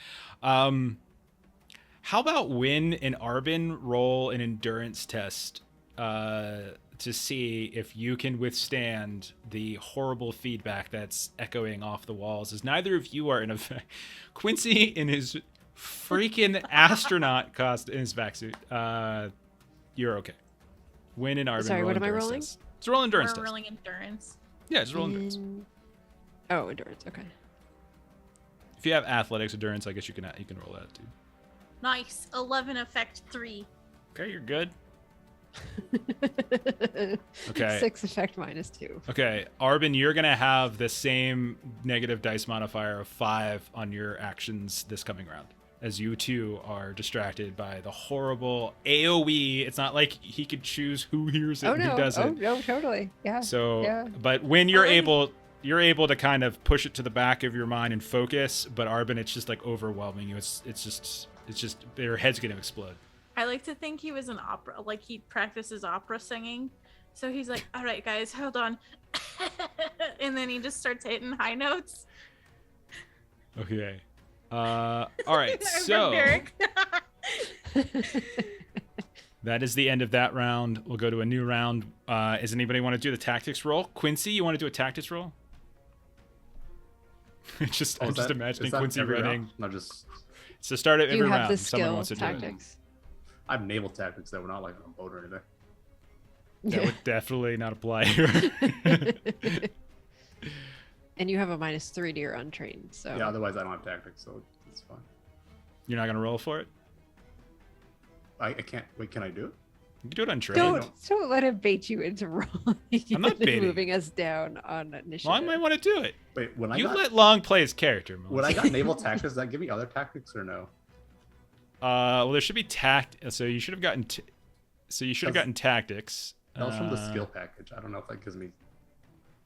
How about Win and Arbyn roll an endurance test to see if you can withstand the horrible feedback that's echoing off the walls, as neither of you are in effect. Quincy in his freaking astronaut costume, in his vac suit, you're okay. Win and Arbyn. Sorry, roll what am I endurance rolling? test. Just roll endurance We're test. rolling endurance. Yeah, just roll endurance. Oh, endurance. Okay. If you have athletics endurance, I guess you can roll that too. Nice. 11 effect 3. Okay, you're good. Okay. 6 effect -2. Okay, Arbyn, you're gonna have the same negative dice modifier of 5 on your actions this coming round, as you too are distracted by the horrible AOE. It's not like he could choose who hears it Oh and no. who doesn't. Oh no, totally. Yeah. So, yeah. but when you're Kaling- able to kind of push it to the back of your mind and focus. But Arbyn, it's just like overwhelming you. It's just your head's gonna explode. I like to think he was an opera, like he practices opera singing. So he's like, all right, guys, hold on. And then he just starts hitting high notes. Okay. All right. I'm So Derek. that is the end of that round. We'll go to a new round. Does anybody want to do the tactics roll? Quincy, you want to do a tactics roll? I'm just imagining Quincy running. Not just. It's the start of Do every you have round. the Someone skill wants to do it. tactics? I have naval tactics though. We're not like on a boat or anything. That would definitely not apply here. And you have a -3 to your untrained, so Yeah. Otherwise, I don't have tactics, so it's fine. You're not gonna roll for it. I can't. Wait, can I do it? You can do it on train. don't let him bait you into rolling. I'm not baiting. Moving us down on initiative. Long might want to do it. Wait, when You let Long play his character. when I got naval tactics, does that give me other tactics or no? Well, there should be so you should have gotten. So you should have gotten tactics. That was from the skill package. I don't know if that gives me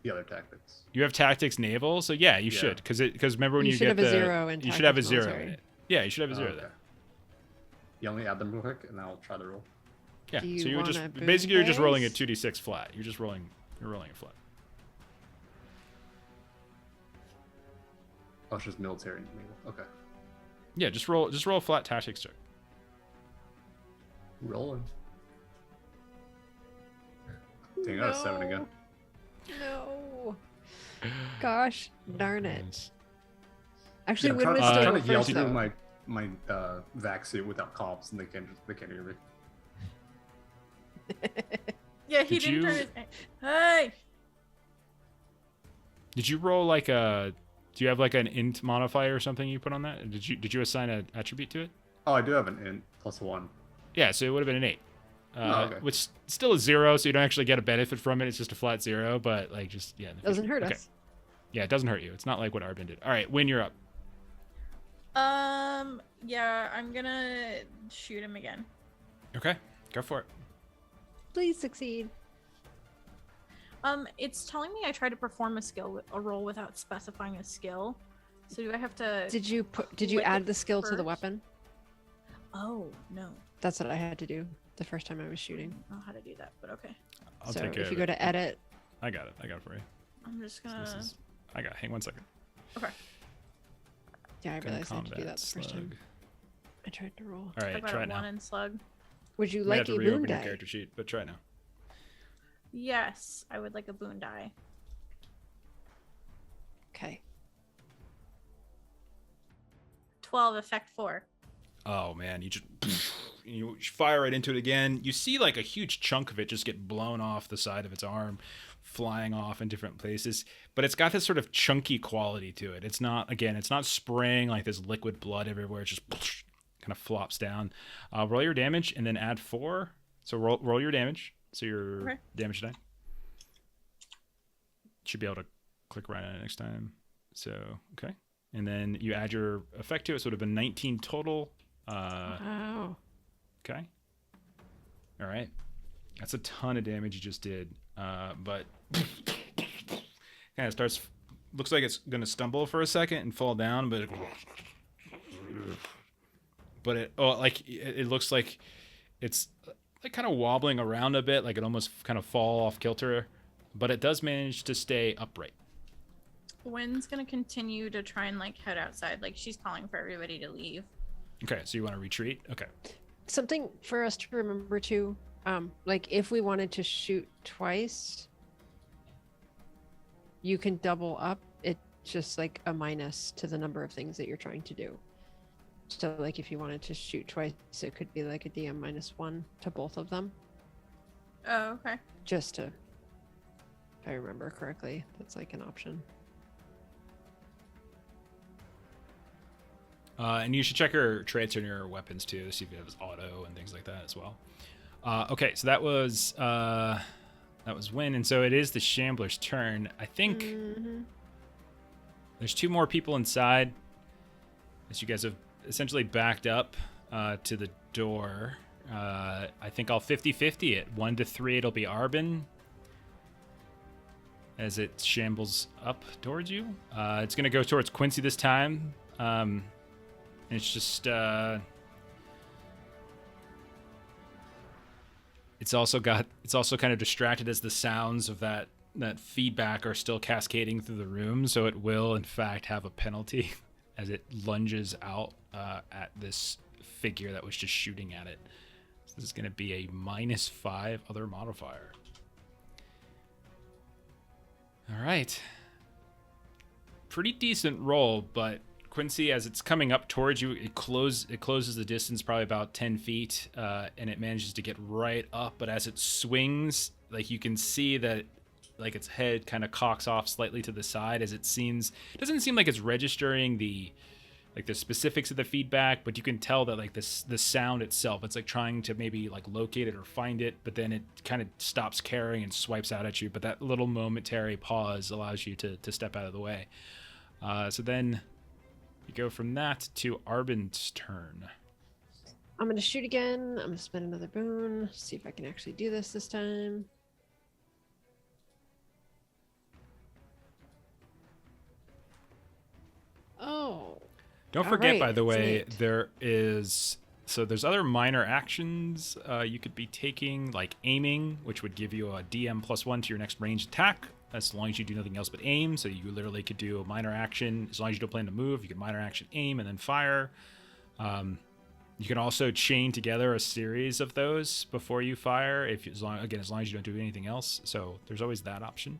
the other tactics. You have tactics naval, so yeah, you should, because remember when You you should get have a the 0 in you should have a tactics 0 military. in it. Yeah, you should have a 0 okay. there. You only add them real quick, and I'll try the roll. Yeah, Do you so you're want just a boon basically you're just rolling a dice? 2d6 flat. You're rolling it flat. Oh, it's just military and naval. Okay. Yeah, just roll a flat tactics check. Rolling. Dang, I got a 7 again. No. Gosh darn it. Nice. Actually, I'm when trying, was I'm still trying to yell first through though. my vac suit without comps, and they can't hear me. Yeah, he Did didn't turn you- his. Hey! Did you roll like a? Do you have like an int modifier or something you put on that? Did you assign an attribute to it? Oh, I do have an int +1. Yeah, so it would have been an 8. Oh, okay. Which still is 0, so you don't actually get a benefit from it. It's just a flat 0, but like just yeah. in the Doesn't future. hurt Okay. us. Yeah, it doesn't hurt you. It's not like what Arbyn did. All right, Win, you're up. Yeah, I'm gonna shoot him again. Okay, go for it. Please succeed. It's telling me I tried to perform a roll without specifying a skill. So do I have to? Did you Whip add it the skill to the first? weapon? Oh no, That's what I had to do the first time I was I shooting. don't know how to do that, but okay. I'll so take care if of you go it. to edit, I got it. I got it for you. I'm just So gonna. hang 1 second. Okay. yeah, I Gun realized I had to do combat that the first time. slug. I tried to roll. All I right, got try a it 1 now. in slug. Would you You may like have a to boon reopen your die? character sheet, but try it now. Yes, I would like a boon die. Okay. 12, effect 4. Oh man, you fire right into it again. You see like a huge chunk of it just get blown off the side of its arm, flying off in different places. But it's got this sort of chunky quality to it. It's not spraying like this liquid blood everywhere. It just kind of flops down. Roll your damage and then add 4. So roll your damage. So your damage die. Should be able to click right on it next time. So okay, and then you add your effect to it. So it would have been 19 total. Wow. Okay. All right. That's a ton of damage you just did. But kind of starts. Looks like it's gonna stumble for a second and fall down, but it looks like it's like kind of wobbling around a bit, like it almost kind of fall off kilter, but it does manage to stay upright. Wynn's gonna continue to try and like head outside. Like she's calling for everybody to leave. Okay, so you want to retreat? Okay. Something for us to remember too, like if we wanted to shoot twice, you can double up. It's just like a minus to the number of things that you're trying to do. So like if you wanted to shoot twice, it could be like a DM -1 to both of them. Oh, okay. Just to, if I remember correctly, that's like an option. And you should check your traits on your weapons too, to see if you have auto and things like that as well. Okay, so that was Wynn, and so it is the Shambler's turn. I think there's 2 more people inside, as you guys have essentially backed up to the door. I think I'll 50-50 it. 1 to 3, it'll be Arbyn as it shambles up towards you. It's going to go towards Quincy this time. It's just it's also kind of distracted as the sounds of that feedback are still cascading through the room, so it will in fact have a penalty as it lunges out at this figure that was just shooting at it. So this is going to be a -5 other modifier. All right. Pretty decent roll, but Quincy, as it's coming up towards you, it closes the distance probably about 10 feet, and it manages to get right up. But as it swings, like you can see that, like its head kind of cocks off slightly to the side as it doesn't seem like it's registering the specifics of the feedback, but you can tell that like the sound itself, it's like trying to maybe like locate it or find it, but then it kind of stops caring and swipes out at you. But that little momentary pause allows you to step out of the way. So then you go from that to Arbyn's turn. I'm going to shoot again. I'm going to spend another boon. See if I can actually do this time. Oh. Don't forget, right, by the way, it's there's other minor actions you could be taking, like aiming, which would give you a DM +1 to your next ranged attack, as long as you do nothing else but aim. So you literally could do a minor action. As long as you don't plan to move, you can minor action aim and then fire. You can also chain together a series of those before you fire, as long as you don't do anything else. So there's always that option.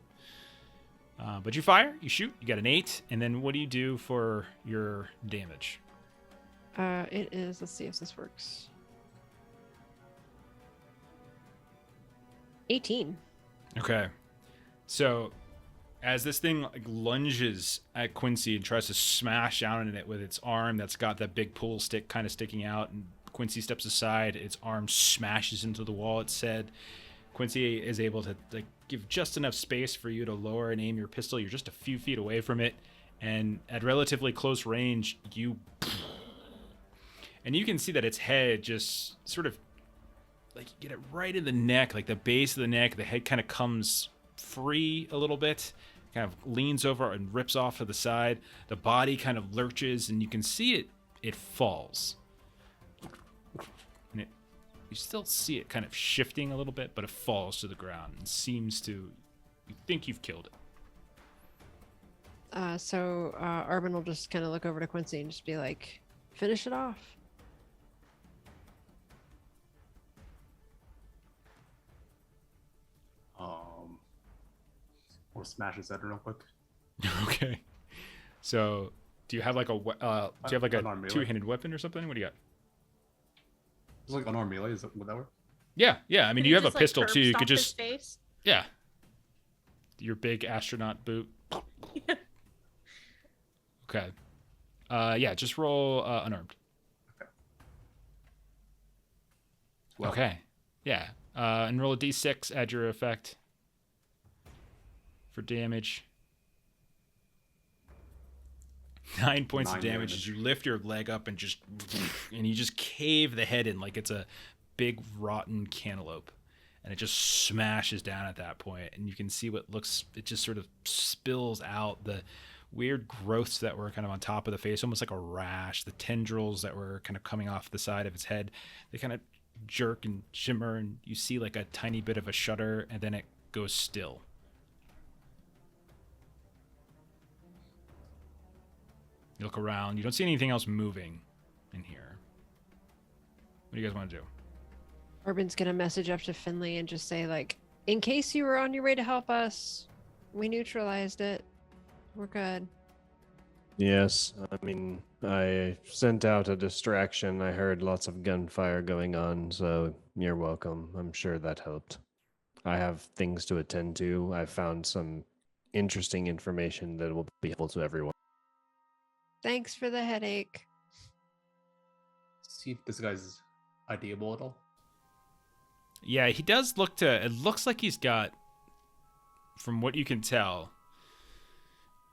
But you fire, you shoot, you get an 8, and then what do you do for your damage? It is, let's see if this works. 18. Okay. So as this thing like lunges at Quincy and tries to smash down in it with its arm that's got that big pool stick kind of sticking out, and Quincy steps aside, its arm smashes into the wall, it said. Quincy is able to like give just enough space for you to lower and aim your pistol. You're just a few feet away from it, and at relatively close range, you can see that its head just sort of like you get it right in the neck, like the base of the neck. The head kind of comes free a little bit, kind of leans over and rips off to the side. The body kind of lurches, and you can see it falls. And you still see it kind of shifting a little bit, but it falls to the ground and you think you've killed it. So Arbyn will just kind of look over to Quincy and just be like, finish it off. Or smash his head real quick. Okay. So Do you have like a Unarmed melee. two-handed weapon or something? What do you got? It's like unarmed melee. Would that work? Yeah. I mean, Could you he have a just, like, pistol curb too. You stomp could his just face? yeah. Your big astronaut boot. Okay. Yeah. Just roll unarmed. Well, Okay. Yeah. And roll a d6. Add your effect for damage. 9 points of 9 damage damage. as you lift your leg up and you just cave the head in like it's a big rotten cantaloupe, and it just smashes down at that point, and you can see it just sort of spills out the weird growths that were kind of on top of the face, almost like a rash. The tendrils that were kind of coming off the side of its head, they kind of jerk and shimmer, and you see like a tiny bit of a shudder, and then it goes still. You look around. You don't see anything else moving in here. What do you guys want to do? Arbyn's gonna message up to Finley and just say, like, in case you were on your way to help us, we neutralized it. We're good. Yes, I mean, I sent out a distraction. I heard lots of gunfire going on, so you're welcome. I'm sure that helped. I have things to attend to. I found some interesting information that will be helpful to everyone. Thanks for the headache. see if this guy's ideable at all. Yeah, he does look to... It looks like he's got, from what you can tell,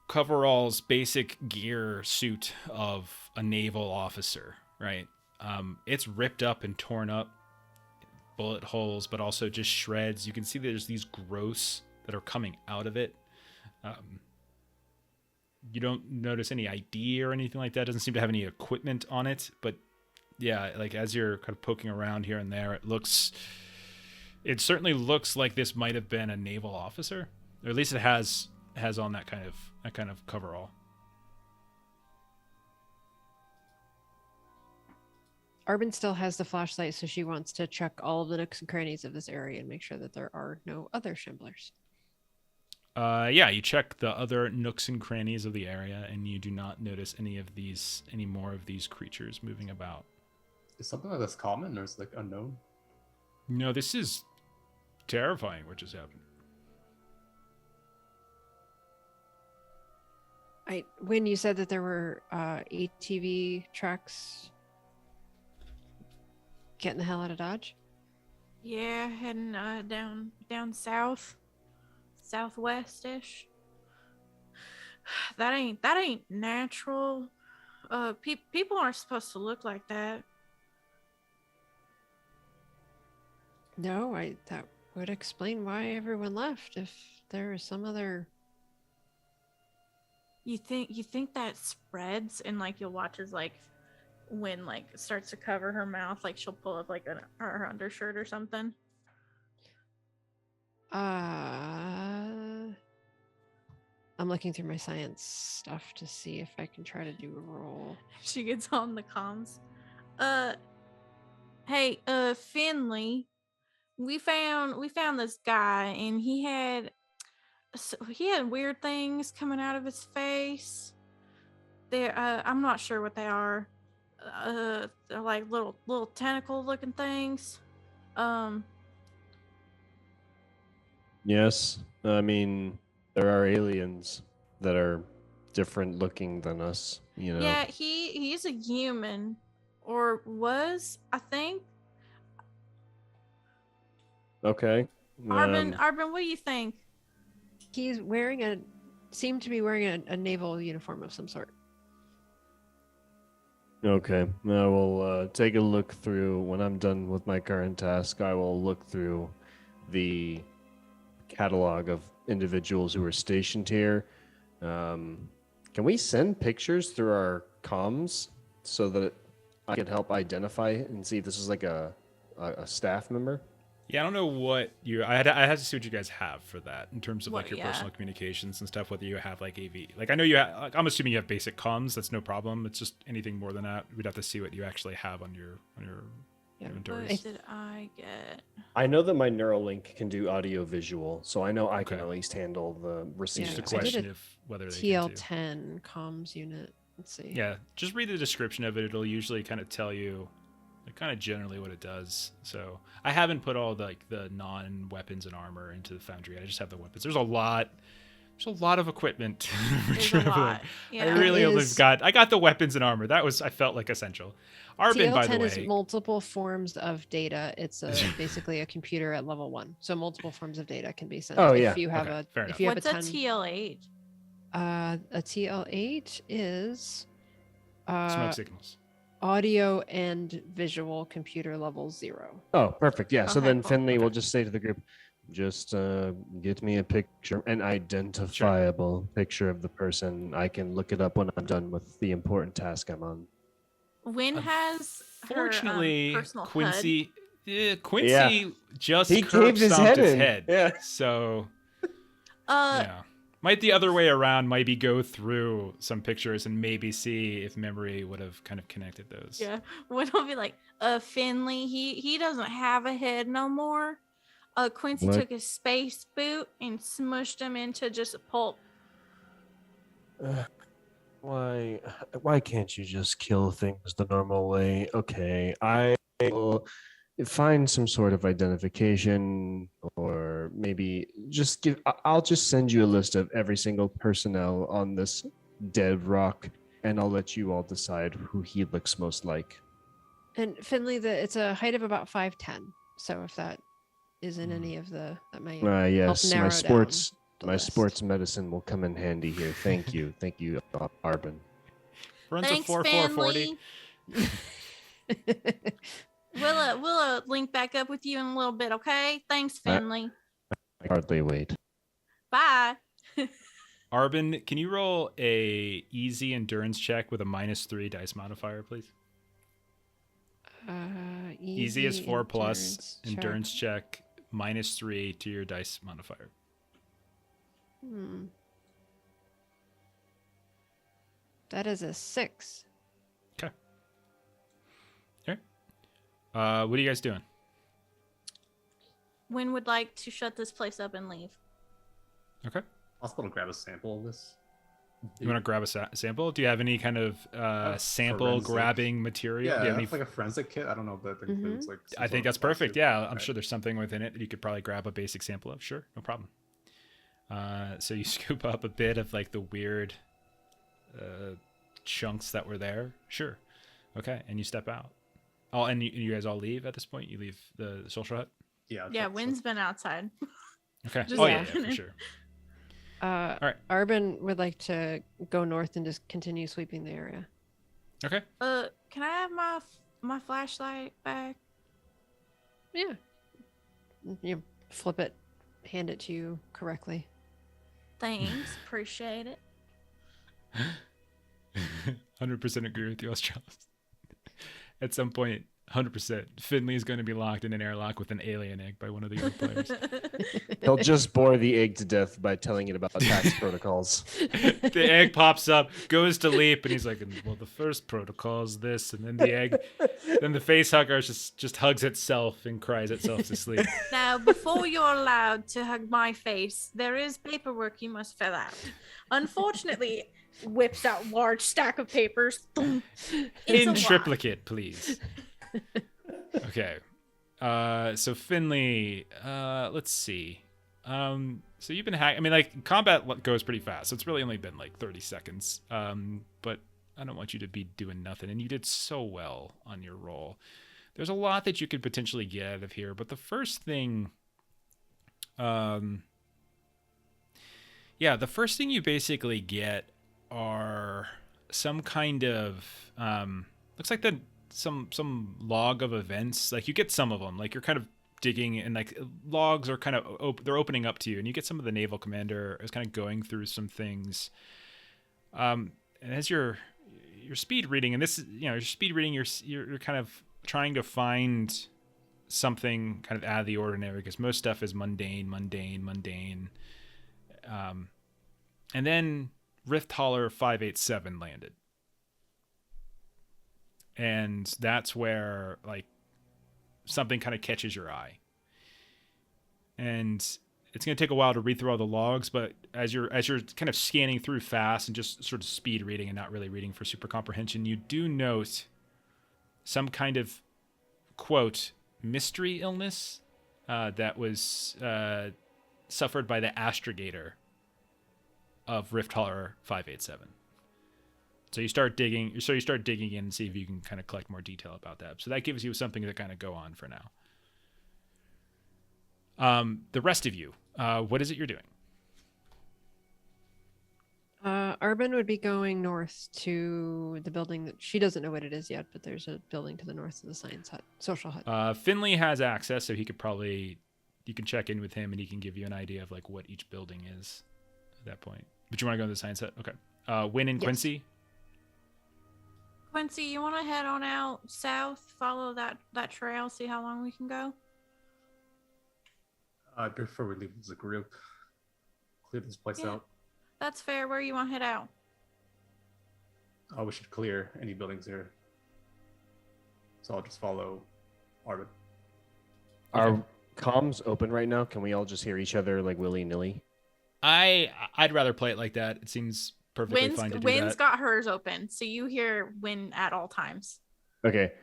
coveralls, basic gear suit of a naval officer, right? It's ripped up and torn up, bullet holes, but also just shreds. You can see there's these growths that are coming out of it. You don't notice any ID or anything like that. It doesn't seem to have any equipment on it, but yeah, like as you're kind of poking around here and there, it certainly looks like this might have been a naval officer, or at least it has on that kind of coverall. Arbyn still has the flashlight, so she wants to check all of the nooks and crannies of this area and make sure that there are no other shamblers. Yeah, you check the other nooks and crannies of the area, and you do not notice any more of these creatures moving about. Is something like this common, or is it like unknown? No, this is terrifying what just happened. When you said that there were ATV trucks getting the hell out of Dodge? Yeah, heading down southwest-ish. That ain't natural. People aren't supposed to look like that. No, that would explain why everyone left. If there was some other... You think that spreads, and like you'll watch as like when like it starts to cover her mouth, like she'll pull up like her undershirt or something. I'm looking through my science stuff to see if I can try to do a roll. She gets on the comms. Hey, Finley, we found this guy, and he had weird things coming out of his face. I'm not sure what they are. They're like little tentacle looking things. Yes, I mean, there are aliens that are different looking than us, you know. Yeah, he's a human, or was, I think. Okay. Arbyn, what do you think? He's seemed to be wearing a naval uniform of some sort. Okay, I will take a look through. When I'm done with my current task, I will look through the catalog of individuals who are stationed here. Can we send pictures through our comms so that I can help identify and see if this is like a staff member? Yeah, I don't know what I had to see what you guys have for that in terms of like your Yeah. personal communications and stuff. Whether you have like AV, like I know you have. Like, I'm assuming you have basic comms. That's no problem. It's just anything more than that, we'd have to see what you actually have on your inventories. What did I get? I know that my Neuralink can do audio visual, so I know I can Okay. at least handle the receipt. Just a I did question a of whether they can too. TL10 comms unit. Let's see. Yeah, just read the description of it. It'll usually kind of tell you kind of generally what it does. So I haven't put all the non-weapons and armor into the foundry. I just have the weapons. There's a lot of equipment for There's a traveling. lot. Yeah. I really only got the weapons and armor. I felt like essential. Arbyn, by the TL10 way, is multiple forms of data. It's basically a computer at level 1. So multiple forms of data can be sent. Oh, yeah. If you have Okay, fair enough. if you have What's a a 10, TL8? a TL8 is smoke signals. audio and visual computer level 0. Oh, perfect. Yeah. So Okay, then cool. Finley will Okay. just say to the group, just get me a picture, an identifiable picture of the person. I can look it up when I'm done with the important task I'm on. When has her Fortunately, personal Quincy Yeah. just He curb caved his stomped his head in. head. Yeah. So HUD? yeah. Might the other way around, maybe go through some pictures and maybe see if memory would have kind of connected those. Yeah. When I'll be like, Finley, he doesn't have a head no more. Quincy What? took his space boot and smushed him into just a pulp. Why can't you just kill things the normal way? Okay, I will find some sort of identification, or maybe I'll just send you a list of every single personnel on this dead rock, and I'll let you all decide who he looks most like. And Finley, it's a height of about 5'10". So if that is in any of that might Yes, narrow my down sports the my list. sports medicine will come in handy here. Thank you, Arbyn. Runs Thanks, a 4.40. Finley. We'll link back up with you in a little bit, okay? Thanks, Finley. I hardly wait. Bye. Arbyn, can you roll a easy endurance check with a -3 dice modifier, please? Easy is 4 plus endurance check -3 to your dice modifier. That is a 6. Okay. Okay. What are you guys doing? Wynn would like to shut this place up and leave. Okay. Possible to grab a sample of this. You want to grab a sample? Do you have any kind of sample forensic. grabbing material? Yeah, Do you have any like a forensic kit. I don't know if that includes like. some I sort think of that's perfect. plastic. Yeah, I'm Right. sure there's something within it that you could probably grab a basic sample of. Sure, no problem. So you scoop up a bit of like the weird chunks that were there. Sure. Okay, and you step out. Oh, and you guys all leave at this point? You leave the social hut? Yeah. Yeah, that's- Wynn's been outside. Okay. Just Oh, yeah, walking for in. sure. Right. Arbyn would like to go north and just continue sweeping the area. Okay. Can I have my flashlight back? Yeah. You flip it, hand it to you correctly. Thanks, appreciate it. 100% agree with you, Australis. At some point, 100%, Finley is going to be locked in an airlock with an alien egg by one of the other players. He'll just bore the egg to death by telling it about tax protocols. The egg pops up, goes to leap, and he's like, well, the first protocol is this, and then the egg, then the face hugger just hugs itself and cries itself to sleep. Now, before you're allowed to hug my face, there is paperwork you must fill out. Unfortunately, whips out large stack of papers. Thump. It's In a lot. triplicate, please. Okay. So Finley, let's see. So you've been I mean, like, combat goes pretty fast, so it's really only been like 30 seconds. But I don't want you to be doing nothing, and you did so well on your roll. There's a lot that you could potentially get out of here, but the first thing, the first thing you basically get are some kind of, looks like some log of events. Like, you get some of them, like you're kind of digging, and like logs are kind of they're opening up to you, and you get some of the naval commander is kind of going through some things. And as you're speed reading, and this is, you're speed reading, you're kind of trying to find something kind of out of the ordinary, because most stuff is mundane. And then Rift Holler 587 landed. And that's where, like, something kind of catches your eye. And it's going to take a while to read through all the logs, but as you're kind of scanning through fast and just sort of speed reading and not really reading for super comprehension, you do note some kind of, quote, mystery illness that was suffered by the astrogator of Rift Horror 587. So you start digging in and see if you can kind of collect more detail about that. So that gives you something to kind of go on for now. The rest of you, what is it you're doing? Arbyn would be going north to the building that she doesn't know what it is yet, but there's a building to the north of the science hut, social hut. Finley has access, so you can check in with him and he can give you an idea of like what each building is at that point. But you want to go to the science hut? Okay. Wynn and Yes. Quincy? Quincy, you want to head on out south, follow that trail, see how long we can go? Before we leave as a group, clear this place Yeah. out. That's fair. Where you want to head out? Oh, we should clear any buildings here. So I'll just follow Arbyn. Are comms open right now? Can we all just hear each other like willy-nilly? I'd rather play it like that. It seems perfectly fine to do Wynn's that. got hers open, so you hear Wynn at all times. Okay.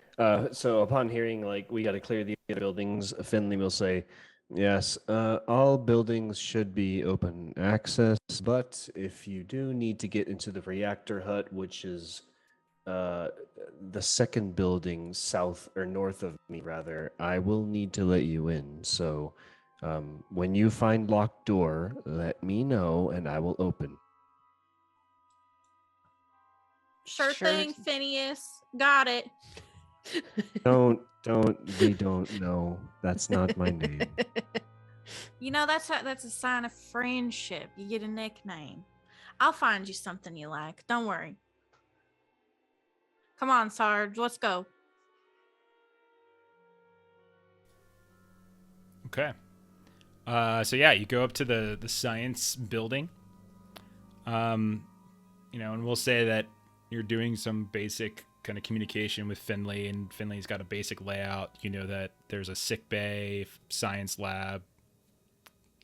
So upon hearing like we got to clear the other buildings, Finley will say, "Yes, all buildings should be open access, but if you do need to get into the reactor hut, which is the second building south or north of me, rather, I will need to let you in. So when you find locked door, let me know and I will open." Sure Sure. thing, Phineas. Got it. We don't know. That's not my name. You know, that's a sign of friendship. You get a nickname. I'll find you something you like. Don't worry. Come on, Sarge. Let's go. Okay. So yeah, you go up to the science building. And we'll say that you're doing some basic kind of communication with Finley, and Finley's got a basic layout. You know that there's a sick bay, science lab.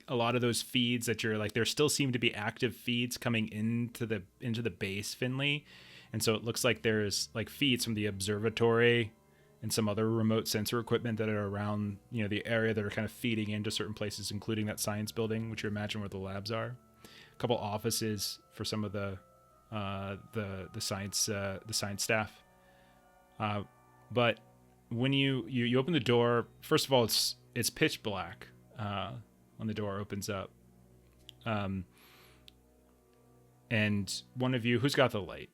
A lot of those feeds that you're like, there still seem to be active feeds coming into the base, Finley. And so it looks like there's like feeds from the observatory and some other remote sensor equipment that are around, the area that are kind of feeding into certain places, including that science building, which you imagine where the labs are. A couple offices for some of the science staff. But when you open the door, first of all, it's pitch black when the door opens up. And one of you, who's got the light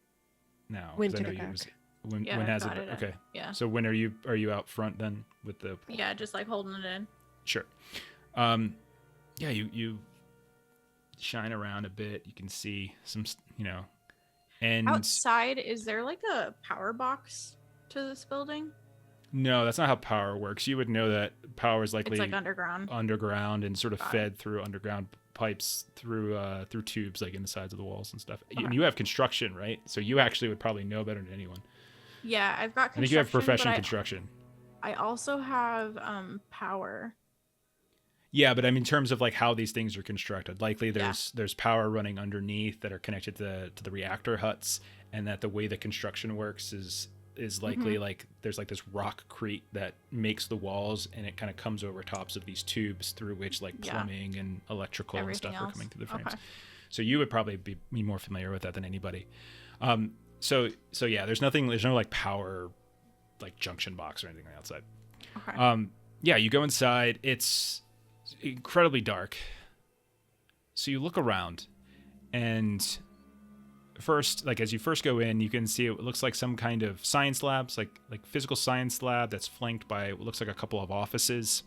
now? 'Cause Wynn I took know it you back. was- When Yeah, has got it? it. Okay. Yeah. So when are you out front then with the? Yeah, just like holding it in. Sure. Yeah, you shine around a bit. You can see some, and Outside, is there like a power box to this building? no, that's not how power works. You would know that power is likely It's like underground. underground and sort of Got it. fed through underground pipes through tubes like in the sides of the walls and stuff. And Okay. you have construction, right? So you actually would probably know better than anyone. Yeah, I've got I think construction. you have professional but construction. I also have power. Yeah, but I mean, in terms of like how these things are constructed, likely there's power running underneath that are connected to the reactor huts, and that the way the construction works is likely like there's like this rockcrete that makes the walls, and it kind of comes over tops of these tubes through which like plumbing and electrical and Everything stuff are else. coming through the frames. Okay. So you would probably be more familiar with that than anybody. So yeah, there's no like power like junction box or anything outside. Okay. Yeah, you go inside. It's incredibly dark. So you look around, and first, like as you first go in, you can see it looks like some kind of science labs, like physical science lab that's flanked by what looks like a couple of offices.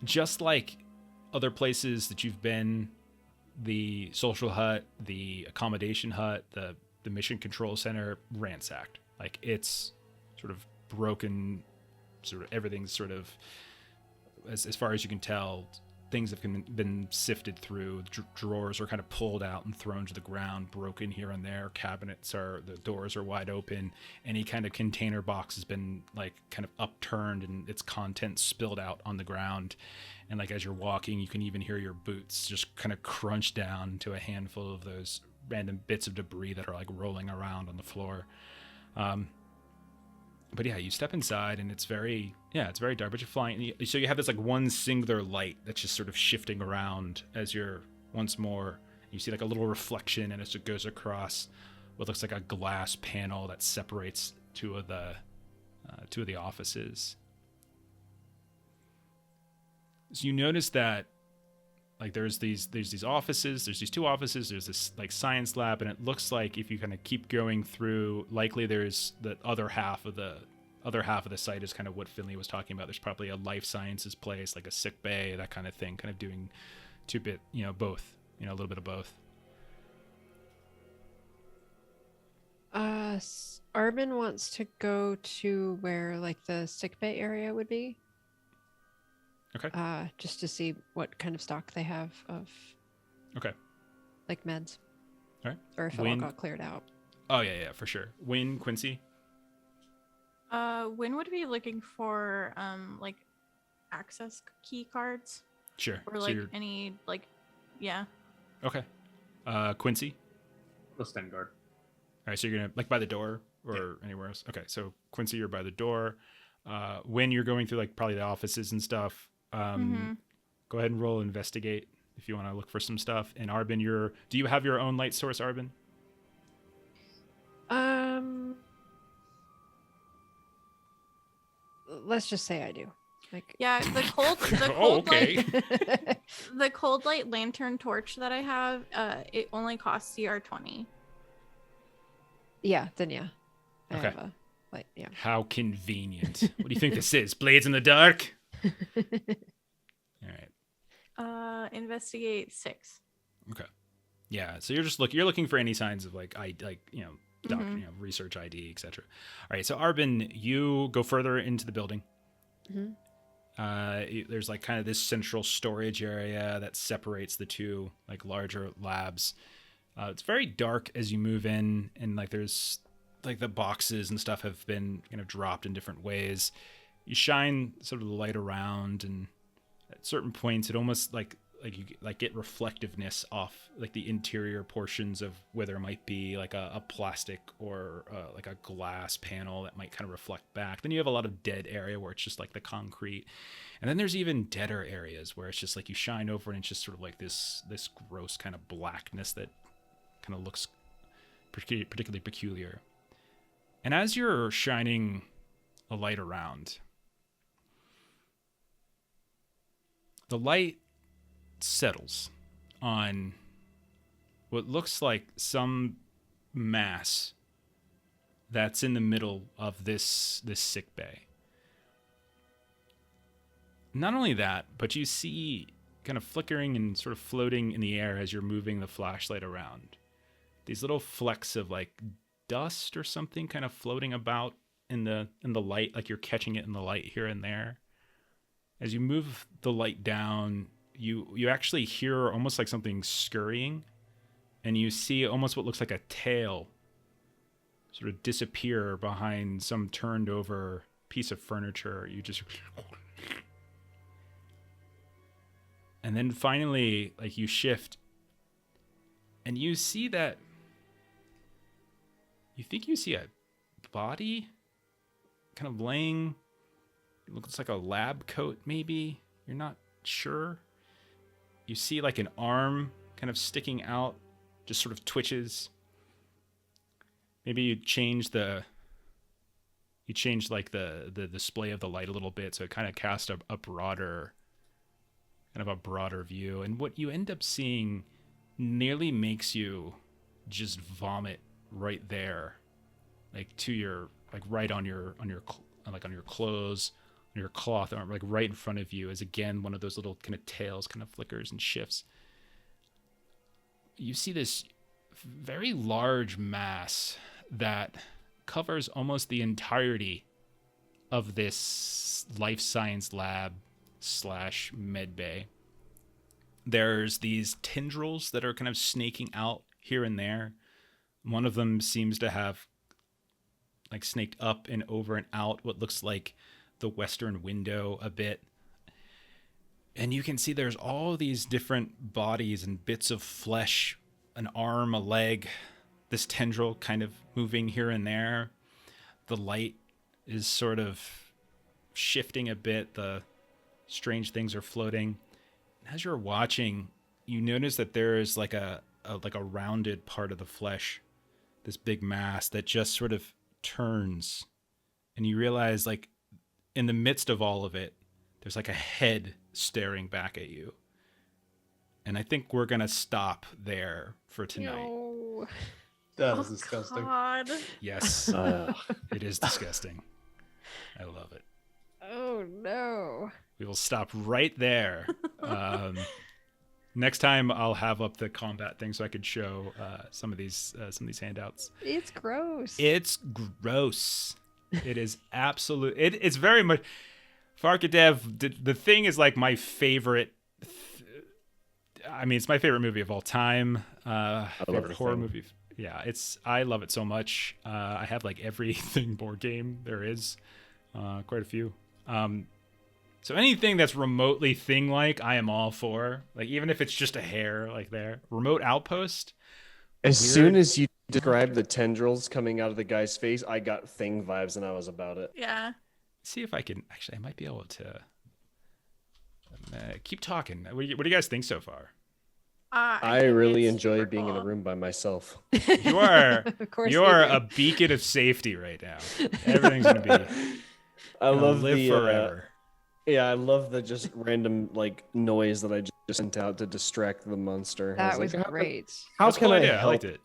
Just like other places that you've been, the social hut, the accommodation hut, the mission control center, ransacked. Like it's sort of broken, sort of everything's sort of as far as you can tell, things have been sifted through. Drawers are kind of pulled out and thrown to the ground, broken here and there. The doors are wide open. Any kind of container box has been like kind of upturned and its contents spilled out on the ground. And like as you're walking, you can even hear your boots just kind of crunch down to a handful of those random bits of debris that are like rolling around on the floor. But yeah, you step inside and it's very dark, but you're flying. So you have this like one singular light that's just sort of shifting around as you're once more, you see like a little reflection, and as it goes across what looks like a glass panel that separates two of the offices. So you notice that like there's these offices, there's these two offices, there's this like science lab, and it looks like if you kind of keep going through, likely there's the other half of the site is kind of what Finley was talking about. There's probably a life sciences place, like a sick bay, that kind of thing, kind of doing both, a little bit of both. Arbyn wants to go to where like the sick bay area would be. Okay. Just to see what kind of stock they have of. Okay. Like meds. All right. Or if it all got cleared out. Oh yeah, for sure. Quincy. When would we be looking for like access key cards? Sure. Or like any like, yeah. Okay. Quincy. Go stand guard. All right, so you're gonna like by the door or anywhere else. Okay, so Quincy, you're by the door. When you're going through like probably the offices and stuff, go ahead and roll investigate if you want to look for some stuff. And Arbyn, do you have your own light source, Arbyn? Let's just say I do. Like, yeah, the cold okay. light, the cold light lantern torch that I have, it only costs CR20. Yeah, then yeah. I Okay. have a light, yeah. How convenient. What do you think this is? Blades in the dark? All right. Investigate 6. Okay. Yeah, so you're looking for any signs of like doctor, research ID, etc. All right, so Arbyn, you go further into the building. There's like kind of this central storage area that separates the two like larger labs. It's very dark as you move in, and like there's like the boxes and stuff have been kind of dropped in different ways. You shine sort of the light around, and at certain points it almost like you get reflectiveness off like the interior portions of where there might be like a plastic or like a glass panel that might kind of reflect back. Then you have a lot of dead area where it's just like the concrete, and then there's even deader areas where it's just like you shine over and it's just sort of like this gross kind of blackness that kind of looks particularly peculiar. And as you're shining a light around, the light settles on what looks like some mass that's in the middle of this sick bay. Not only that, but you see kind of flickering and sort of floating in the air as you're moving the flashlight around, these little flecks of like dust or something kind of floating about in the light, like you're catching it in the light here and there. As you move the light down, you actually hear almost like something scurrying, and you see almost what looks like a tail sort of disappear behind some turned over piece of furniture. You just, and then finally, like you shift, and you see that, you think you see a body kind of laying, it looks like a lab coat maybe, you're not sure. You see like an arm kind of sticking out, just sort of twitches. Maybe you change like the display of the light a little bit, so it kind of casts a broader view. And what you end up seeing nearly makes you just vomit right there, like to your, like right on your clothes, on your cloth arm, like right in front of you, as again one of those little kind of tails kind of flickers and shifts. You see this very large mass that covers almost the entirety of this life science lab / med bay. there's these tendrils that are kind of snaking out here and there. One of them seems to have like snaked up and over and out what looks like the western window a bit. And you can see there's all these different bodies and bits of flesh, an arm, a leg, this tendril kind of moving here and there. The light is sort of shifting a bit. The strange things are floating. And as you're watching, you notice that there is like a rounded part of the flesh, this big mass that just sort of turns. And you realize, like, in the midst of all of it, there's like a head staring back at you. And I think we're going to stop there for tonight. No. That is disgusting. God. Yes, it is disgusting. I love it. Oh no. We will stop right there. Next time I'll have up the combat thing so I could show some of these handouts. It's gross. It's gross. It is absolute. It's very much. Farkadev, the thing is like my favorite. I mean, it's my favorite movie of all time. Favorite horror movie. Yeah, I love it so much. I have like everything board game there is, quite a few. So anything that's remotely thing-like, I am all for. Like, even if it's just a hair, like there. Remote Outpost. As soon as you described the tendrils coming out of the guy's face, I got thing vibes and I was about it. Yeah. See if I can... Actually, I might be able to... keep talking. What do you guys think so far? I think really it's enjoy super being in a cool. room by myself. You are, Of course you we are do. a beacon of safety right now. Everything's going to be... I love live the forever. yeah, I love the just random like noise that I just sent out to distract the monster. I That was like, how can- great. How That's a can cool I idea. I help? liked it.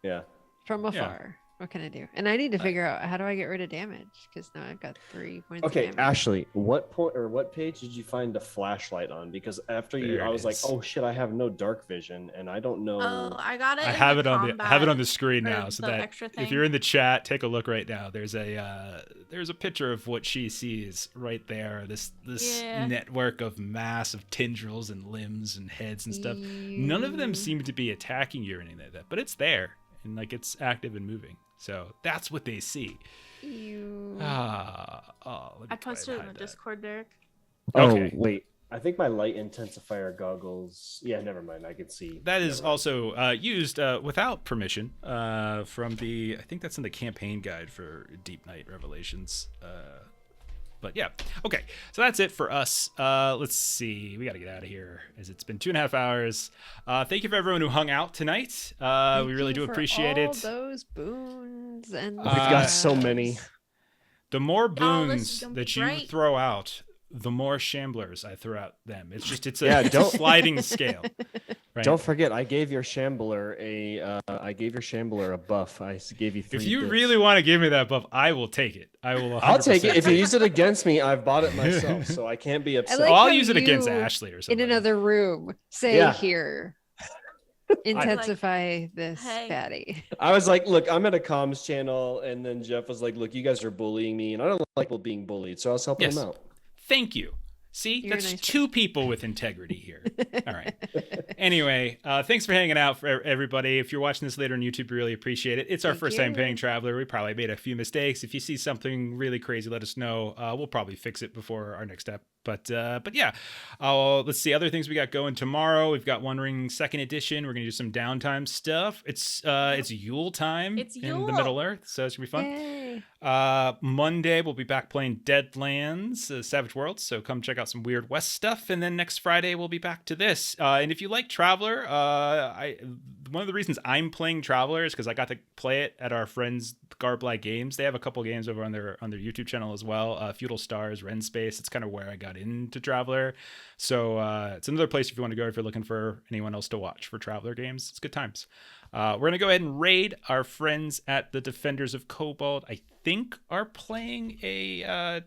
Yeah. From afar. What can I do? And I need to figure out how do I get rid of damage? Because now I've got 3 points Okay, of damage. Ashley, what point or what page did you find the flashlight on? Because after you, There I it was like, is. oh shit, I have no dark vision, and I don't know. Oh, I got it. I in have the it on I have it on combat, the screen or now, so the that extra if thing. you're in the chat, take a look right now. There's a picture of what she sees right there. This Yeah. network of massive tendrils and limbs and heads and stuff. None of them Ew. seem to be attacking you or anything like that, but it's there and like it's active and moving. So that's what they see. Ew. Let me I try and posted it in hide the that. Discord, Derek. Okay. Oh wait, I think my light intensifier goggles. Yeah, never mind. I can see. That is Never mind. also used without permission from I think that's in the campaign guide for Deepnight Revelations. But yeah, okay. So that's it for us. Let's see. We got to get out of here as it's been 2.5 hours. Thank you for everyone who hung out tonight. Thank We really you do for appreciate all it. those boons and We've got so many. stuffs. The more Y'all, this is boons gonna be that you great. throw out, the more shamblers I throw out them. It's a, Yeah, it's a don't- sliding scale. Right? Don't forget, I gave your shambler a buff. I gave you 3 If you bits. really want to give me that buff, I will take it. I will. 100% I'll take it. If you use it against me, I've bought it myself, so I can't be upset. like Oh, I'll how use it against you, Ashley or In something. another room, say Yeah. here. Intensify this hey. fatty. I was like, look, I'm at a comms channel, and then Jeff was like, look, you guys are bullying me, and I don't like people being bullied, so I was helping Yes. him out. Thank you. See, You're a that's nice 2 people with integrity here. All right. Anyway, thanks for hanging out for everybody. If you're watching this later on YouTube, we really appreciate it. It's our Thank first time you. paying Traveler. We probably made a few mistakes. If you see something really crazy, let us know. We'll probably fix it before our next step. But yeah, let's see other things we got going tomorrow. We've got One Ring 2nd edition. We're gonna do some downtime stuff. It's Yule time It's in the Yule. Middle Earth, so it's gonna be fun. Yay. Monday we'll be back playing Deadlands, Savage Worlds, so come check out some Weird West stuff. And then next Friday we'll be back to this. And if you like Traveler, one of the reasons I'm playing Traveler is because I got to play it at our friends Garbly Games. They have a couple games over on their YouTube channel as well. Feudal Stars, Ren Space. It's kind of where I got into Traveler. So it's another place if you want to go if you're looking for anyone else to watch for Traveler games. It's good times. We're going to go ahead and raid our friends at the Defenders of Cobalt. I think are playing I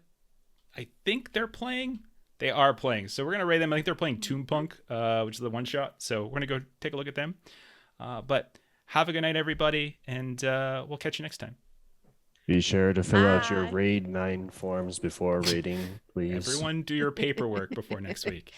think they're playing. They are playing. So we're going to raid them. I think they're playing Toompunk, which is the one shot. So we're going to go take a look at them. But have a good night, everybody. And we'll catch you next time. Be sure to fill out your Bye. Raid 9 forms before raiding, please. Everyone do your paperwork before next week.